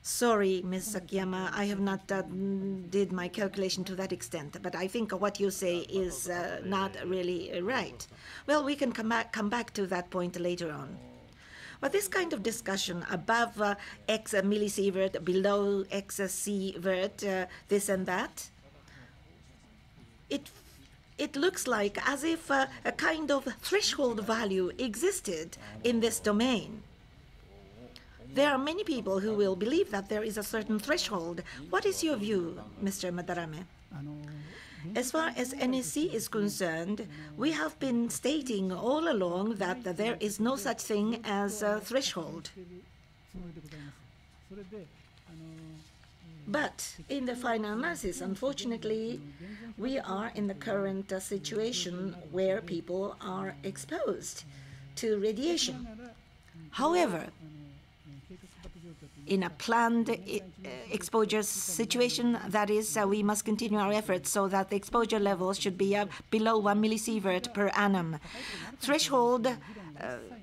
Sorry, Ms. Sakiyama, I have not did my calculation to that extent, but I think what you say is not really right. Well, we can come back to that point later on. But this kind of discussion above X millisievert, below X sievert, this and that, it looks like as if a kind of threshold value existed in this domain. There are many people who will believe that there is a certain threshold. What is your view, Mr. Madarame? As far as NAIIC is concerned, we have been stating all along that there is no such thing as a threshold. But in the final analysis, unfortunately, we are in the current situation where people are exposed to radiation. However, in a planned exposure situation, that is, we must continue our efforts so that the exposure levels should be below 1 millisievert per annum. Threshold,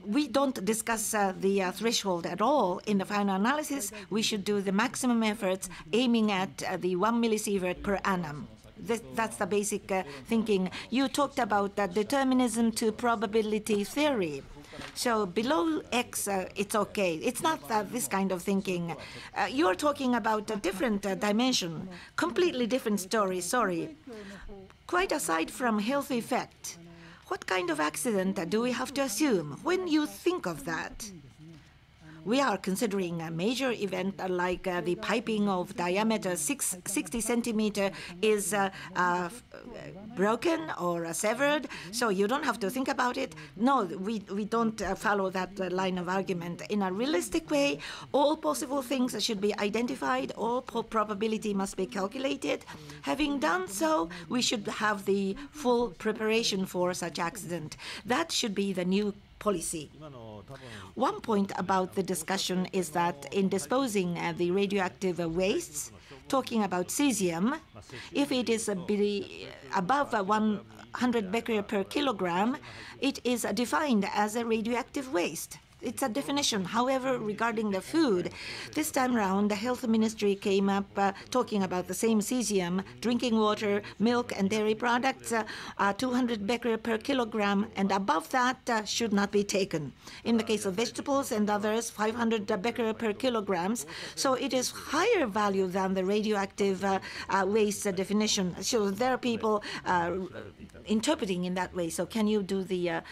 we don't discuss the threshold at all. In the final analysis, we should do the maximum efforts aiming at the 1 millisievert per annum. That's the basic thinking. You talked about determinism to probability theory. So below X, it's okay. It's not this kind of thinking. You're talking about a different dimension, completely different story, sorry. Quite aside from health effect, what kind of accident do we have to assume when you think of that? we are considering a major event like the piping of diameter 60 centimeter is broken or severed, so you don't have to think about it. No, we don't follow that line of argument. In a realistic way, all possible things should be identified, all probability must be calculated. Having done so, we should have the full preparation for such accident. That should be the new policy. One point about the discussion is that in disposing the radioactive wastes, talking about cesium, if it is above 100 becquerel per kilogram, it is defined as a radioactive waste. It's a definition. However, regarding the food, this time around, the health ministry came up talking about the same cesium, drinking water, milk, and dairy products, 200 becquerel per kilogram, and above that should not be taken. In the case of vegetables and others, 500 becquerel per kilograms. So it is higher value than the radioactive waste definition. So there are people interpreting in that way. So can you do the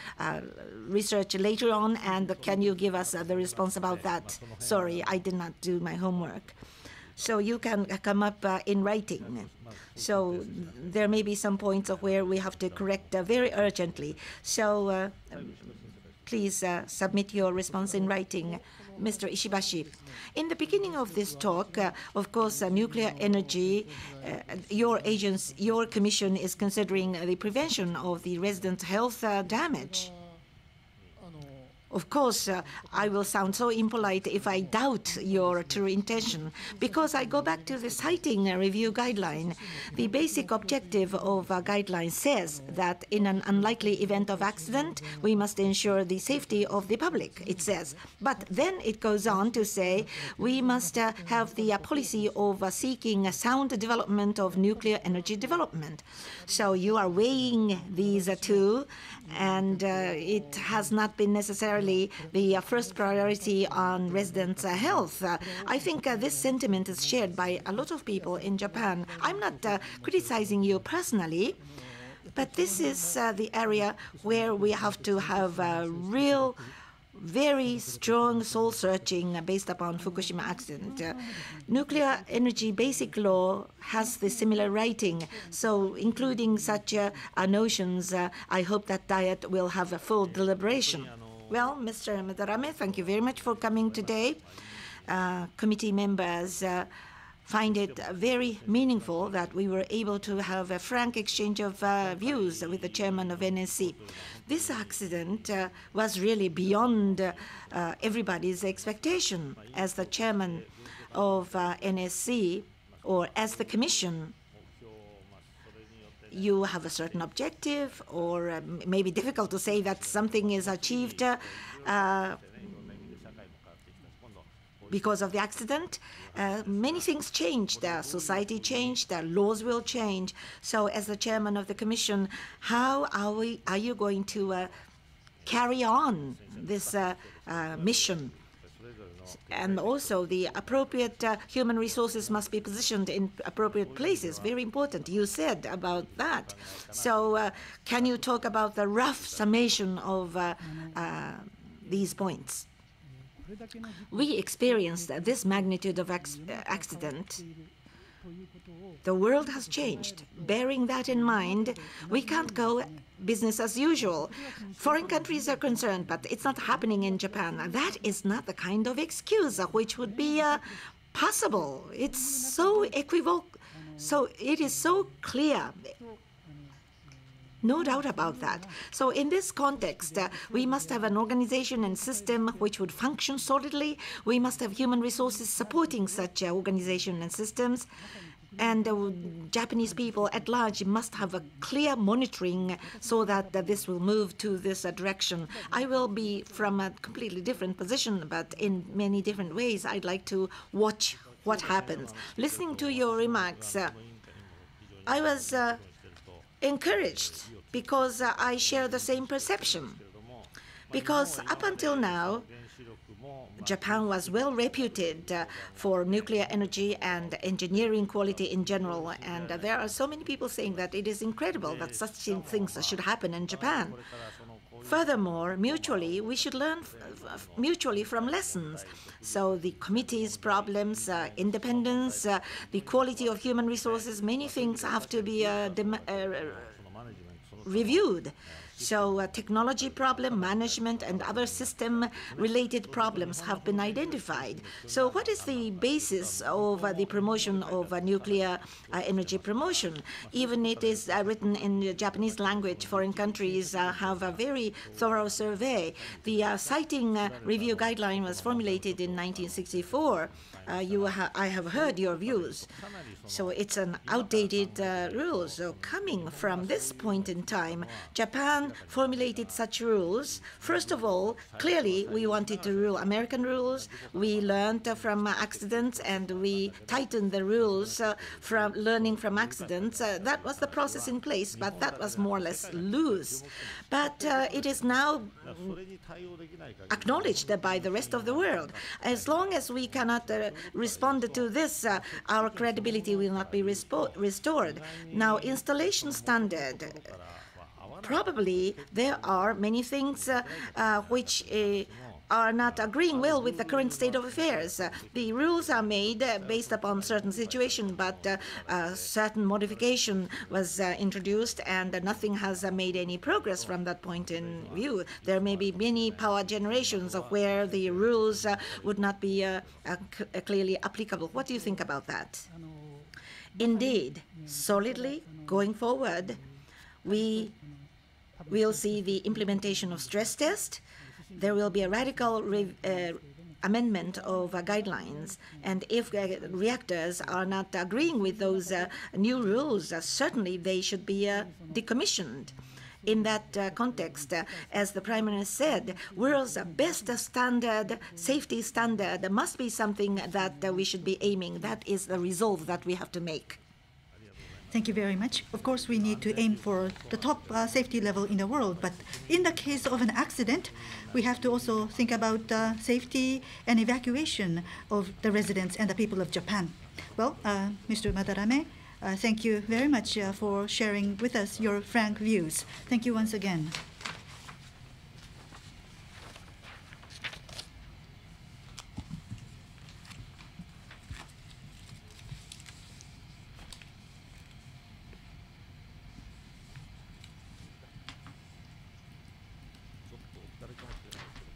research later on, and can you give us the response about that? Sorry, I did not do my homework. So you can come up in writing. So there may be some points where we have to correct very urgently. So please submit your response in writing. Mr. Ishibashi, in the beginning of this talk, of course, nuclear energy, your commission is considering the prevention of the resident health damage. Of course, I will sound so impolite if I doubt your true intention, because I go back to the siting review guideline. The basic objective of a guideline says that in an unlikely event of accident, we must ensure the safety of the public, it says. But then it goes on to say we must have the policy of seeking a sound development of nuclear energy development. So you are weighing these two, and it has not been necessarily the first priority on residents' health. I think this sentiment is shared by a lot of people in Japan. I'm not criticizing you personally, but this is the area where we have to have a real, very strong soul-searching based upon Fukushima accident. Nuclear energy basic law has the similar writing, so including such notions, I hope that Diet will have a full deliberation. Well, Mr. Madarame, thank you very much for coming today. Committee members find it very meaningful that we were able to have a frank exchange of views with the chairman of NSC. This accident was really beyond everybody's expectation. As the chairman of NSC, or as the commission, you have a certain objective, or maybe difficult to say that something is achieved because of the accident. Many things changed. Society changed. Laws will change. So as the chairman of the commission, how are you going to carry on this mission? And also the appropriate human resources must be positioned in appropriate places. Very important. You said about that. So can you talk about the rough summation of these points? We experienced this magnitude of accident. The world has changed. Bearing that in mind, we can't go business as usual. Foreign countries are concerned, but it's not happening in Japan. That is not the kind of excuse which would be possible. It's so equivocal. So it is so clear. No doubt about that. So in this context, we must have an organization and system which would function solidly. We must have human resources supporting such organization and systems. And Japanese people at large must have a clear monitoring so that this will move to this direction. I will be from a completely different position, but in many different ways, I'd like to watch what happens. Listening to your remarks, I was encouraged because I share the same perception. Because up until now, Japan was well reputed for nuclear energy and engineering quality in general, and there are so many people saying that it is incredible that such things should happen in Japan. Furthermore, mutually, we should learn mutually from lessons. So the committee's problems, independence, the quality of human resources, many things have to be reviewed. So technology problem, management, and other system-related problems have been identified. So what is the basis of the promotion of nuclear energy promotion? Even it is written in the Japanese language, foreign countries have a very thorough survey. The siting review guideline was formulated in 1964. I have heard your views. So it's an outdated rule. So coming from this point in time, Japan formulated such rules. First of all, clearly we wanted to rule American rules. We learned from accidents and we tightened the rules from learning from accidents. That was the process in place, but that was more or less loose. But it is now acknowledged by the rest of the world. As long as we cannot respond to this, our credibility will not be restored. Now, installation standard. Probably there are many things which are not agreeing well with the current state of affairs. The rules are made based upon certain situation, but certain modification was introduced, and nothing has made any progress from that point in view. There may be many power generations of where the rules would not be clearly applicable. What do you think about that? Indeed, solidly going forward, we will see the implementation of stress test. There will be a radical amendment of guidelines. And if reactors are not agreeing with those new rules, certainly they should be decommissioned. In that context, as the Prime Minister said, world's best standard, safety standard, must be something that we should be aiming. That is the resolve that we have to make. Thank you very much. Of course, we need to aim for the top safety level in the world. But in the case of an accident, we have to also think about safety and evacuation of the residents and the people of Japan. Well, Mr. Madarame, thank you very much for sharing with us your frank views. Thank you once again.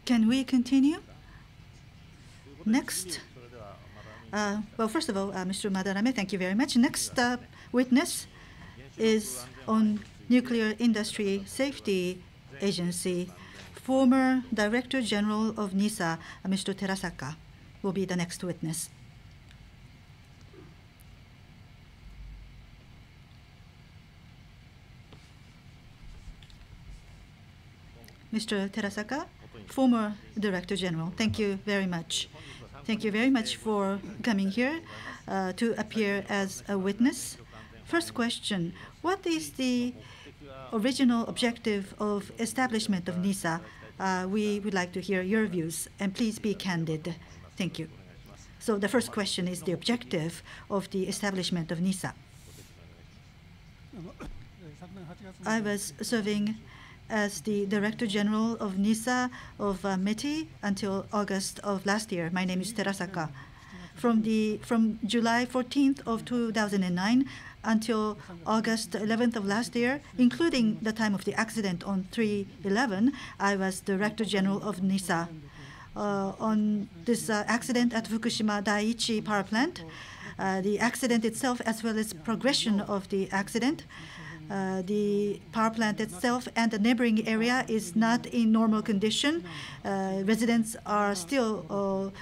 Can we continue? Next. Well, first of all, Mr. Madarame, thank you very much. Next witness is on Nuclear Industry Safety Agency. Former Director General of NISA, Mr. Terasaka, will be the next witness. Mr. Terasaka, former Director General, thank you very much. Thank you very much for coming here to appear as a witness. First question, what is the original objective of establishment of NISA? We would like to hear your views, and please be candid. Thank you. So the first question is the objective of the establishment of NISA. I was serving as the Director General of NISA of METI until August of last year. My name is Terasaka. From July 14th of 2009 until August 11th of last year, including the time of the accident on 3/11, I was Director General of NISA. On this accident at Fukushima Daiichi power plant, the accident itself as well as progression of the accident, the power plant itself and the neighboring area is not in normal condition. Residents are still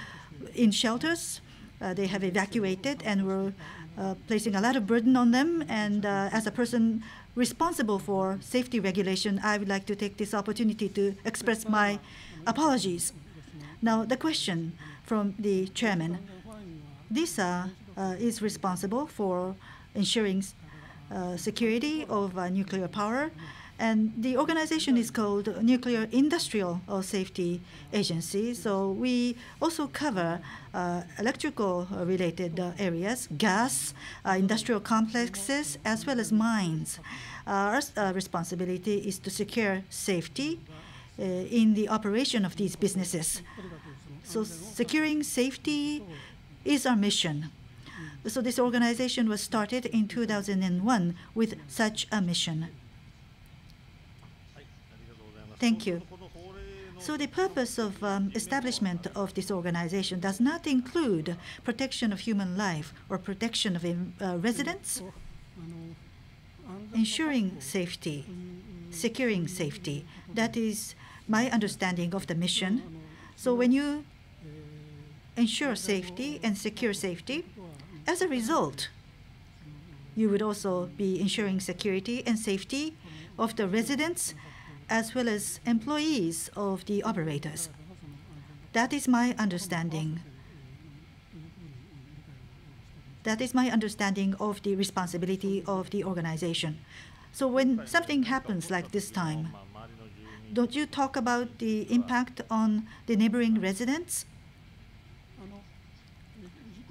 in shelters. They have evacuated, and we're placing a lot of burden on them. And as a person responsible for safety regulation, I would like to take this opportunity to express my apologies. Now, the question from the chairman. NISA is responsible for ensuring security of nuclear power, and the organization is called Nuclear Industrial Safety Agency. So we also cover electrical related areas, gas, industrial complexes, as well as mines. Our responsibility is to secure safety in the operation of these businesses. So securing safety is our mission. So this organization was started in 2001 with such a mission. Thank you. So the purpose of establishment of this organization does not include protection of human life or protection of residents. Ensuring safety, securing safety, that is my understanding of the mission. So when you ensure safety and secure safety, as a result, you would also be ensuring security and safety of the residents as well as employees of the operators. That is my understanding. That is my understanding of the responsibility of the organization. So when something happens like this time, don't you talk about the impact on the neighboring residents?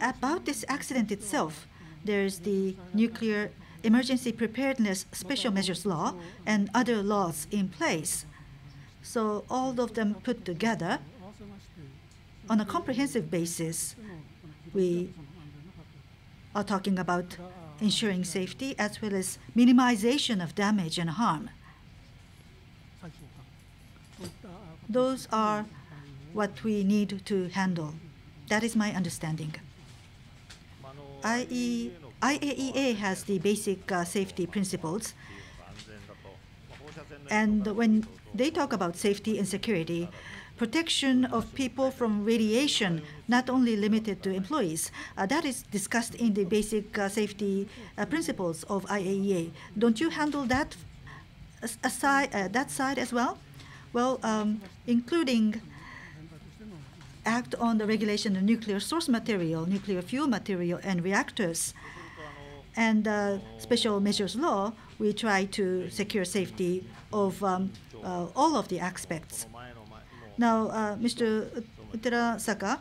About this accident itself, there's the Nuclear Emergency Preparedness Special Measures Law and other laws in place. So all of them put together, on a comprehensive basis, we are talking about ensuring safety as well as minimization of damage and harm. Those are what we need to handle. That is my understanding. IAEA has the basic safety principles. And when they talk about safety and security, protection of people from radiation, not only limited to employees, that is discussed in the basic safety principles of IAEA. Don't you handle that that side as well? Well, including act on the regulation of nuclear source material, nuclear fuel material, and reactors. And special measures law, we try to secure safety of all of the aspects. Now, Mr. Terasaka,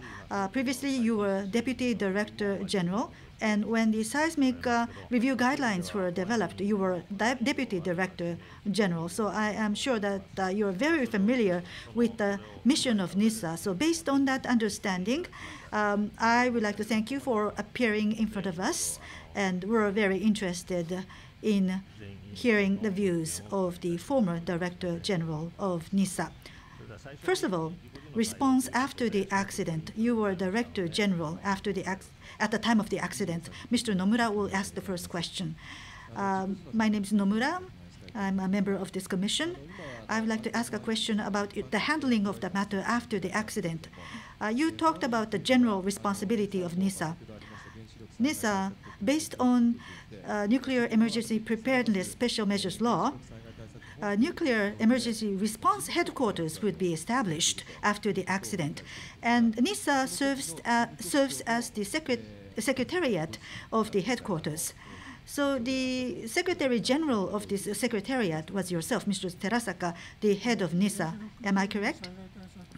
previously you were Deputy Director General, and when the seismic review guidelines were developed, you were Deputy Director General. So I am sure that you are very familiar with the mission of NISA. So based on that understanding, I would like to thank you for appearing in front of us, and we're very interested in hearing the views of the former Director General of NISA. First of all, response after the accident. You were Director General at the time of the accident. Mr. Nomura will ask the first question. My name is Nomura. I'm a member of this commission. I would like to ask a question about the handling of the matter after the accident. You talked about the general responsibility of NISA. NISA, based on Nuclear Emergency Preparedness Special Measures Law, nuclear emergency response headquarters would be established after the accident. And NISA serves as the secretariat of the headquarters. So the Secretary General of this secretariat was yourself, Mr. Terasaka, the head of NISA. Am I correct?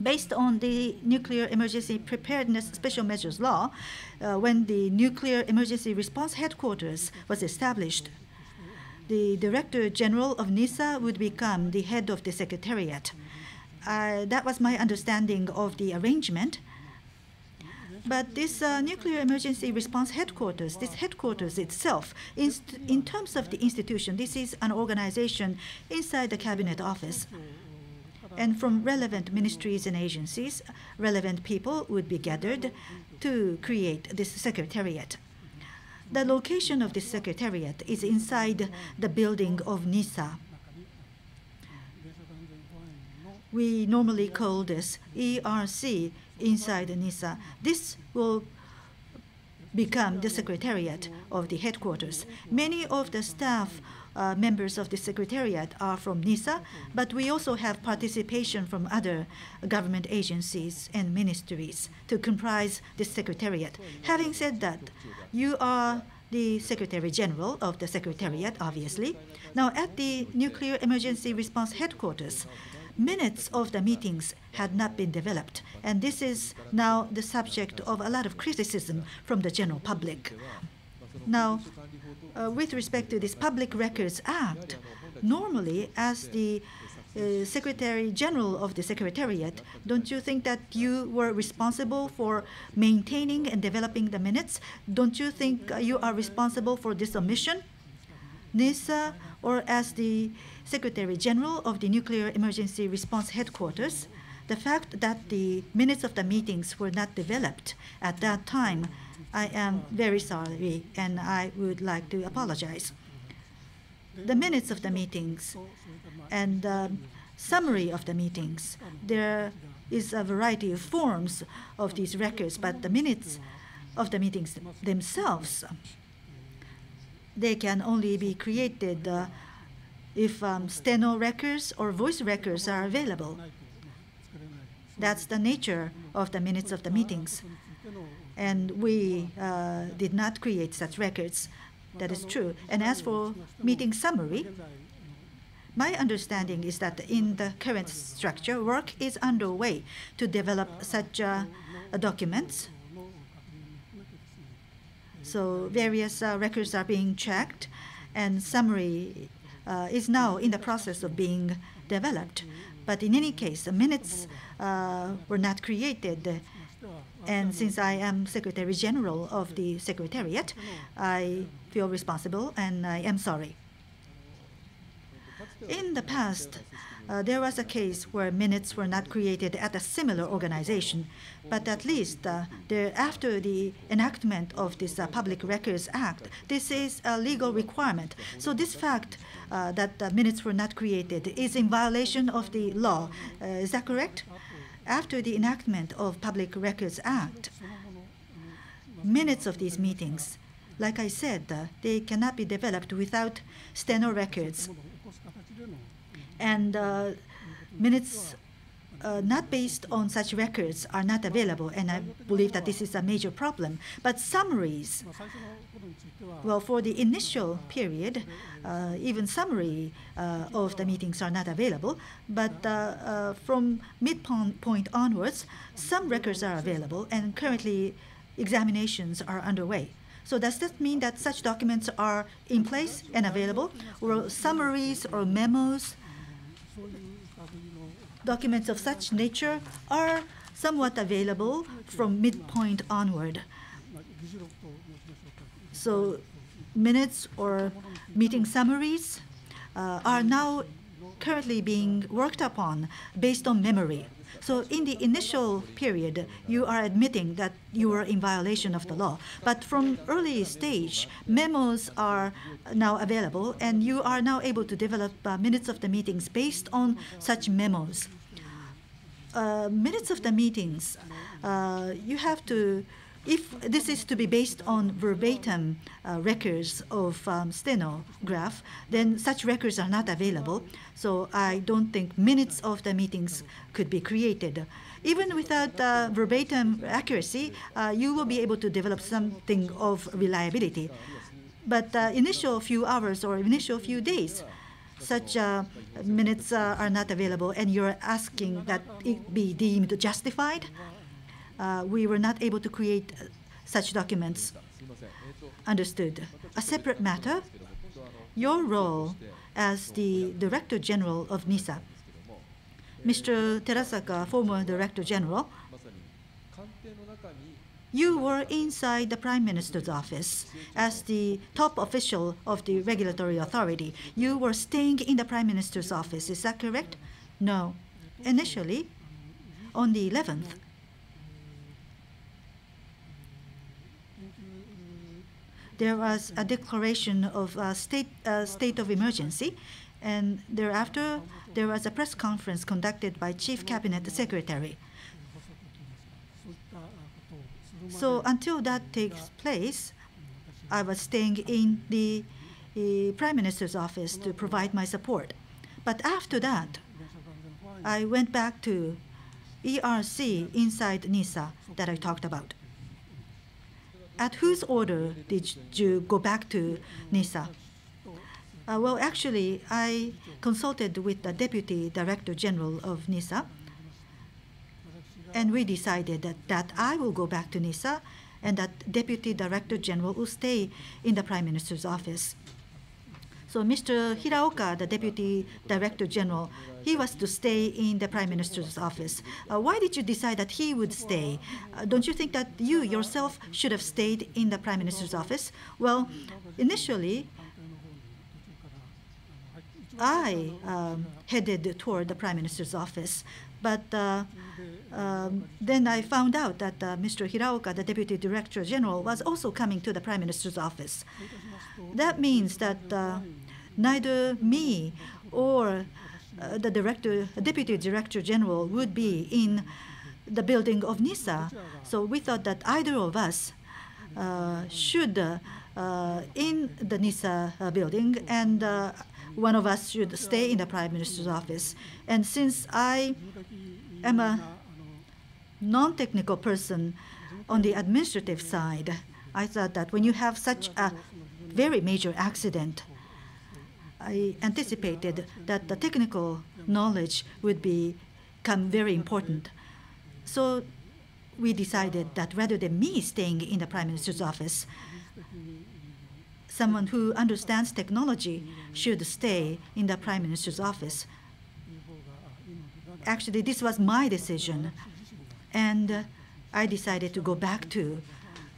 Based on the Nuclear Emergency Preparedness Special Measures Law, when the Nuclear Emergency Response Headquarters was established, the Director General of NISA would become the head of the secretariat. That was my understanding of the arrangement. But this Nuclear Emergency Response Headquarters, this headquarters itself, in terms of the institution, this is an organization inside the Cabinet Office. And from relevant ministries and agencies, relevant people would be gathered to create this secretariat. The location of this secretariat is inside the building of NISA. We normally call this ERC inside NISA. This will become the secretariat of the headquarters. Many of the staff members of the secretariat are from NISA, but we also have participation from other government agencies and ministries to comprise this secretariat. Having said that, you are the Secretary General of the secretariat, obviously. Now, at the Nuclear Emergency Response Headquarters, minutes of the meetings had not been developed, and this is now the subject of a lot of criticism from the general public. Now, with respect to this Public Records Act, normally as the Secretary General of the Secretariat, don't you think that you were responsible for maintaining and developing the minutes? Don't you think you are responsible for this omission? NAIIC, or as the Secretary General of the Nuclear Emergency Response Headquarters, the fact that the minutes of the meetings were not developed at that time, I am very sorry and I would like to apologize. The minutes of the meetings and the summary of the meetings, there is a variety of forms of these records, but the minutes of the meetings themselves, they can only be created if steno records or voice records are available. That's the nature of the minutes of the meetings. And we did not create such records. That is true. And as for meeting summary, my understanding is that in the current structure, work is underway to develop such documents. So various records are being checked, and summary is now in the process of being developed. But in any case, the minutes were not created. And since I am Secretary General of the Secretariat, I feel responsible and I am sorry. In the past, there was a case where minutes were not created at a similar organization, but at least after the enactment of this Public Records Act, this is a legal requirement. So this fact that the minutes were not created is in violation of the law. Is that correct? After the enactment of Public Records Act, minutes of these meetings, like I said, they cannot be developed without steno records. And minutes not based on such records are not available, and I believe that this is a major problem. But summaries, well, for the initial period, even summary of the meetings are not available. But from midpoint onwards, some records are available, and currently examinations are underway. So does that mean that such documents are in place and available, or summaries or memos? Documents of such nature are somewhat available from midpoint onward. So minutes or meeting summaries are now currently being worked upon based on memory. So in the initial period, you are admitting that you were in violation of the law. But from early stage, memos are now available, and you are now able to develop minutes of the meetings based on such memos. Minutes of the meetings, you have to, if this is to be based on verbatim records of stenograph, then such records are not available. So I don't think minutes of the meetings could be created. Even without verbatim accuracy, you will be able to develop something of reliability. But initial few hours or initial few days, such minutes are not available, and you're asking that it be deemed justified. We were not able to create such documents. Understood. A separate matter, your role as the Director General of NISA. Mr. Terasaka, former Director General, you were inside the Prime Minister's office as the top official of the regulatory authority. You were staying in the Prime Minister's office, is that correct? No. Initially, on the 11th, there was a declaration of state of emergency, and thereafter there was a press conference conducted by Chief Cabinet Secretary. So until that takes place, I was staying in the Prime Minister's office to provide my support. But after that, I went back to ERC inside NISA that I talked about. At whose order did you go back to NISA? Well, actually, I consulted with the Deputy Director General of NISA, and we decided that I will go back to NISA and that Deputy Director General will stay in the Prime Minister's office. So Mr. Hiraoka, the Deputy Director General, he was to stay in the Prime Minister's office. Why did you decide that he would stay? Don't you think that you yourself should have stayed in the Prime Minister's office? Well, initially, I headed toward the Prime Minister's office, but then I found out that Mr. Hiraoka, the Deputy Director General, was also coming to the Prime Minister's office. That means that neither me or the Deputy Director General would be in the building of NISA. So we thought that either of us should in the NISA building, and one of us should stay in the Prime Minister's office. And since I am a non-technical person on the administrative side, I thought that when you have such a very major accident, I anticipated that the technical knowledge would become very important. So we decided that rather than me staying in the Prime Minister's office, someone who understands technology should stay in the Prime Minister's office. Actually, this was my decision, and I decided to go back to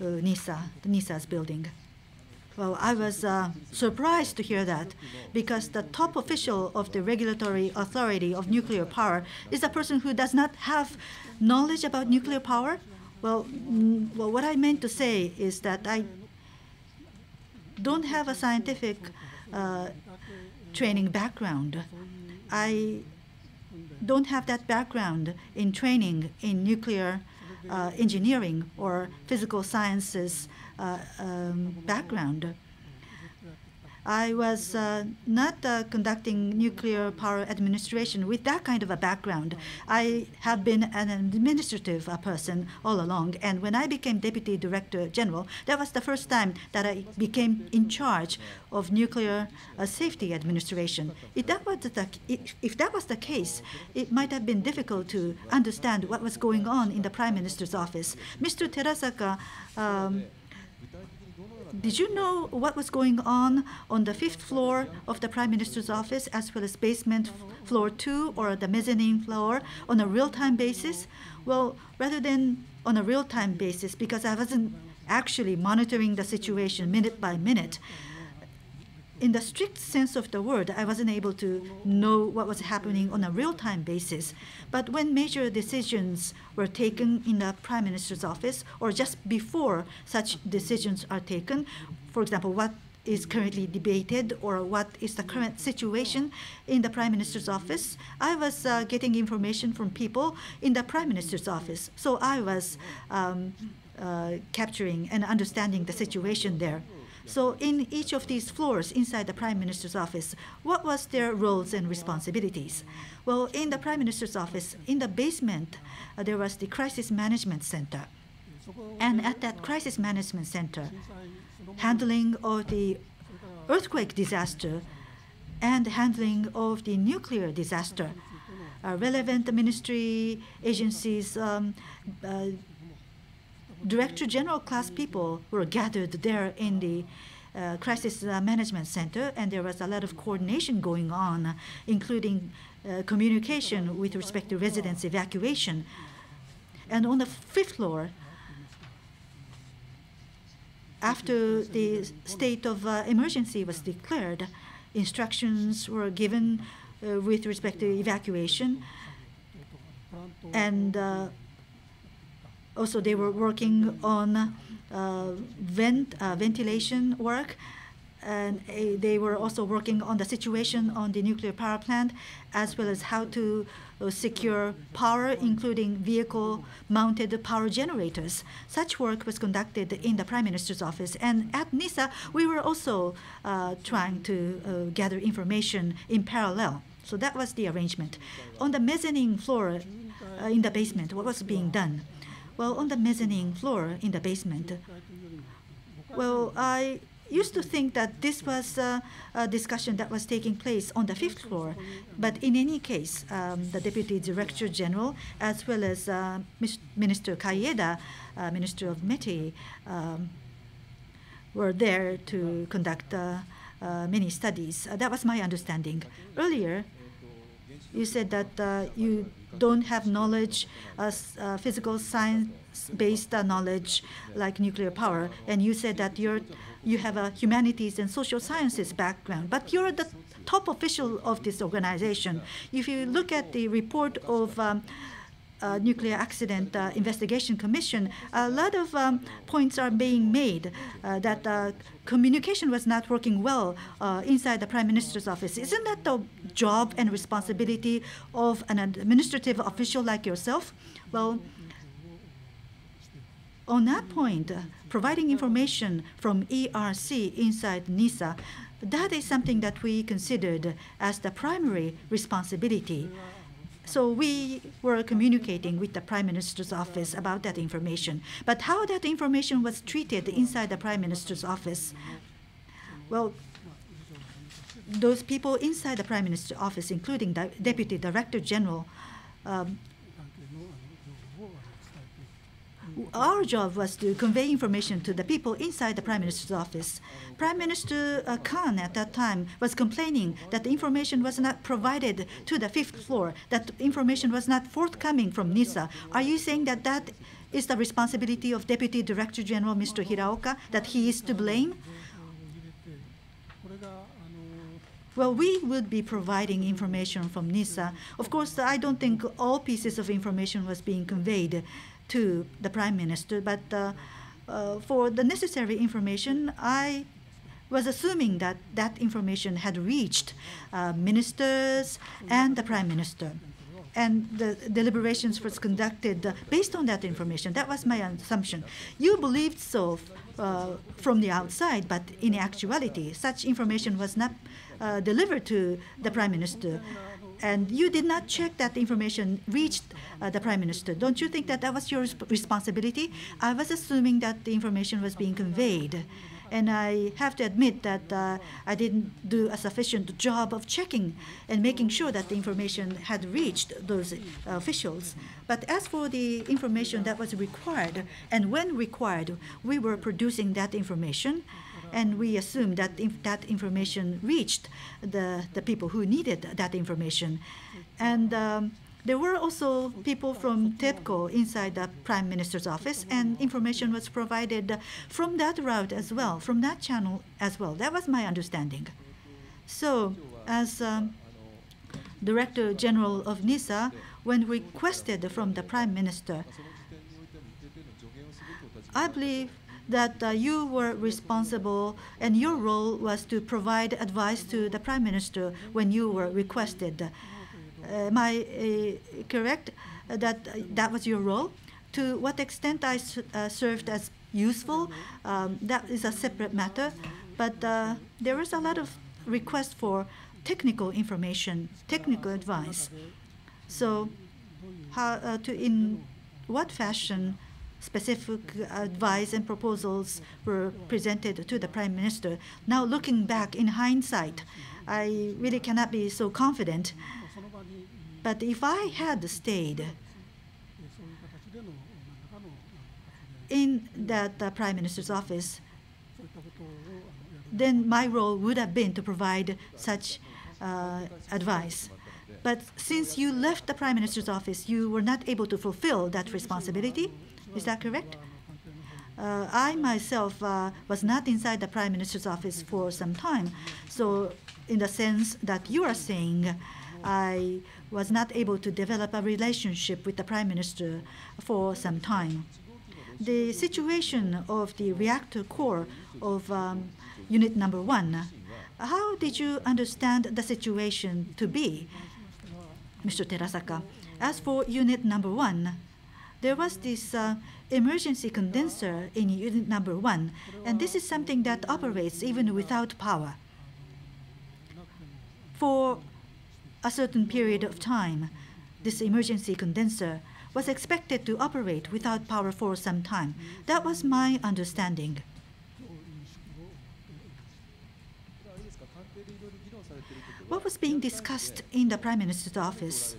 NISA's building. Well, I was surprised to hear that, because the top official of the regulatory authority of nuclear power is a person who does not have knowledge about nuclear power. Well, what I meant to say is that I don't have a scientific training background. I don't have that background in training in nuclear engineering or physical sciences background. I was not conducting nuclear power administration with that kind of a background. I have been an administrative person all along, and when I became Deputy Director General, that was the first time that I became in charge of nuclear safety administration. If that was the case, it might have been difficult to understand what was going on in the Prime Minister's office. Mr. Terasaka, did you know what was going on the 5th floor of the Prime Minister's office, as well as basement floor 2 or the mezzanine floor, on a real-time basis? Well, rather than on a real-time basis, because I wasn't actually monitoring the situation minute by minute, in the strict sense of the word, I wasn't able to know what was happening on a real-time basis. But when major decisions were taken in the Prime Minister's office, or just before such decisions are taken, for example, what is currently debated or what is the current situation in the Prime Minister's office, I was getting information from people in the Prime Minister's office. So I was capturing and understanding the situation there. So in each of these floors inside the Prime Minister's office, what was their roles and responsibilities? Well, in the Prime Minister's office, in the basement, there was the Crisis Management Center. And at that Crisis Management Center, handling of the earthquake disaster and handling of the nuclear disaster, relevant ministry agencies, Director General class people were gathered there in the Crisis Management Center, and there was a lot of coordination going on, including communication with respect to residents' evacuation. And on the 5th floor, after the state of emergency was declared, instructions were given with respect to evacuation, and also they were working on ventilation work, and they were also working on the situation on the nuclear power plant, as well as how to secure power, including vehicle-mounted power generators. Such work was conducted in the Prime Minister's office. And at NISA, we were also trying to gather information in parallel. So that was the arrangement. On the mezzanine floor in the basement, what was being done? Well, on the mezzanine floor in the basement, well, I used to think that this was a discussion that was taking place on the 5th floor. But in any case, the Deputy Director General, as well as Minister Kaieda, Minister of METI, were there to conduct many studies. That was my understanding. Earlier, you said that you don't have knowledge, physical science-based knowledge like nuclear power, and you said that you have a humanities and social sciences background, but you're the top official of this organization. If you look at the report of Nuclear Accident Investigation Commission, a lot of points are being made that communication was not working well inside the Prime Minister's office. Isn't that the job and responsibility of an administrative official like yourself? Well, on that point, providing information from ERC inside NISA, that is something that we considered as the primary responsibility. So we were communicating with the Prime Minister's office about that information. But how that information was treated inside the Prime Minister's office, well, those people inside the Prime Minister's office, including the Deputy Director General, our job was to convey information to the people inside the Prime Minister's office. Prime Minister Khan at that time was complaining that the information was not provided to the fifth floor, that information was not forthcoming from NISA. Are you saying that that is the responsibility of Deputy Director General Mr. Hiraoka, that he is to blame? Well, we would be providing information from NISA. Of course, I don't think all pieces of information was being conveyed to the Prime Minister, but for the necessary information, I was assuming that that information had reached ministers and the Prime Minister. And the deliberations was conducted based on that information. That was my assumption. You believed so from the outside, but in actuality, such information was not delivered to the Prime Minister. And you did not check that the information reached the Prime Minister. Don't you think that that was your responsibility? I was assuming that the information was being conveyed. And I have to admit that I didn't do a sufficient job of checking and making sure that the information had reached those officials. But as for the information that was required, and when required, we were producing that information, and we assumed that that information reached the people who needed that information. And there were also people from TEPCO inside the Prime Minister's office, and information was provided from that route as well, from that channel as well. That was my understanding. So, as Director General of NISA, when requested from the Prime Minister, I believe that you were responsible and your role was to provide advice to the Prime Minister when you were requested. Am I correct that that was your role? To what extent I served as useful, that is a separate matter. But there was a lot of requests for technical information, technical advice. So in what fashion specific advice and proposals were presented to the Prime Minister? Now, looking back in hindsight, I really cannot be so confident. But if I had stayed in that Prime Minister's office, then my role would have been to provide such advice. But since you left the Prime Minister's office, you were not able to fulfill that responsibility. Is that correct? I myself was not inside the Prime Minister's office for some time. So in the sense that you are saying, I was not able to develop a relationship with the Prime Minister for some time. The situation of the reactor core of Unit Number 1, how did you understand the situation to be, Mr. Terasaka? As for Unit Number 1, there was this emergency condenser in Unit Number 1, and this is something that operates even without power. For a certain period of time, this emergency condenser was expected to operate without power for some time. That was my understanding. What was being discussed in the Prime Minister's office?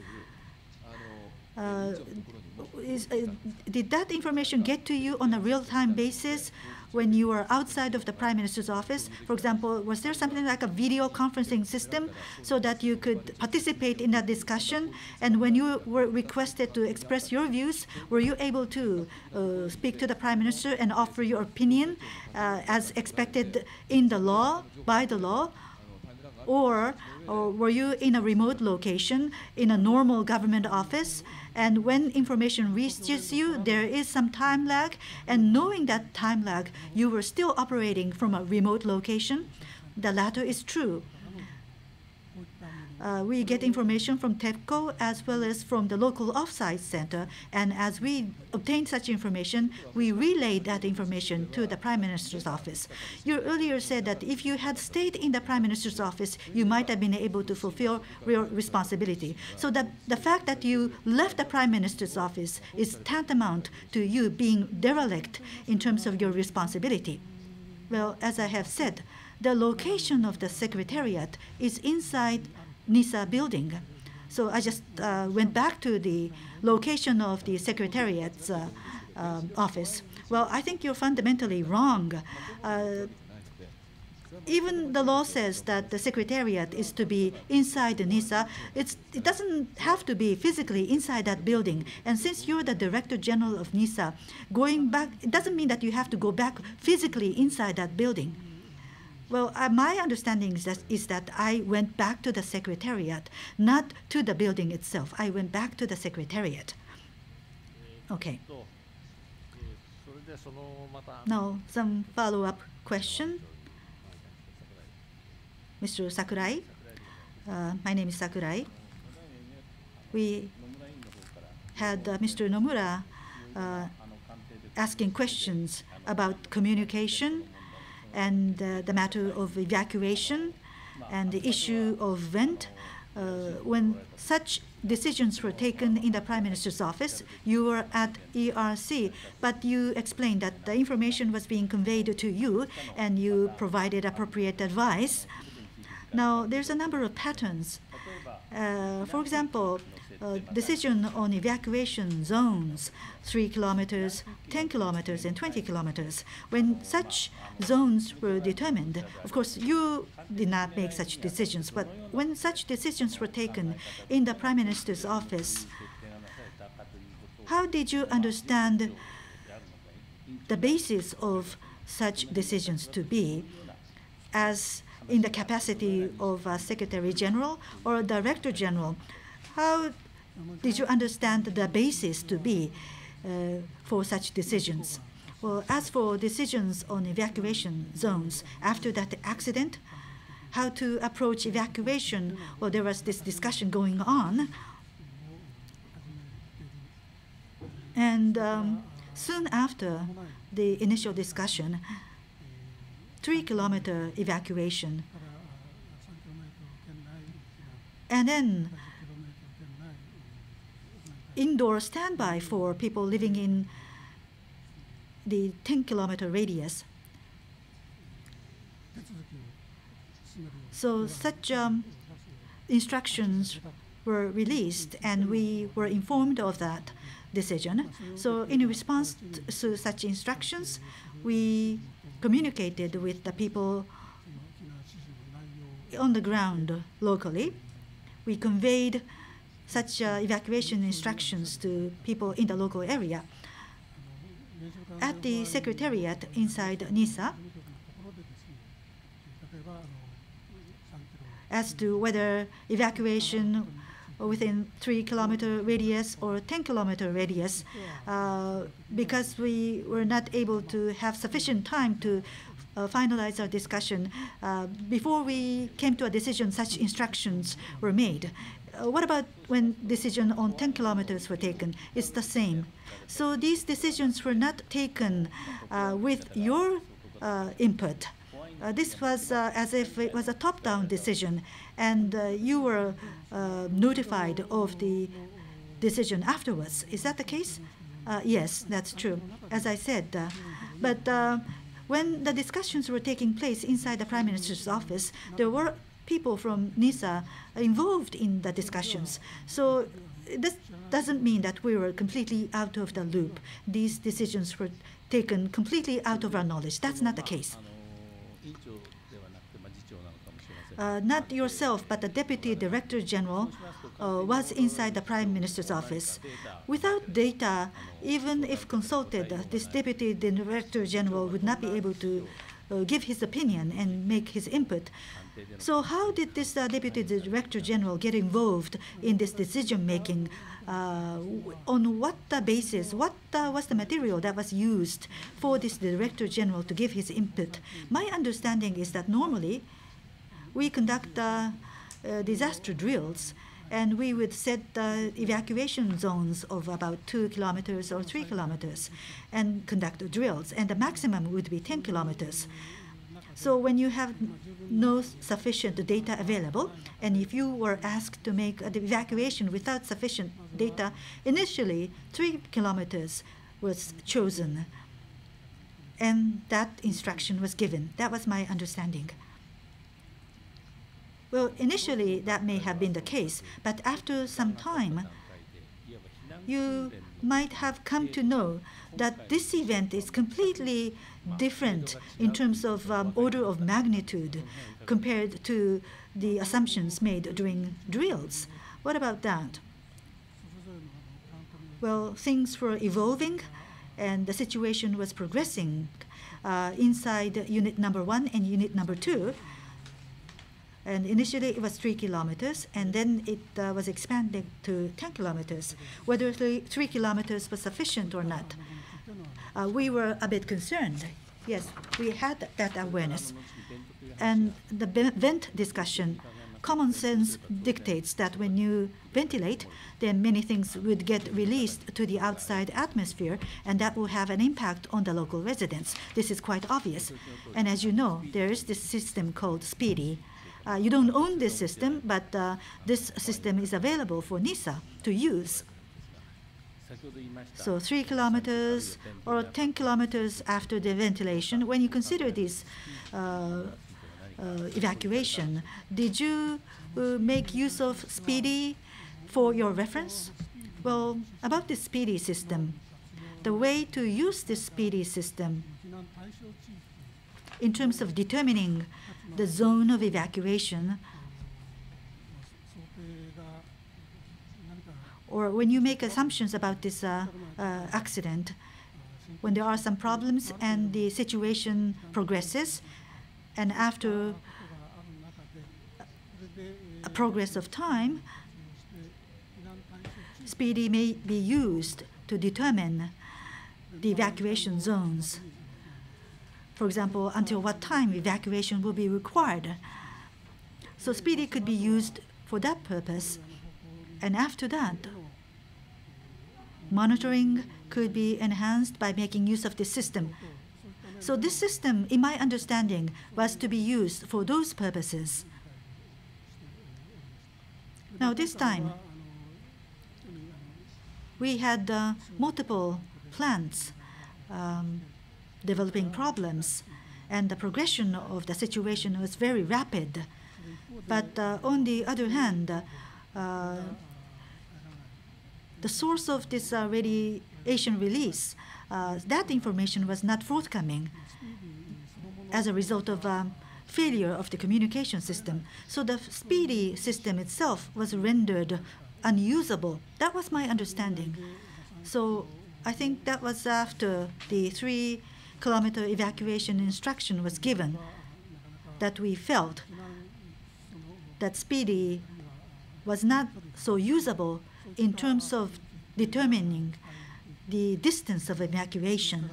Did that information get to you on a real-time basis when you were outside of the Prime Minister's office? For example, was there something like a video conferencing system so that you could participate in that discussion? And when you were requested to express your views, were you able to speak to the Prime Minister and offer your opinion as expected in the law, by the law? Or were you in a remote location in a normal government office? And when information reaches you, there is some time lag. And knowing that time lag, you were still operating from a remote location. The latter is true. We get information from TEPCO as well as from the local offsite center. And as we obtained such information, we relayed that information to the Prime Minister's office. You earlier said that if you had stayed in the Prime Minister's office, you might have been able to fulfill your responsibility. So the fact that you left the Prime Minister's office is tantamount to you being derelict in terms of your responsibility. Well, as I have said, the location of the Secretariat is inside NISA building. So I just went back to the location of the Secretariat's office. Well, I think you're fundamentally wrong. Even the law says that the Secretariat is to be inside the NISA. It doesn't have to be physically inside that building. And since you're the Director General of NISA, going back, it doesn't mean that you have to go back physically inside that building. Well, my understanding is that I went back to the Secretariat, not to the building itself. I went back to the Secretariat. Okay. Now, some follow-up question. Mr. Sakurai. My name is Sakurai. We had Mr. Nomura asking questions about communication and the matter of evacuation and the issue of vent. When such decisions were taken in the Prime Minister's office, you were at ERC, but you explained that the information was being conveyed to you and you provided appropriate advice. Now, there's a number of patterns. For example, decision on evacuation zones, 3 kilometers, 10 kilometers, and 20 kilometers. When such zones were determined, of course, you did not make such decisions, but when such decisions were taken in the Prime Minister's office, how did you understand the basis of such decisions to be, as in the capacity of a Secretary General or Director General? How did you understand the basis to be for such decisions? Well, as for decisions on evacuation zones after that accident, how to approach evacuation, well, there was this discussion going on. And soon after the initial discussion, 3-kilometer evacuation, and then indoor standby for people living in the 10-kilometer radius. So such instructions were released, and we were informed of that decision. So in response to such instructions, we communicated with the people on the ground locally. We conveyed such evacuation instructions to people in the local area. At the Secretariat inside NISA, as to whether evacuation within 3-kilometer radius or 10-kilometer radius, because we were not able to have sufficient time to finalize our discussion. Before we came to a decision, such instructions were made. What about when decision on 10 kilometers were taken? It's the same. So these decisions were not taken with your input. This was as if it was a top-down decision, and you were notified of the decision afterwards. Is that the case? Yes, that's true, as I said. But when the discussions were taking place inside the Prime Minister's office, there were people from NISA involved in the discussions. So this doesn't mean that we were completely out of the loop. These decisions were taken completely out of our knowledge. That's not the case. Not yourself, but the Deputy Director General was inside the Prime Minister's office. Without data, even if consulted, this Deputy Director General would not be able to give his opinion and make his input. So how did this Deputy Director General get involved in this decision-making? On what basis? What was the material that was used for this Director General to give his input? My understanding is that normally we conduct disaster drills, and we would set evacuation zones of about 2 kilometers or 3 kilometers and conduct drills, and the maximum would be 10 kilometers. So when you have no sufficient data available, and if you were asked to make the evacuation without sufficient data, initially 3 kilometers was chosen, and that instruction was given. That was my understanding. Well, initially that may have been the case, but after some time, you might have come to know that this event is completely different in terms of order of magnitude compared to the assumptions made during drills. What about that? Well, things were evolving and the situation was progressing inside unit number 1 and unit number 2. And initially it was 3 kilometers, and then it was expanded to 10 kilometers. Whether 3 kilometers was sufficient or not, we were a bit concerned. Yes, we had that awareness. And the vent discussion, common sense dictates that when you ventilate, then many things would get released to the outside atmosphere, and that will have an impact on the local residents. This is quite obvious. And as you know, there is this system called SPEEDY. You don't own this system, but this system is available for NISA to use. So 3 kilometers or 10 kilometers after the ventilation, when you consider this evacuation, did you make use of SPEEDY for your reference? Well, about this SPEEDY system, the way to use this SPEEDY system in terms of determining the zone of evacuation, or when you make assumptions about this accident, when there are some problems and the situation progresses, and after a progress of time, SPEEDY may be used to determine the evacuation zones. For example, until what time evacuation will be required. So SPEEDY could be used for that purpose. And after that, monitoring could be enhanced by making use of this system. So this system, in my understanding, was to be used for those purposes. Now this time, we had multiple plants developing problems, and the progression of the situation was very rapid. But on the other hand, the source of this radiation release, that information was not forthcoming as a result of failure of the communication system. So the SPEEDY system itself was rendered unusable. That was my understanding. So I think that was after the 3-kilometer evacuation instruction was given that we felt that SPEEDY was not so usable in terms of determining the distance of evacuation.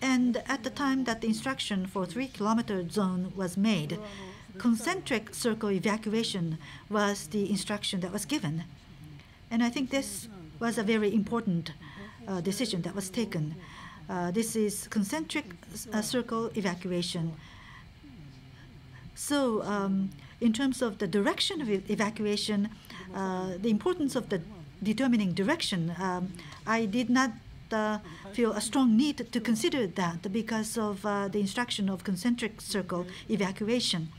And at the time that the instruction for 3-kilometer zone was made, concentric circle evacuation was the instruction that was given. And I think this was a very important decision that was taken. This is concentric circle evacuation. So in terms of the direction of evacuation, the importance of the determining direction, I did not feel a strong need to consider that because of the instruction of concentric circle evacuation.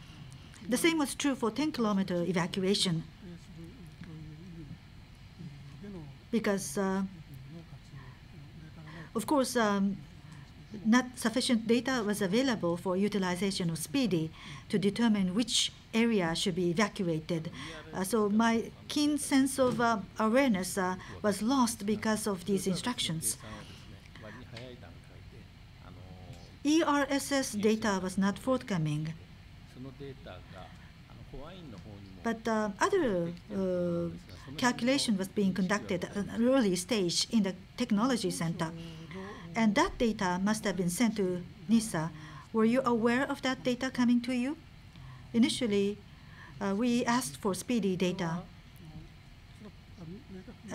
The same was true for 10-kilometer evacuation. because, of course, not sufficient data was available for utilization of SPEEDY to determine which area should be evacuated. So my keen sense of awareness was lost because of these instructions. ERSS data was not forthcoming, but other calculation was being conducted at an early stage in the technology center, and that data must have been sent to NISA. Were you aware of that data coming to you? Initially, we asked for SPEEDY data.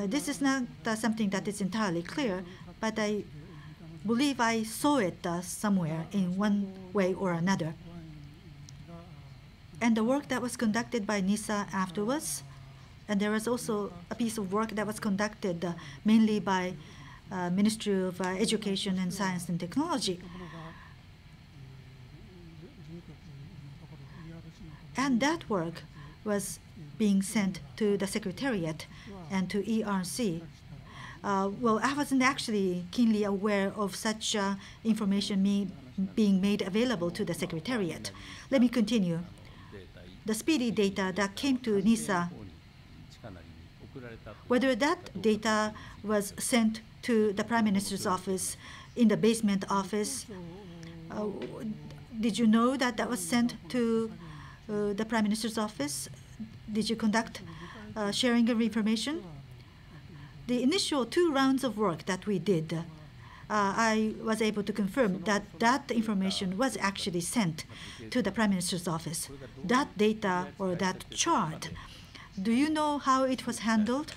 This is not something that is entirely clear, but I believe I saw it somewhere in one way or another. And the work that was conducted by NISA afterwards, and there was also a piece of work that was conducted mainly by Ministry of Education and Science and Technology. And that work was being sent to the Secretariat and to ERC. Well, I wasn't actually keenly aware of such information being made available to the Secretariat. Let me continue. The SPEEDY data that came to NISA, whether that data was sent to the Prime Minister's office in the basement office, did you know that that was sent to the Prime Minister's office? Did you conduct sharing of information? The initial 2 rounds of work that we did, I was able to confirm that that information was actually sent to the Prime Minister's office. That data or that chart, do you know how it was handled?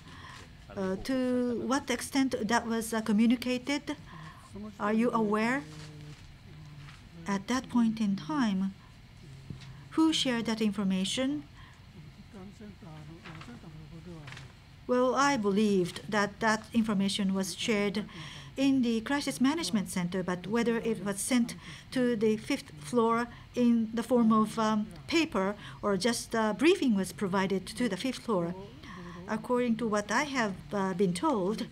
To what extent that was communicated? Are you aware? At that point in time, who shared that information? Well, I believed that that information was shared in the Crisis Management Center, but whether it was sent to the 5th floor in the form of paper or just a briefing was provided to the 5th floor, according to what I have been told,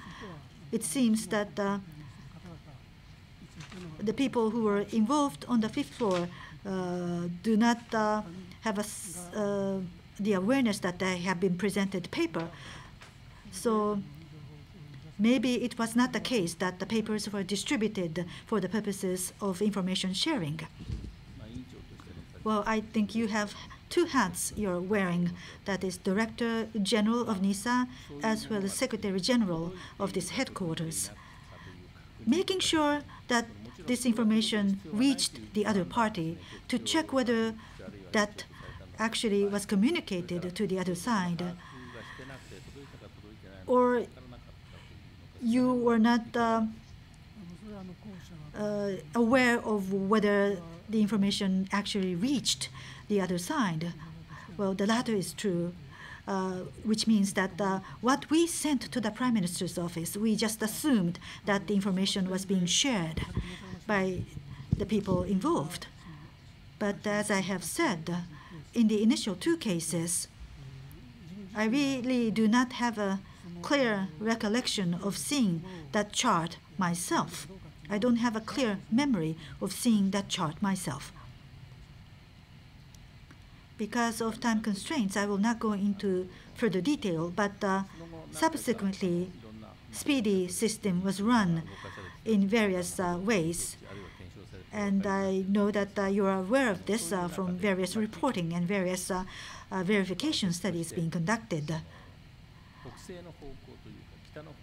it seems that the people who were involved on the 5th floor do not have the awareness that they have been presented paper. So maybe it was not the case that the papers were distributed for the purposes of information sharing. Well, I think you have 2 hats you're wearing. That is Director General of NISA as well as Secretary General of this headquarters. Making sure that this information reached the other party to check whether that actually was communicated to the other side, or you were not aware of whether the information actually reached the other side. Well, the latter is true, which means that what we sent to the Prime Minister's office, we just assumed that the information was being shared by the people involved. But as I have said, in the initial 2 cases, I really do not have a clear recollection of seeing that chart myself. I don't have a clear memory of seeing that chart myself. Because of time constraints, I will not go into further detail, but subsequently, SPEEDY system was run in various ways. And I know that you are aware of this from various reporting and various verification studies being conducted.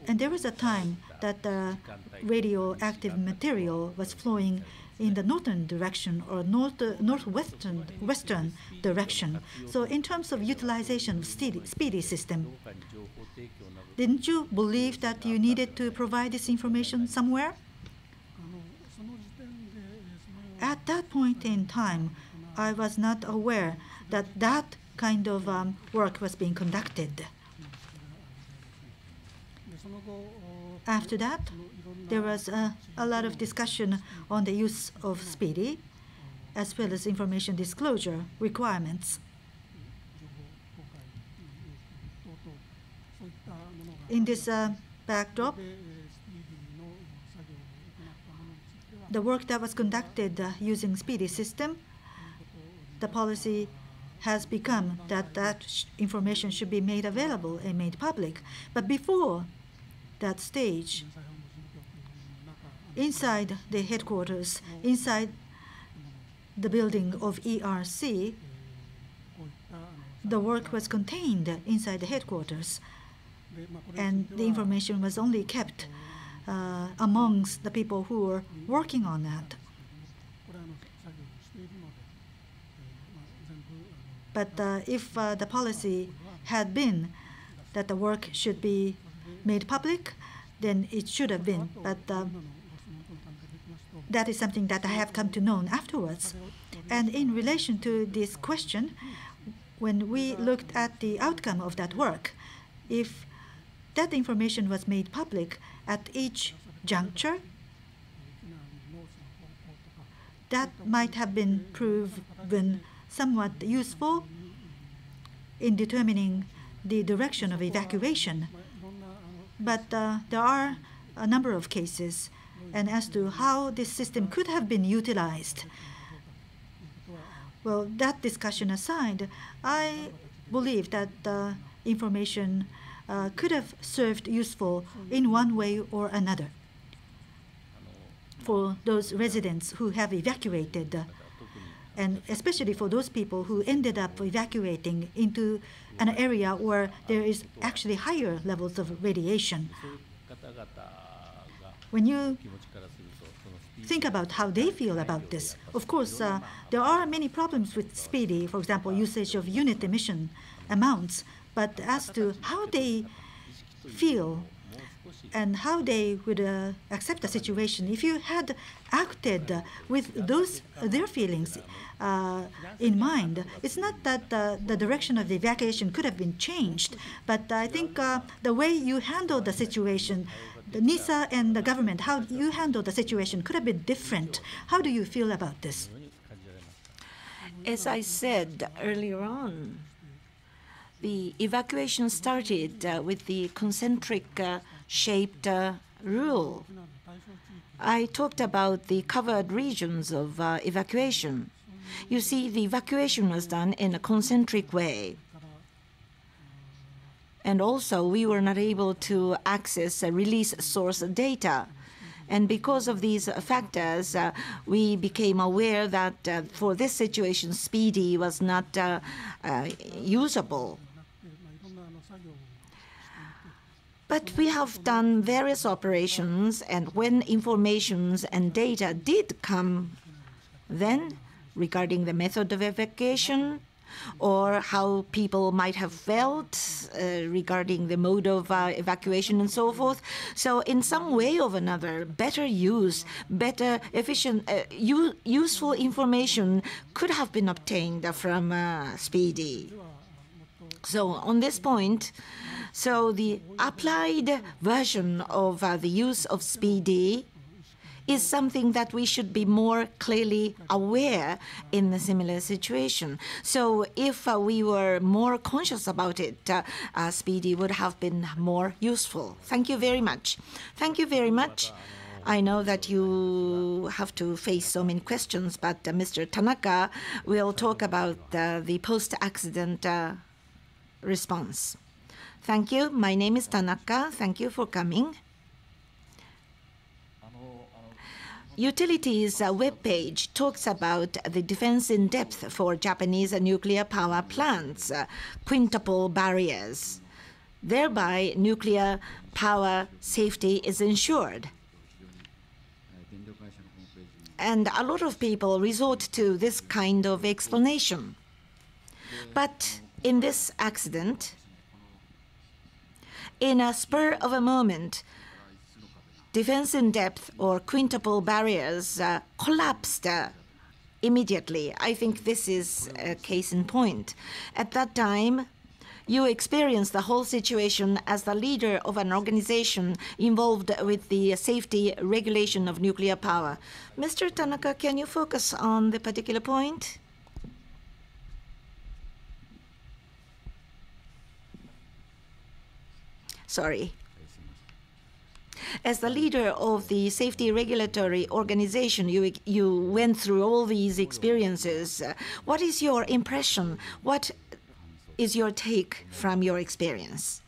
And there was a time that radioactive material was flowing in the northern direction or northwestern direction. So in terms of utilization of SPEEDY system, didn't you believe that you needed to provide this information somewhere? At that point in time, I was not aware that that kind of work was being conducted. After that, there was a lot of discussion on the use of SPEEDY, as well as information disclosure requirements. In this backdrop, the work that was conducted using SPEEDY system, the policy has become that information should be made available and made public. But before that stage, inside the headquarters, inside the building of ERC, the work was contained inside the headquarters, and the information was only kept amongst the people who were working on that. But if the policy had been that the work should be made public, then it should have been. But that is something that I have come to know afterwards. And in relation to this question, when we looked at the outcome of that work, if that information was made public at each juncture, that might have been proven somewhat useful in determining the direction of evacuation. But there are a number of cases, and as to how this system could have been utilized, well, that discussion aside, I believe that the information could have served useful in one way or another for those residents who have evacuated, and especially for those people who ended up evacuating into an area where there is actually higher levels of radiation. When you think about how they feel about this, of course, there are many problems with SPEEDY, for example, usage of unit emission amounts, but as to how they feel and how they would accept the situation, if you had acted with their feelings in mind, it's not that the direction of the evacuation could have been changed, but I think the way you handled the situation, the NISA and the government, how you handled the situation could have been different. How do you feel about this? As I said earlier on, the evacuation started with the concentric shaped rule. I talked about the covered regions of evacuation. You see, the evacuation was done in a concentric way. And also, we were not able to access release source data. And because of these factors, we became aware that for this situation, SPEEDY was not usable. But we have done various operations, and when information and data did come then regarding the method of evacuation or how people might have felt regarding the mode of evacuation and so forth. So in some way or another, better use, better efficient, useful information could have been obtained from SPEEDY. So on this point, so the applied version of the use of SPEEDY is something that we should be more clearly aware in a similar situation. So if we were more conscious about it, SPEEDY would have been more useful. Thank you very much. Thank you very much. I know that you have to face so many questions, but Mr. Tanaka will talk about the post-accident response. Thank you. My name is Tanaka. Thank you for coming. Utilities webpage talks about the defense in depth for Japanese nuclear power plants, quintuple barriers. Thereby, nuclear power safety is ensured. And a lot of people resort to this kind of explanation. But in this accident, in a spur of a moment, defense in depth or quintuple barriers collapsed immediately. I think this is a case in point. At that time, you experienced the whole situation as the leader of an organization involved with the safety regulation of nuclear power. Mr. Tanaka, can you focus on the particular point? Sorry. As the leader of the safety regulatory organization, you went through all these experiences. What is your impression? What is your take from your experience?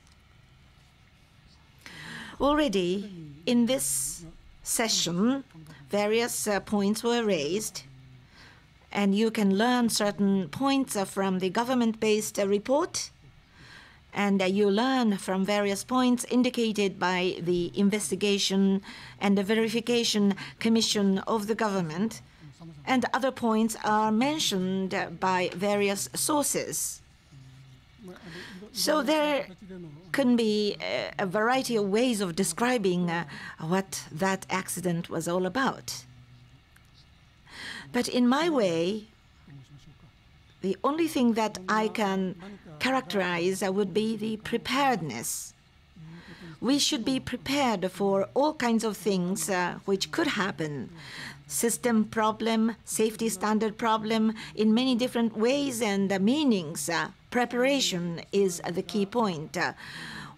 Already in this session, various points were raised, and you can learn certain points from the government-based report, and you learn from various points indicated by the investigation and the verification commission of the government, and other points are mentioned by various sources. So there can be a variety of ways of describing what that accident was all about. But in my way, the only thing that I can characterize would be the preparedness. We should be prepared for all kinds of things which could happen. System problem, safety standard problem, in many different ways and meanings. Preparation is the key point.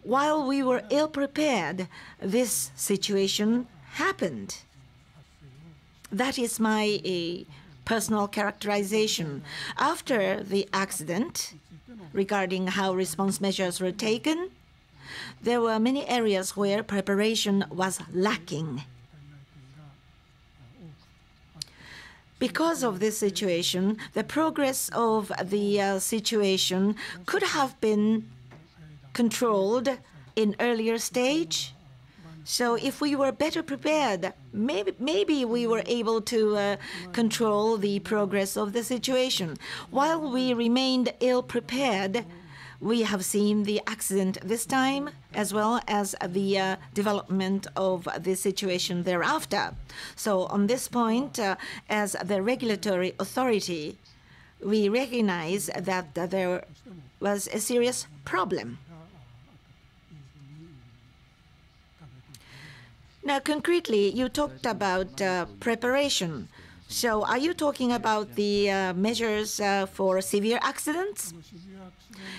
While we were ill-prepared, this situation happened. That is my personal characterization. After the accident, regarding how response measures were taken, there were many areas where preparation was lacking. Because of this situation, the progress of the situation could have been controlled in earlier stage. So if we were better prepared, maybe we were able to control the progress of the situation. While we remained ill-prepared, we have seen the accident this time, as well as the development of the situation thereafter. So on this point, as the regulatory authority, we recognize that there was a serious problem. Now, concretely, you talked about preparation. So are you talking about the measures for severe accidents?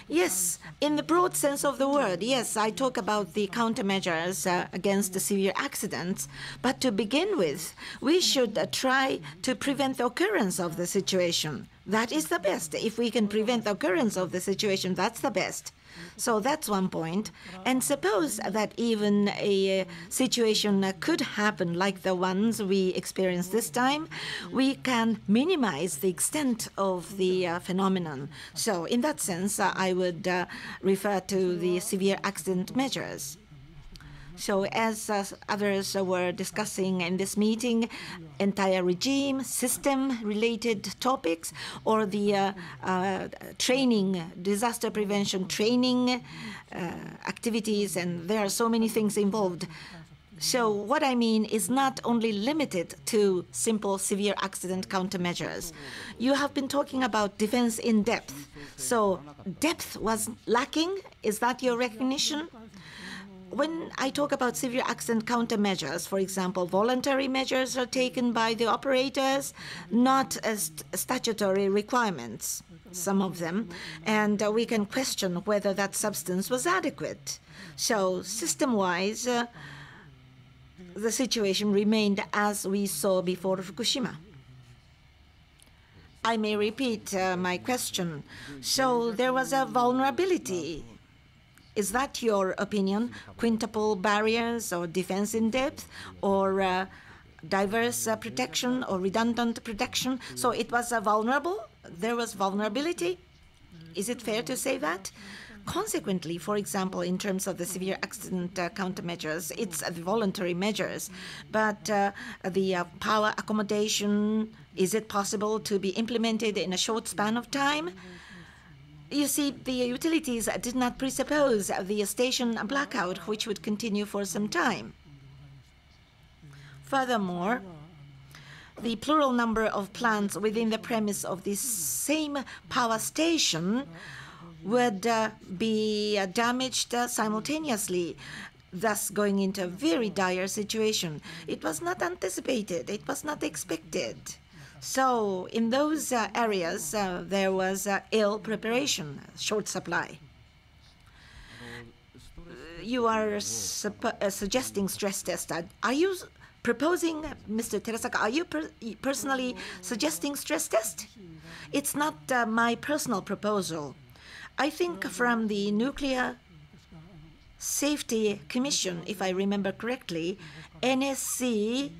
Yes, in the broad sense of the word, yes, I talk about the countermeasures against the severe accidents. But to begin with, we should try to prevent the occurrence of the situation. That is the best. If we can prevent the occurrence of the situation, that's the best. So that's one point. And suppose that even a situation could happen like the ones we experienced this time, we can minimize the extent of the phenomenon. So in that sense, I would refer to the severe accident measures. So as others were discussing in this meeting, entire regime, system-related topics, or the training, disaster prevention training activities, and there are so many things involved. So what I mean is not only limited to simple severe accident countermeasures. You have been talking about defense in depth. So depth was lacking. Is that your recognition? When I talk about severe accident countermeasures, for example, voluntary measures are taken by the operators, not as statutory requirements, some of them, and we can question whether that substance was adequate. So system-wise, the situation remained as we saw before Fukushima. I may repeat my question. So there was a vulnerability. Is that your opinion? Quintuple barriers or defense in depth or diverse protection or redundant protection? So it was vulnerable? There was vulnerability? Is it fair to say that? Consequently, for example, in terms of the severe accident countermeasures, it's the voluntary measures. But the power accommodation, is it possible to be implemented in a short span of time? You see, the utilities did not presuppose the station blackout, which would continue for some time. Furthermore, the plural number of plants within the premise of this same power station would be damaged simultaneously, thus going into a very dire situation. It was not anticipated. It was not expected. So in those areas, there was ill preparation, short supply. you are suggesting stress test. Are you proposing, Mr. Terasaka, are you personally suggesting stress test? It's not my personal proposal. I think from the Nuclear Safety Commission, if I remember correctly, NSC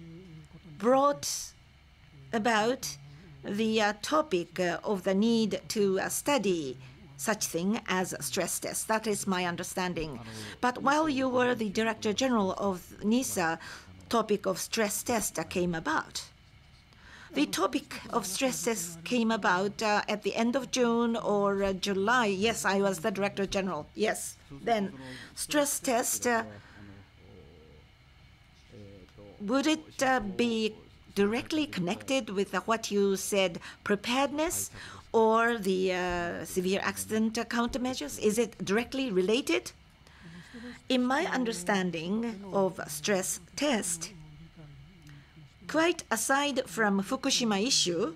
brought about the topic of the need to study such thing as stress tests. That is my understanding. But while you were the Director General of NISA, topic of stress test came about. The topic of stress test came about at the end of June or July. Yes, I was the Director General. Yes. Then stress test, would it be directly connected with what you said, preparedness or the severe accident countermeasures? Is it directly related? In my understanding of stress test, quite aside from Fukushima issue,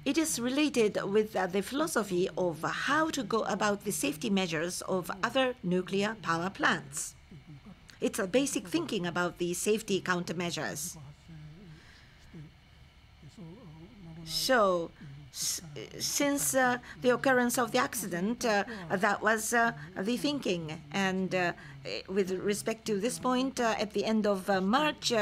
it is related with the philosophy of how to go about the safety measures of other nuclear power plants. It's a basic thinking about the safety countermeasures. So, since the occurrence of the accident, that was the thinking. And with respect to this point, at the end of March,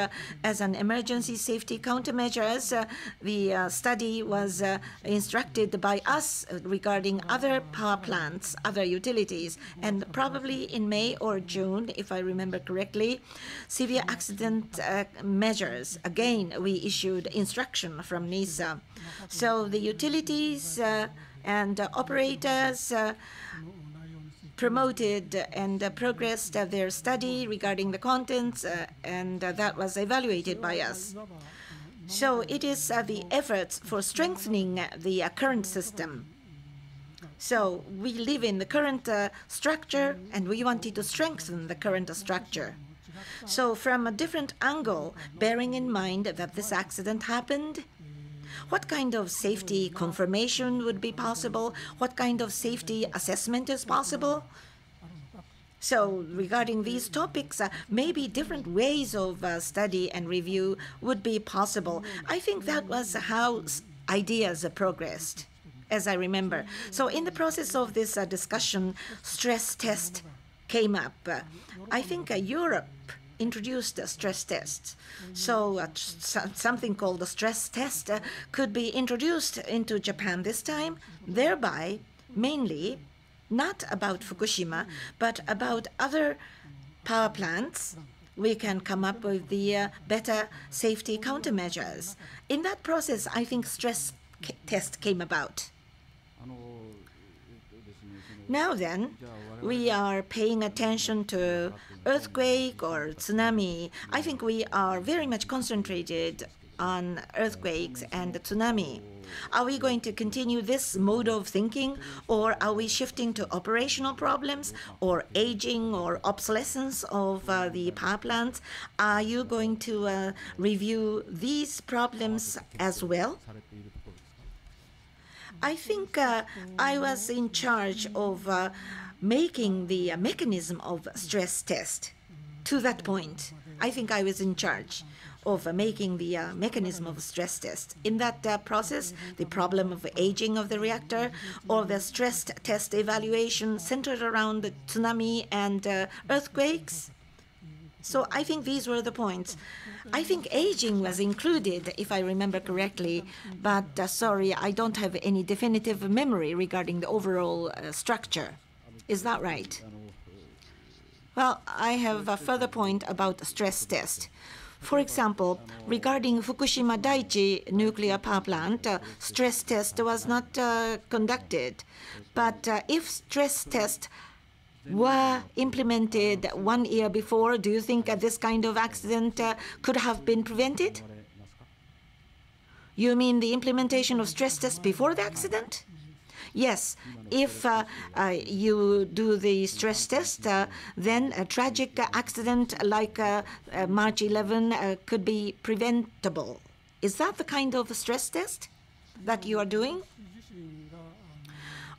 as an emergency safety countermeasures, the study was instructed by us regarding other power plants, other utilities. And probably in May or June, if I remember correctly, severe accident measures, again, we issued instruction from NISA. So the utilities and operators promoted and progressed their study regarding the contents, and that was evaluated by us. So it is the efforts for strengthening the current system. So we live in the current structure, and we wanted to strengthen the current structure. So from a different angle, bearing in mind that this accident happened, what kind of safety confirmation would be possible? What kind of safety assessment is possible? So regarding these topics, maybe different ways of study and review would be possible. I think that was how ideas progressed, as I remember. So in the process of this discussion, stress test came up. I think Europe introduced stress tests. So something called the stress test could be introduced into Japan this time, thereby mainly not about Fukushima, but about other power plants. We can come up with the better safety countermeasures. In that process, I think stress test came about. Now then, we are paying attention to earthquake or tsunami. I think we are very much concentrated on earthquakes and tsunami. Are we going to continue this mode of thinking, or are we shifting to operational problems or aging or obsolescence of the power plants? Are you going to review these problems as well? I think I was in charge of making the mechanism of stress test. To that point, I think I was in charge of making the mechanism of stress test. In that process, the problem of aging of the reactor or the stress test evaluation centered around the tsunami and earthquakes. So I think these were the points. I think aging was included, if I remember correctly, but sorry, I don't have any definitive memory regarding the overall structure. Is that right? Well, I have a further point about stress test. For example, regarding Fukushima Daiichi nuclear power plant, stress test was not conducted. But if stress test were implemented 1 year before, do you think this kind of accident could have been prevented? You mean the implementation of stress tests before the accident? Yes, if you do the stress test, then a tragic accident like March 11 could be preventable. Is that the kind of stress test that you are doing?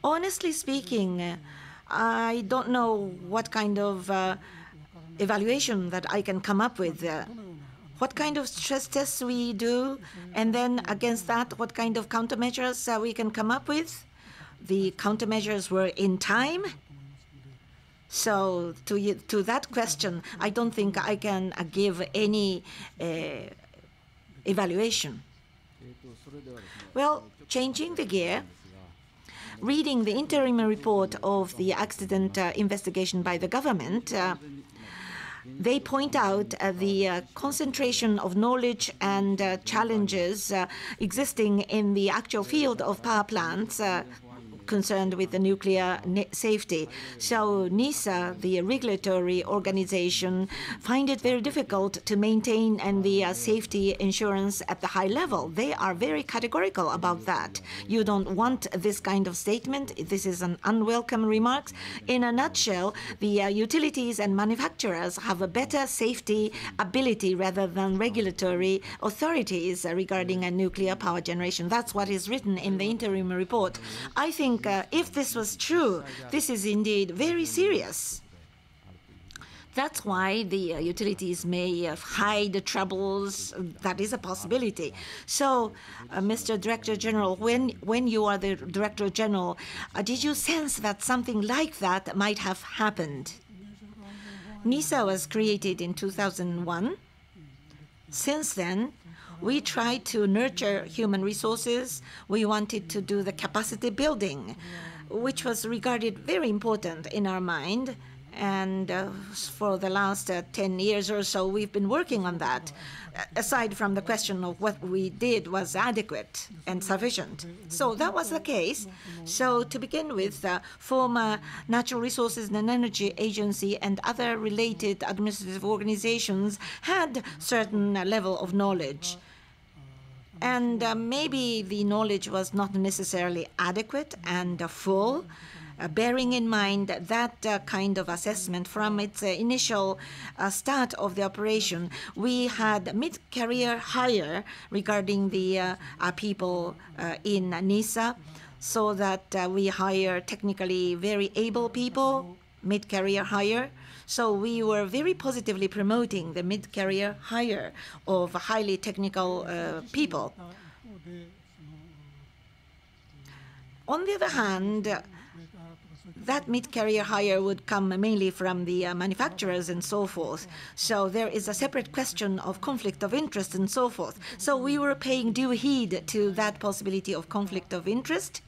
Honestly speaking, I don't know what kind of evaluation that I can come up with. What kind of stress tests we do, and then against that, what kind of countermeasures we can come up with. The countermeasures were in time. So to that question, I don't think I can give any evaluation. Well, changing the gear, reading the interim report of the accident investigation by the government, they point out the concentration of knowledge and challenges existing in the actual field of power plants concerned with the nuclear safety. So NISA, the regulatory organization, find it very difficult to maintain and the safety insurance at the high level. They are very categorical about that. You don't want this kind of statement. This is an unwelcome remark. In a nutshell, the utilities and manufacturers have a better safety ability rather than regulatory authorities regarding a nuclear power generation. That's what is written in the interim report. I think if this was true, this is indeed very serious. That's why the utilities may hide the troubles. That is a possibility. So, Mr. Director General, when you are the Director General, did you sense that something like that might have happened? NISA was created in 2001. Since then, we tried to nurture human resources. We wanted to do the capacity building, which was regarded very important in our mind. And for the last 10 years or so, we've been working on that, aside from the question of what we did was adequate and sufficient. So that was the case. So to begin with, former Natural Resources and Energy Agency and other related administrative organizations had certain level of knowledge. And maybe the knowledge was not necessarily adequate and full. Bearing in mind that kind of assessment from its initial start of the operation, we had mid-career hire regarding the people in NISA, so that we hire technically very able people, mid-career hire. So we were very positively promoting the mid-career hire of highly technical people. On the other hand, that mid-career hire would come mainly from the manufacturers and so forth. So there is a separate question of conflict of interest and so forth. So we were paying due heed to that possibility of conflict of interest.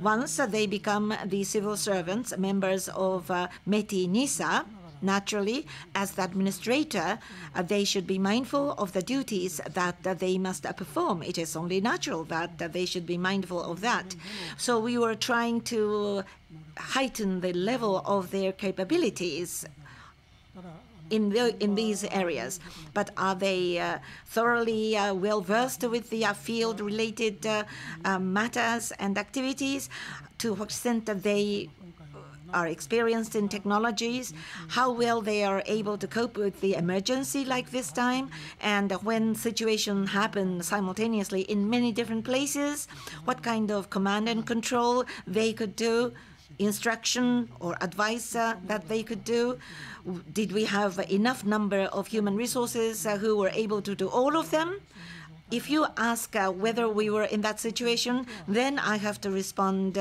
Once they become the civil servants, members of METI-NISA, naturally, as the administrator, they should be mindful of the duties that they must perform. It is only natural that they should be mindful of that. So we were trying to heighten the level of their capabilities in these areas. But are they thoroughly well-versed with the field-related matters and activities? To what extent that they are experienced in technologies, how well they are able to cope with the emergency like this time, and when situations happen simultaneously in many different places, what kind of command and control they could do, instruction or advice that they could do. Did we have enough number of human resources who were able to do all of them? If you ask whether we were in that situation, then I have to respond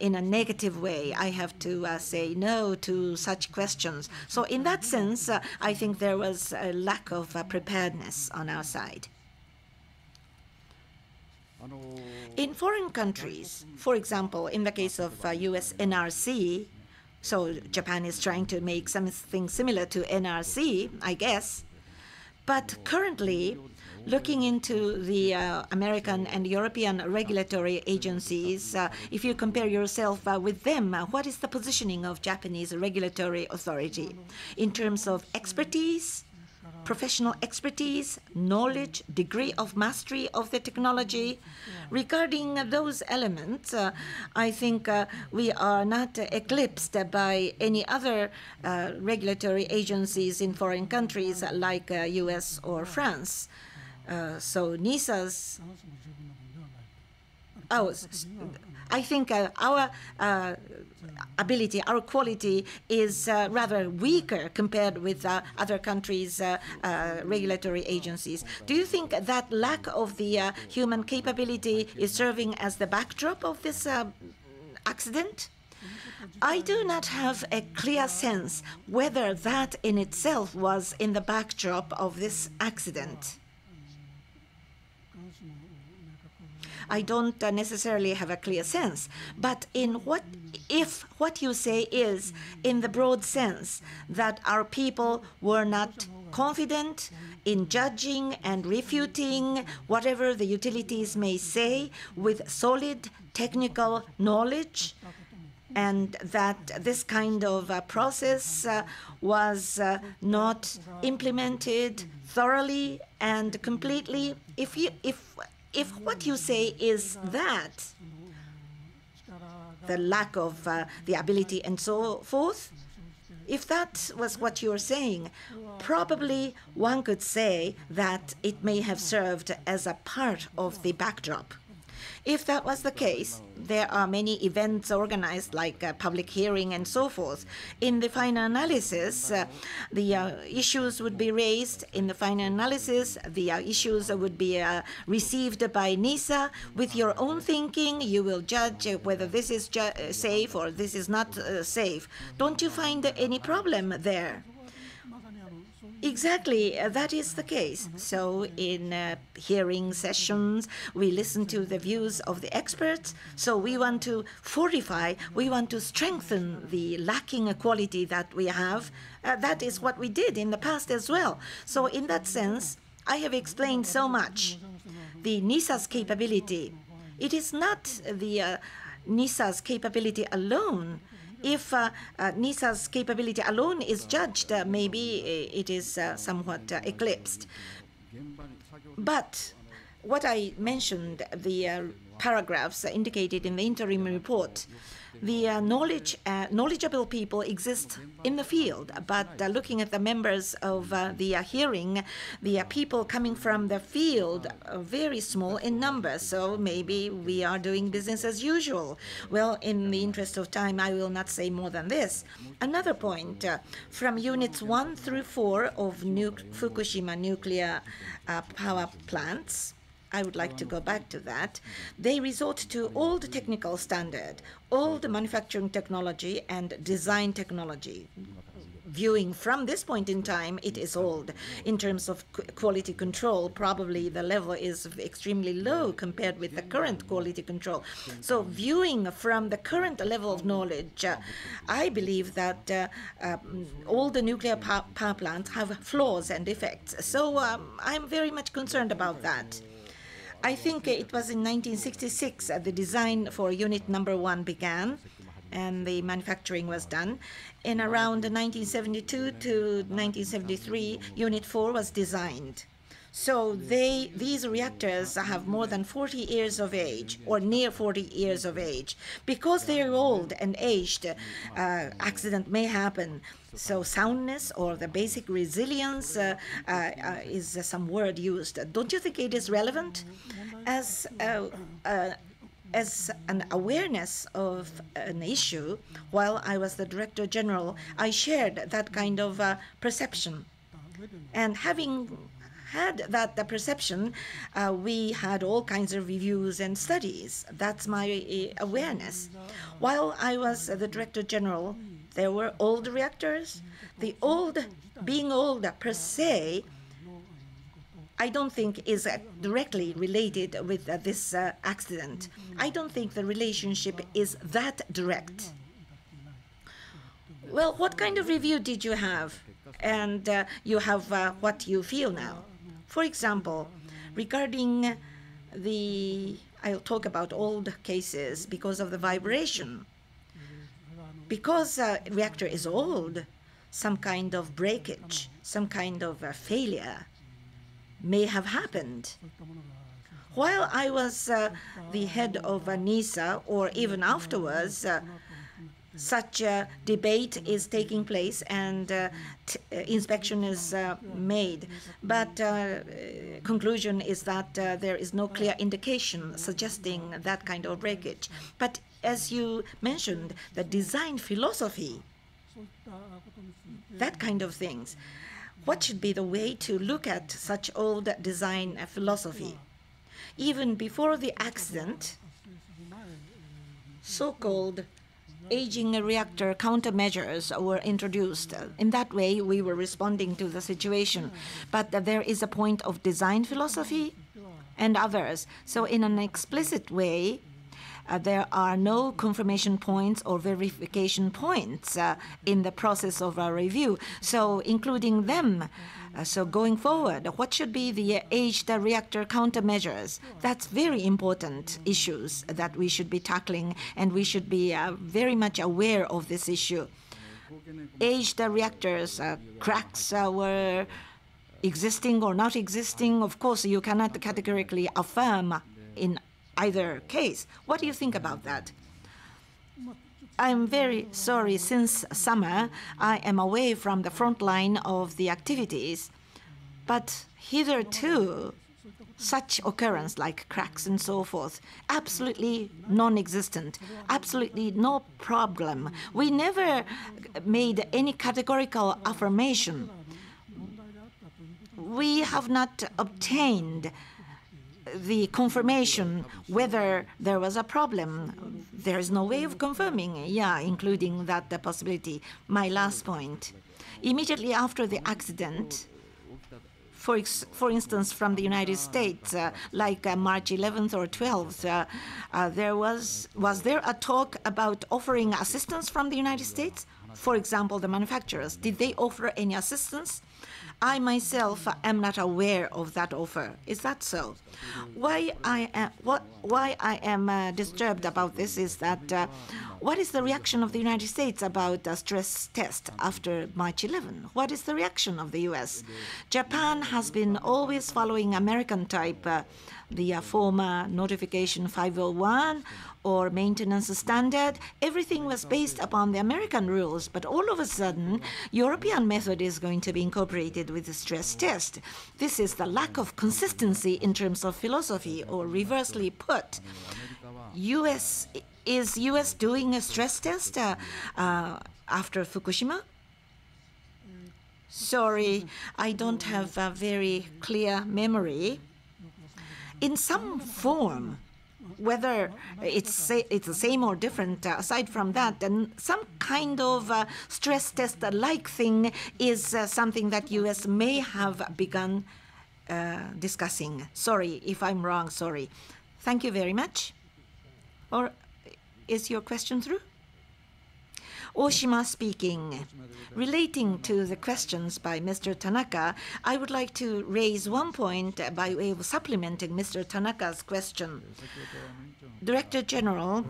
in a negative way. I have to say no to such questions. So in that sense, I think there was a lack of preparedness on our side. In foreign countries, for example, in the case of US NRC, so Japan is trying to make something similar to NRC, I guess. But currently, looking into the American and European regulatory agencies, if you compare yourself with them, what is the positioning of Japanese regulatory authority in terms of expertise, professional expertise, knowledge, degree of mastery of the technology? Regarding those elements, I think we are not eclipsed by any other regulatory agencies in foreign countries like US or France. So NISA's, I think our ability, our quality is rather weaker compared with other countries' regulatory agencies. Do you think that lack of the human capability is serving as the backdrop of this accident? I do not have a clear sense whether that in itself was in the backdrop of this accident. I don't necessarily have a clear sense, but if what you say is in the broad sense that our people were not confident in judging and refuting whatever the utilities may say with solid technical knowledge, and that this kind of process was not implemented thoroughly and completely, if what you say is that, the lack of the ability and so forth, if that was what you're saying, probably one could say that it may have served as a part of the backdrop. If that was the case, there are many events organized like a public hearing and so forth. In the final analysis, the issues would be raised. In the final analysis, the issues would be received by NAIIC. With your own thinking, you will judge whether this is safe or this is not safe. Don't you find any problem there? Exactly, that is the case. So in hearing sessions, we listen to the views of the experts. So we want to fortify, we want to strengthen the lacking quality that we have. That is what we did in the past as well. So in that sense, I have explained so much. The NAIIC's capability, it is not the NAIIC's capability alone. If NAIIC's capability alone is judged, maybe it is somewhat eclipsed. But what I mentioned, the paragraphs indicated in the interim report, the knowledgeable people exist in the field, but looking at the members of the hearing, the people coming from the field are very small in number, so maybe we are doing business as usual. Well, in the interest of time, I will not say more than this. Another point, from units 1 through 4 of Fukushima nuclear power plants, I would like to go back to that. They resort to old technical standard, old manufacturing technology and design technology. Viewing from this point in time, it is old. In terms of quality control, probably the level is extremely low compared with the current quality control. So viewing from the current level of knowledge, I believe that all the nuclear power plants have flaws and defects. So I'm very much concerned about that. I think it was in 1966 the design for unit number 1 began and the manufacturing was done. In around 1972 to 1973, unit 4 was designed. So these reactors have more than 40 years of age, or near 40 years of age. Because they're old and aged, accident may happen. So soundness or the basic resilience is some word used. Don't you think it is relevant? As an awareness of an issue, while I was the Director General, I shared that kind of perception. And having had that perception, we had all kinds of reviews and studies. That's my awareness. While I was the Director General, there were old reactors. The old, being old per se, I don't think is directly related with this accident. I don't think the relationship is that direct. Well, what kind of review did you have? And you have what you feel now. For example, regarding I'll talk about old cases because of the vibration. Because reactor is old, some kind of breakage, some kind of failure may have happened. While I was the head of NAIIC, or even afterwards, such a debate is taking place and inspection is made. But conclusion is that there is no clear indication suggesting that kind of breakage. But as you mentioned, the design philosophy, that kind of things, what should be the way to look at such old design philosophy? Even before the accident, so-called aging reactor countermeasures were introduced. In that way, we were responding to the situation. But there is a point of design philosophy and others. So in an explicit way, there are no confirmation points or verification points in the process of our review. So including them, so going forward, what should be the aged reactor countermeasures? That's very important issues that we should be tackling, and we should be very much aware of this issue. Aged reactors, cracks were existing or not existing. Of course, you cannot categorically affirm in either case. What do you think about that? I'm very sorry, since summer, I am away from the front line of the activities, but hitherto, such occurrence like cracks and so forth, absolutely non-existent, absolutely no problem. We never made any categorical affirmation. We have not obtained the confirmation whether there was a problem. There is no way of confirming, including that possibility. My last point. Immediately after the accident, for instance, from the United States, like March 11th or 12th, was there a talk about offering assistance from the United States? For example, the manufacturers, did they offer any assistance? I myself am not aware of that offer. Is that so? Why I am disturbed about this is that what is the reaction of the United States about a stress test after March 11? What is the reaction of the U.S.? Japan has been always following American type, the former notification 501 or maintenance standard. Everything was based upon the American rules, but all of a sudden, European method is going to be incorporated with the stress test. This is the lack of consistency in terms of philosophy, or reversely put, is U.S. doing a stress test after Fukushima? Sorry, I don't have a very clear memory. In some form, whether it's the same or different, aside from that, and some kind of stress test-like thing is something that U.S. may have begun discussing. Sorry if I'm wrong, sorry. Thank you very much. Or is your question through? Oshima speaking. Relating to the questions by Mr. Tanaka, I would like to raise one point by way of supplementing Mr. Tanaka's question. Director General,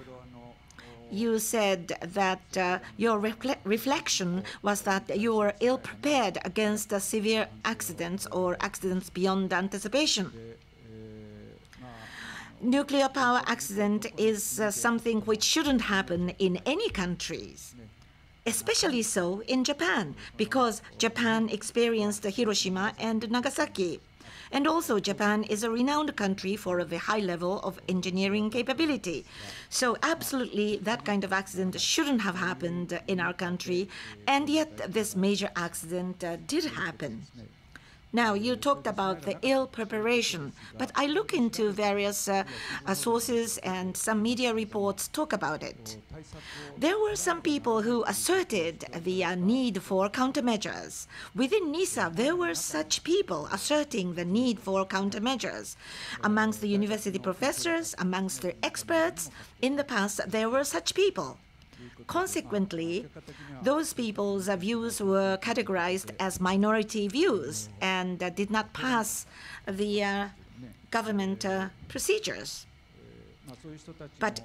you said that your reflection was that you were ill-prepared against severe accidents or accidents beyond anticipation. Nuclear power accident is something which shouldn't happen in any countries. Especially so in Japan, because Japan experienced Hiroshima and Nagasaki. And also Japan is a renowned country for the high level of engineering capability. So absolutely that kind of accident shouldn't have happened in our country, and yet this major accident did happen. Now, you talked about the ill preparation, but I look into various sources and some media reports talk about it. There were some people who asserted the need for countermeasures. Within NISA, there were such people asserting the need for countermeasures. Amongst the university professors, amongst the experts, in the past, there were such people. Consequently, those people's views were categorized as minority views and did not pass the government procedures. But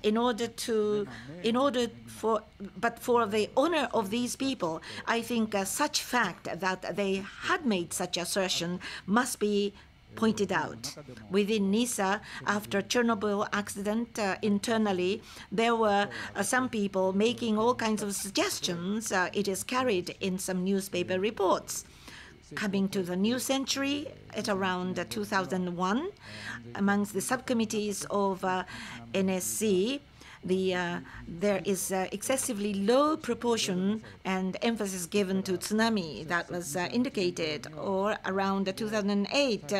for the honor of these people, I think such fact that they had made such assertion must be pointed out. Within NISA, after Chernobyl accident, internally, there were some people making all kinds of suggestions. It is carried in some newspaper reports. Coming to the new century at around 2001, amongst the subcommittees of NSC, there is excessively low proportion and emphasis given to tsunami that was indicated, or around 2008,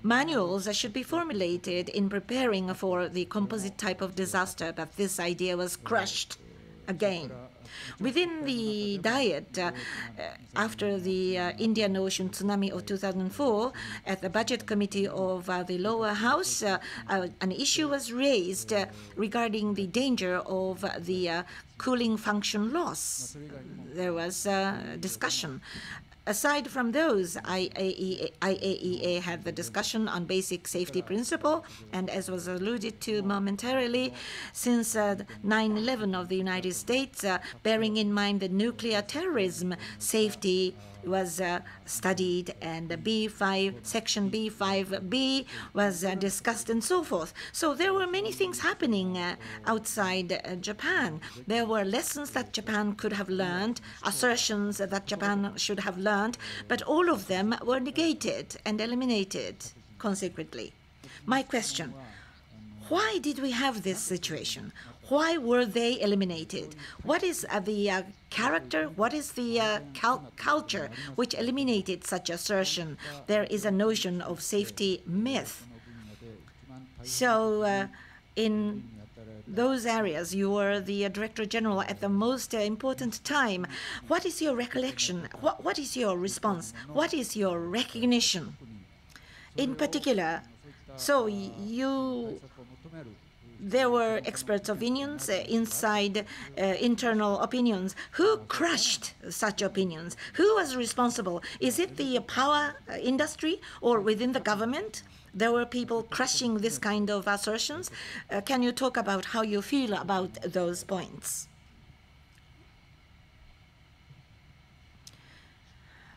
manuals should be formulated in preparing for the composite type of disaster, but this idea was crushed again. Within the Diet, after the Indian Ocean tsunami of 2004, at the Budget Committee of the lower house, an issue was raised regarding the danger of the cooling function loss. There was discussion. Aside from those, IAEA had the discussion on basic safety principle, and as was alluded to momentarily, since 9/11 of the United States, bearing in mind the nuclear terrorism, safety was studied, and the Section B5B was discussed, and so forth. So there were many things happening outside Japan. There were lessons that Japan could have learned, assertions that Japan should have learned, but all of them were negated and eliminated consequently. My question: why did we have this situation? Why were they eliminated? What is the character? What is the culture which eliminated such assertion? There is a notion of safety myth. So in those areas, you were the Director General at the most important time. What is your recollection? What is your response? What is your recognition? In particular, so there were experts' opinions inside internal opinions. Who crushed such opinions? Who was responsible? Is it the power industry or within the government? There were people crushing this kind of assertions. Can you talk about how you feel about those points?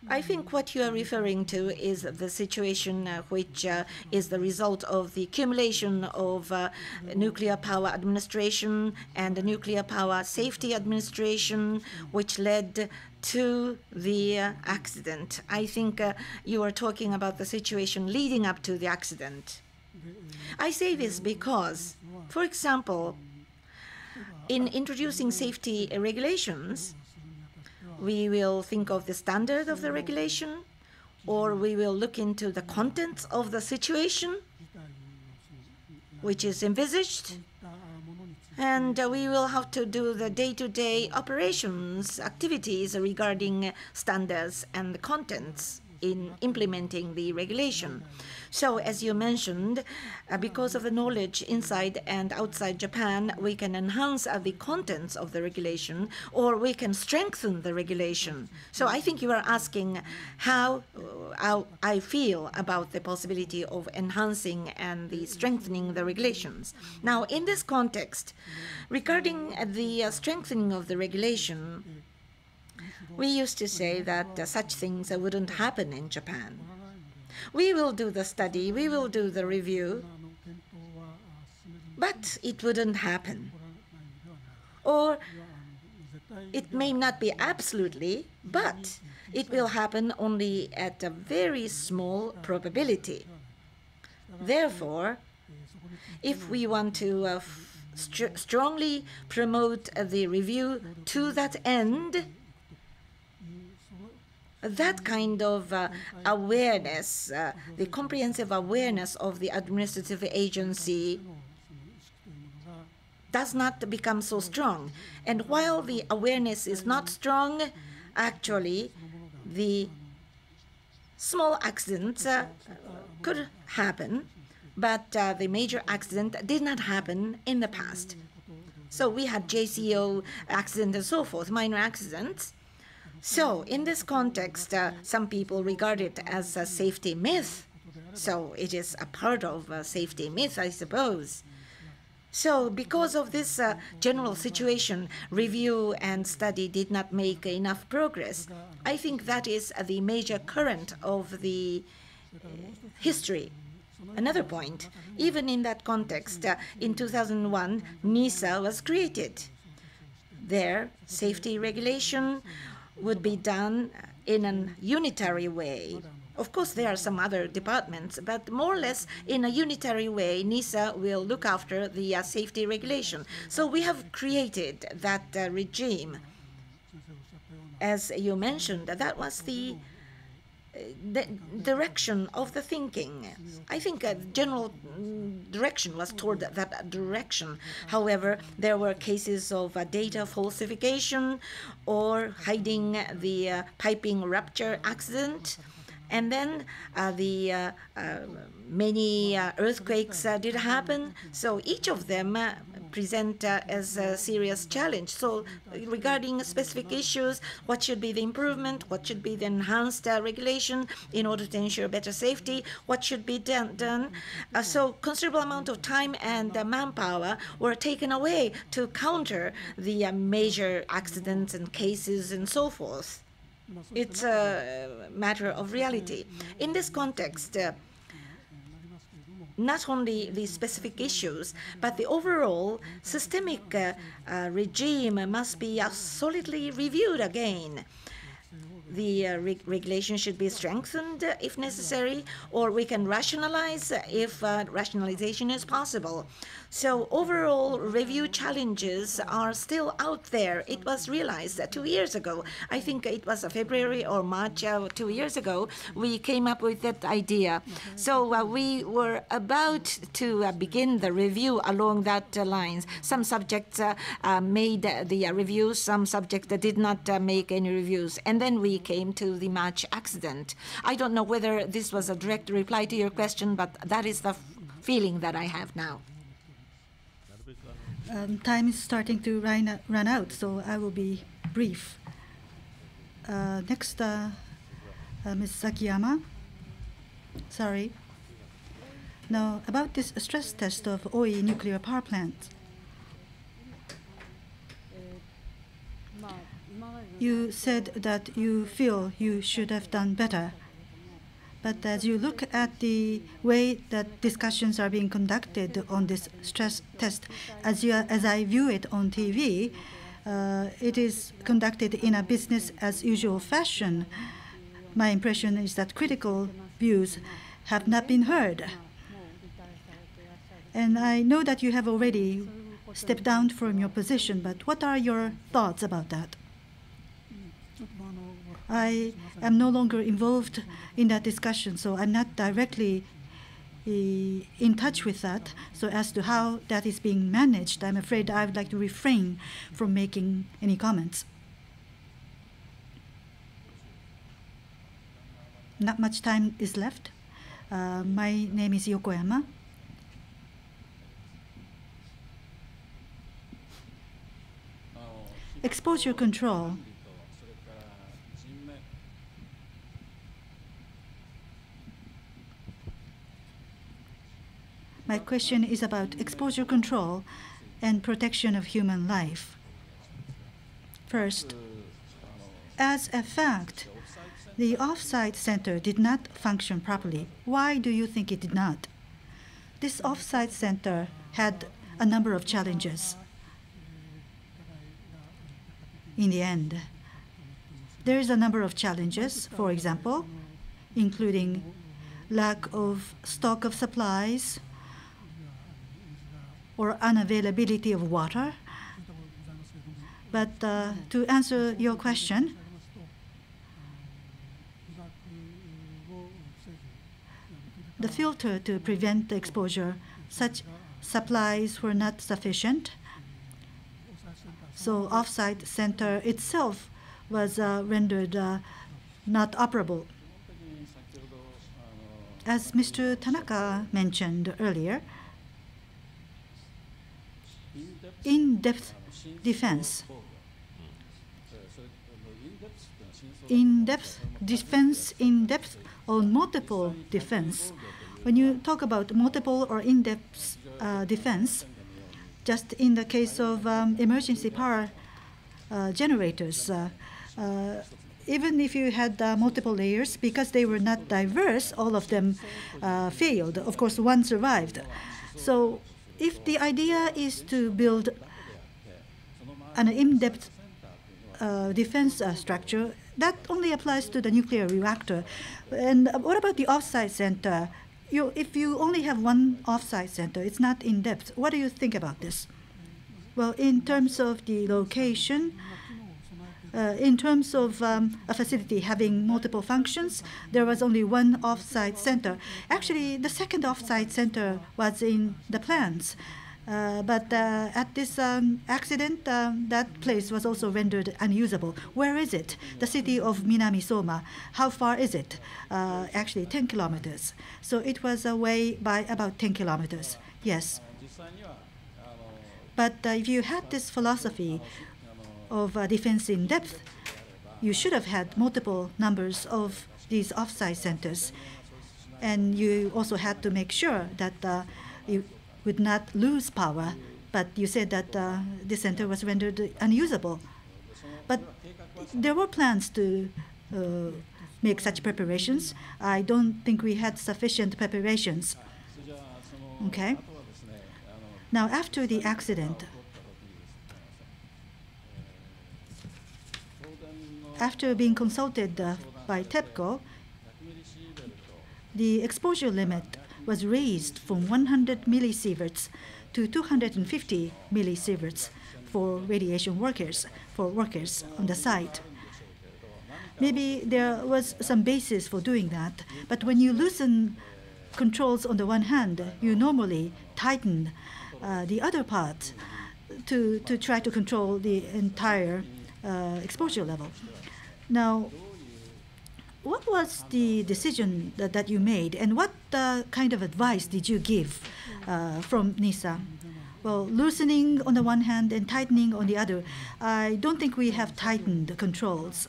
I think what you are referring to is the situation which is the result of the accumulation of nuclear power administration and the nuclear power safety administration, which led to the accident. I think you are talking about the situation leading up to the accident. I say this because, for example, in introducing safety regulations, we will think of the standard of the regulation, or we will look into the contents of the situation which is envisaged, and we will have to do the day-to-day operations, activities regarding standards and the contents in implementing the regulation. So, as you mentioned, because of the knowledge inside and outside Japan, we can enhance the contents of the regulation, or we can strengthen the regulation. So I think you are asking how I feel about the possibility of enhancing and strengthening the regulations. Now, in this context, regarding the strengthening of the regulation, we used to say that such things wouldn't happen in Japan. We will do the study, we will do the review, but it wouldn't happen. Or it may not be absolutely, but it will happen only at a very small probability. Therefore, if we want to strongly promote the review to that end, that kind of awareness, the comprehensive awareness of the administrative agency does not become so strong. And while the awareness is not strong, actually, the small accidents could happen, but the major accident did not happen in the past. So we had JCO accident and so forth, minor accidents. So in this context, some people regard it as a safety myth. So it is a part of a safety myth, I suppose. So because of this general situation, review and study did not make enough progress. I think that is the major current of the history. Another point, even in that context, in 2001, NISA was created. Their safety regulation would be done in a unitary way. Of course, there are some other departments, but more or less in a unitary way, NISA will look after the safety regulation. So we have created that regime. As you mentioned, that was the direction of the thinking. I think general direction was toward that direction. However, there were cases of data falsification or hiding the piping rupture accident. And then many earthquakes did happen. So each of them present as a serious challenge. So regarding specific issues, what should be the improvement, what should be the enhanced regulation in order to ensure better safety, what should be done. So considerable amount of time and manpower were taken away to counter the major accidents and cases and so forth. It's a matter of reality. In this context, not only the specific issues, but the overall systemic regime must be solidly reviewed again. The regulation should be strengthened if necessary, or we can rationalize if rationalization is possible. So overall review challenges are still out there. It was realized 2 years ago. I think it was February or March 2 years ago, we came up with that idea. So we were about to begin the review along that lines. Some subjects made the reviews, some subjects did not make any reviews. And then we came to the March accident. I don't know whether this was a direct reply to your question, but that is the feeling that I have now. Time is starting to run out, so I will be brief. Next, Ms. Sakiyama. Sorry. Now, about this stress test of Oi nuclear power plant. You said that you feel you should have done better. But as you look at the way that discussions are being conducted on this stress test, as I view it on TV, it is conducted in a business as usual fashion. My impression is that critical views have not been heard. And I know that you have already stepped down from your position, but what are your thoughts about that? I am no longer involved in that discussion, so I'm not directly in touch with that. So as to how that is being managed, I'm afraid I would like to refrain from making any comments. Not much time is left. My name is Yokoyama. Exposure control. My question is about exposure control and protection of human life. First, as a fact, the off-site center did not function properly. Why do you think it did not? This off-site center had a number of challenges. In the end, there is a number of challenges, for example, including lack of stock of supplies, or unavailability of water. But to answer your question, the filter to prevent the exposure, such supplies were not sufficient. So off-site center itself was rendered not operable. As Mr. Tanaka mentioned earlier, in-depth defense. In-depth defense, in-depth or multiple defense. When you talk about multiple or in-depth defense, just in the case of emergency power generators, even if you had multiple layers, because they were not diverse, all of them failed. Of course, one survived. So if the idea is to build an in-depth defense structure, that only applies to the nuclear reactor. And what about the offsite center? If you only have one offsite center, it's not in-depth. What do you think about this? Well, in terms of the location, in terms of a facility having multiple functions, there was only one offsite center. Actually, the second offsite center was in the plans. But at this accident, that place was also rendered unusable. Where is it? The city of Minami-Soma. How far is it? Actually, 10 kilometers. So it was away by about 10 kilometers. Yes. But if you had this philosophy of defense in depth, you should have had multiple numbers of these offsite centers. And you also had to make sure that you would not lose power. But you said that the center was rendered unusable. But there were plans to make such preparations. I don't think we had sufficient preparations. Okay. Now, after the accident, after being consulted by TEPCO, the exposure limit was raised from 100 millisieverts to 250 millisieverts for radiation workers, for workers on the site. Maybe there was some basis for doing that, but when you loosen controls on the one hand, you normally tighten the other part to try to control the entire exposure level. Now, what was the decision that you made, and what kind of advice did you give from NISA? Well, loosening on the one hand and tightening on the other, I don't think we have tightened the controls,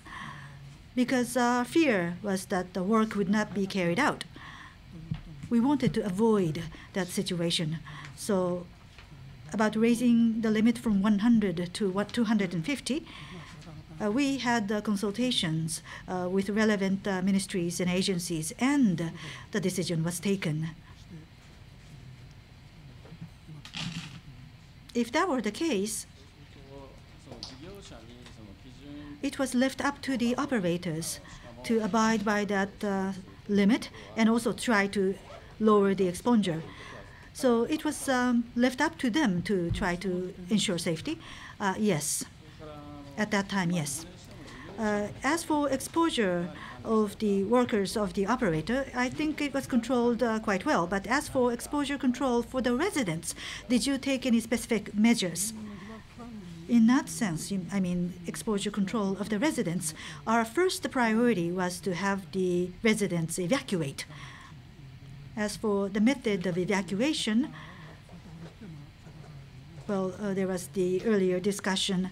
because our fear was that the work would not be carried out. We wanted to avoid that situation. So about raising the limit from 100 to 250, we had consultations with relevant ministries and agencies, and the decision was taken. If that were the case, it was left up to the operators to abide by that limit and also try to lower the exposure. So it was left up to them to try to ensure safety. Yes. At that time, yes. As for exposure of the workers of the operator, I think it was controlled quite well. But as for exposure control for the residents, did you take any specific measures? In that sense, I mean, exposure control of the residents, our first priority was to have the residents evacuate. As for the method of evacuation, well, there was the earlier discussion.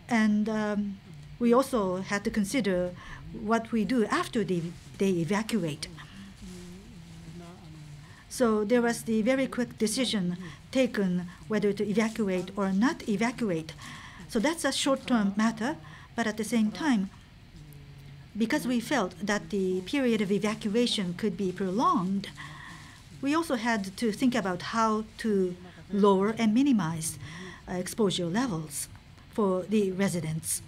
And we also had to consider what we do after they evacuate. So there was the very quick decision taken whether to evacuate or not evacuate. So that's a short-term matter, but at the same time, because we felt that the period of evacuation could be prolonged, we also had to think about how to lower and minimize exposure levels for the residents.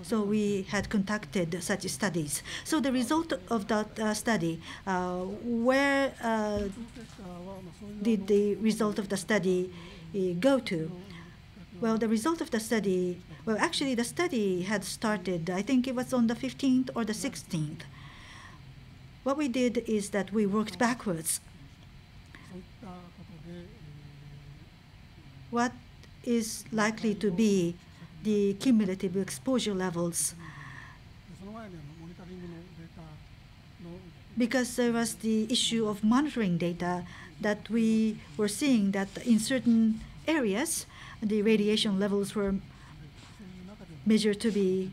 So we had conducted such studies. So the result of that study, where did the result of the study go to? Well, the result of the study, well, actually the study had started, I think it was on the 15th or the 16th. What we did is that we worked backwards. What is likely to be the cumulative exposure levels? Because there was the issue of monitoring data that we were seeing that in certain areas, the radiation levels were measured to be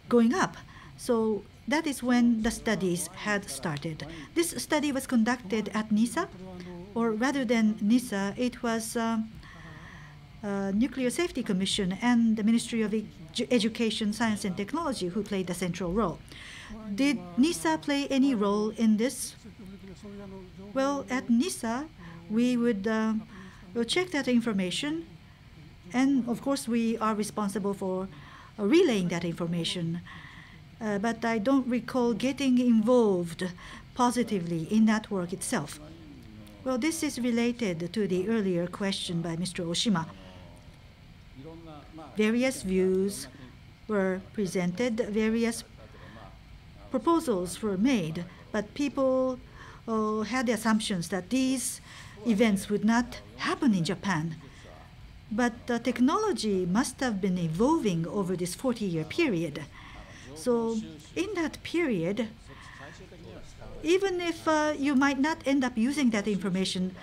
going up. So that is when the studies had started. This study was conducted at NISA, or rather than NISA, it was Nuclear Safety Commission and the Ministry of Education, Science and Technology who played a central role. Did NISA play any role in this? Well, at NISA, we would check that information, and of course we are responsible for relaying that information. But I don't recall getting involved positively in that work itself. Well, this is related to the earlier question by Mr. Oshima. Various views were presented, various proposals were made, but people had the assumptions that these events would not happen in Japan. But the technology must have been evolving over this 40-year period. So in that period, even if you might not end up using that information,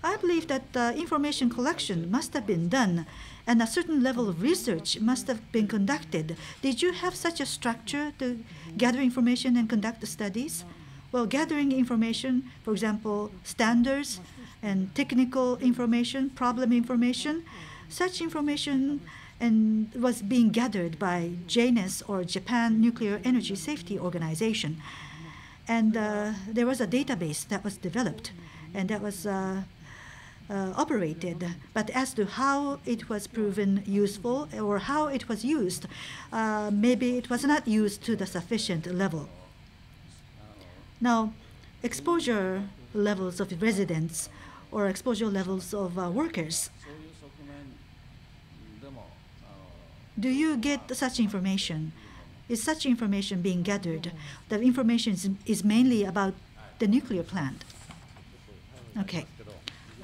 I believe that information collection must have been done and a certain level of research must have been conducted. Did you have such a structure to gather information and conduct the studies? Well, gathering information, for example, standards and technical information, problem information, such information was being gathered by JNES, or Japan Nuclear Energy Safety Organization. And there was a database that was developed and that was operated. But as to how it was proven useful or how it was used, maybe it was not used to the sufficient level. Now, exposure levels of residents or exposure levels of workers, do you get such information? Is such information being gathered? The information is mainly about the nuclear plant. Okay.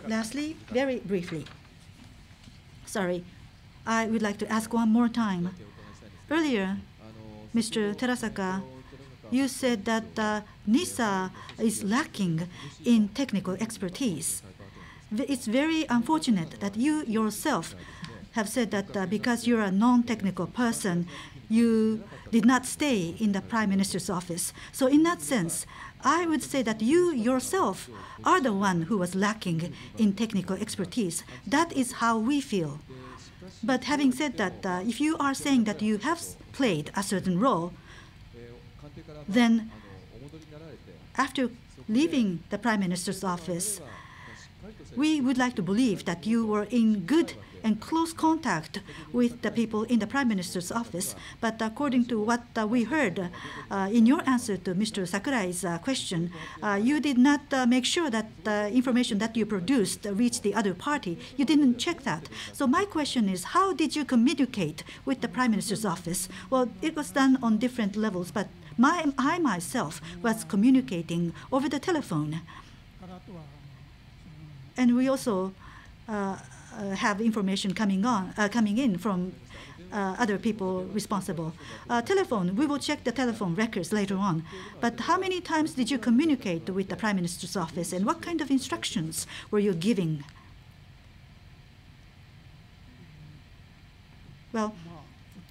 Lastly, very briefly, sorry, I would like to ask one more time. Earlier, Mr. Terasaka, you said that NISA is lacking in technical expertise. It's very unfortunate that you yourself have said that because you're a non-technical person, you did not stay in the Prime Minister's office. So in that sense, I would say that you yourself are the one who was lacking in technical expertise. That is how we feel. But having said that, if you are saying that you have played a certain role, then after leaving the Prime Minister's office, we would like to believe that you were in good and close contact with the people in the Prime Minister's office. But according to what we heard in your answer to Mr. Sakurai's question, you did not make sure that the information that you produced reached the other party. You didn't check that. So my question is, how did you communicate with the Prime Minister's office? Well, it was done on different levels, but I myself was communicating over the telephone. And we also have information coming in from other people responsible. Telephone, we will check the telephone records later on. But how many times did you communicate with the Prime Minister's office, and what kind of instructions were you giving? Well,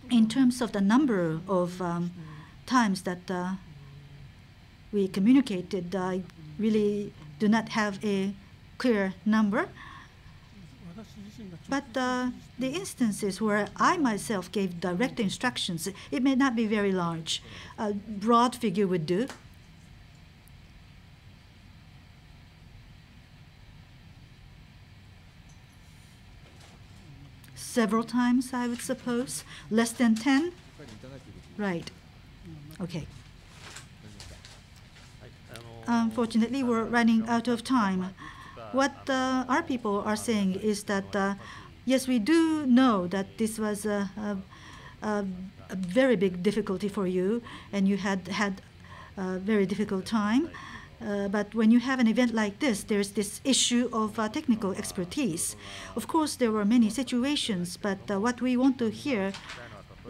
in terms of the number of times that we communicated, I really do not have a clear number. But the instances where I myself gave direct instructions, it may not be very large. A broad figure would do. Several times, I would suppose. Less than 10? Right. Okay. Unfortunately, we're running out of time. What our people are saying is that, yes, we do know that this was a very big difficulty for you, and you had a very difficult time. But when you have an event like this, there's this issue of technical expertise. Of course, there were many situations, but what we want to hear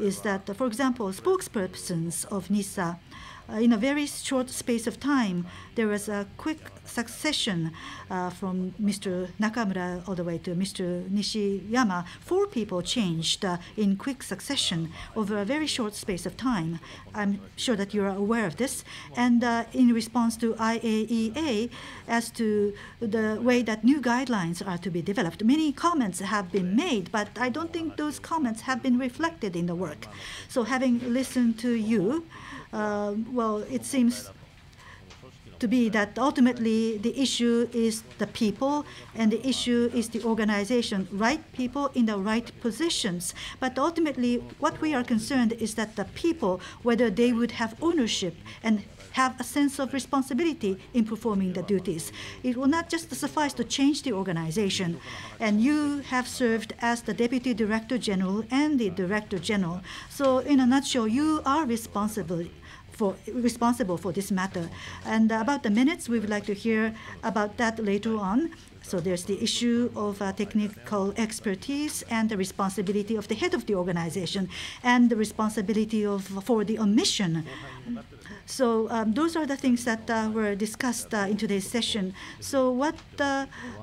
is that, for example, spokespersons of NISA in a very short space of time, there was a quick succession from Mr. Nakamura all the way to Mr. Nishiyama. 4 people changed in quick succession over a very short space of time. I'm sure that you're aware of this. And in response to IAEA, as to the way that new guidelines are to be developed, many comments have been made, but I don't think those comments have been reflected in the work. So having listened to you, well, it seems to be that ultimately the issue is the people and the issue is the organization, right people in the right positions. But ultimately, what we are concerned is that the people, whether they would have ownership and have a sense of responsibility in performing the duties. It will not just suffice to change the organization. And you have served as the Deputy Director General and the Director General. So in a nutshell, you are responsible for this matter. And about the minutes, we would like to hear about that later on. So there's the issue of technical expertise and the responsibility of the head of the organization and the responsibility for the omission. So those are the things that were discussed in today's session. So what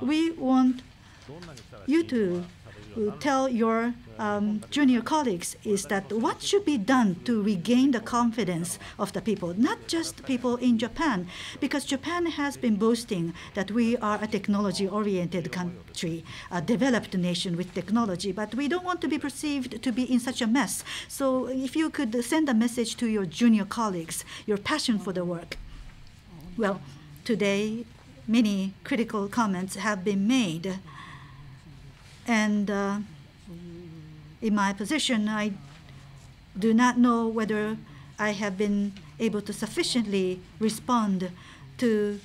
we want you to tell your junior colleagues is that what should be done to regain the confidence of the people, not just people in Japan, because Japan has been boasting that we are a technology-oriented country, a developed nation with technology, but we don't want to be perceived to be in such a mess. So if you could send a message to your junior colleagues, your passion for the work. Well, today, many critical comments have been made. And in my position, I do not know whether I have been able to sufficiently respond to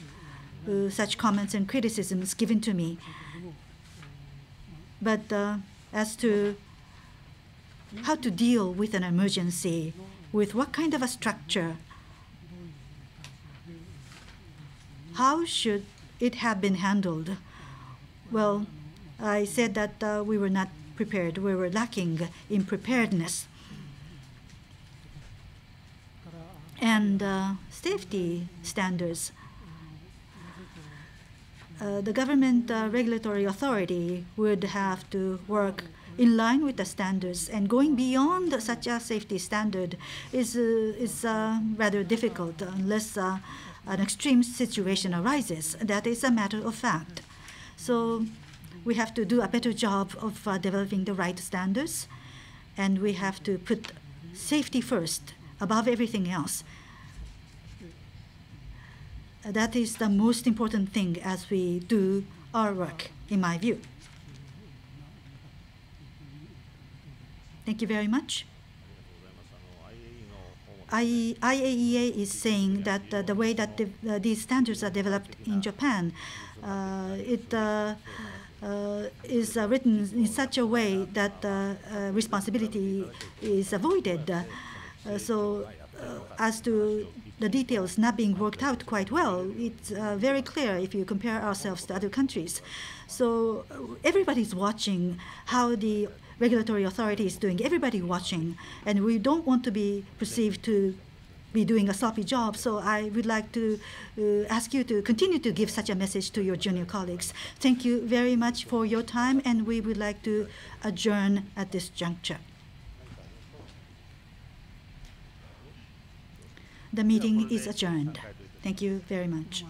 such comments and criticisms given to me. But as to how to deal with an emergency, with what kind of a structure, how should it have been handled? Well, I said that we were not prepared. We were lacking in preparedness. And safety standards. The government regulatory authority would have to work in line with the standards, and going beyond such a safety standard is rather difficult unless an extreme situation arises. That is a matter of fact. So we have to do a better job of developing the right standards, and we have to put safety first above everything else. That is the most important thing as we do our work, in my view. Thank you very much. IAEA is saying that the way that these standards are developed in Japan, it is written in such a way that responsibility is avoided. As to the details not being worked out quite well, it's very clear if you compare ourselves to other countries. So everybody's watching how the regulatory authority is doing. Everybody watching, and we don't want to be perceived to be doing a sloppy job. So I would like to ask you to continue to give such a message to your junior colleagues. Thank you very much for your time, and we would like to adjourn at this juncture. The meeting is adjourned. Thank you very much.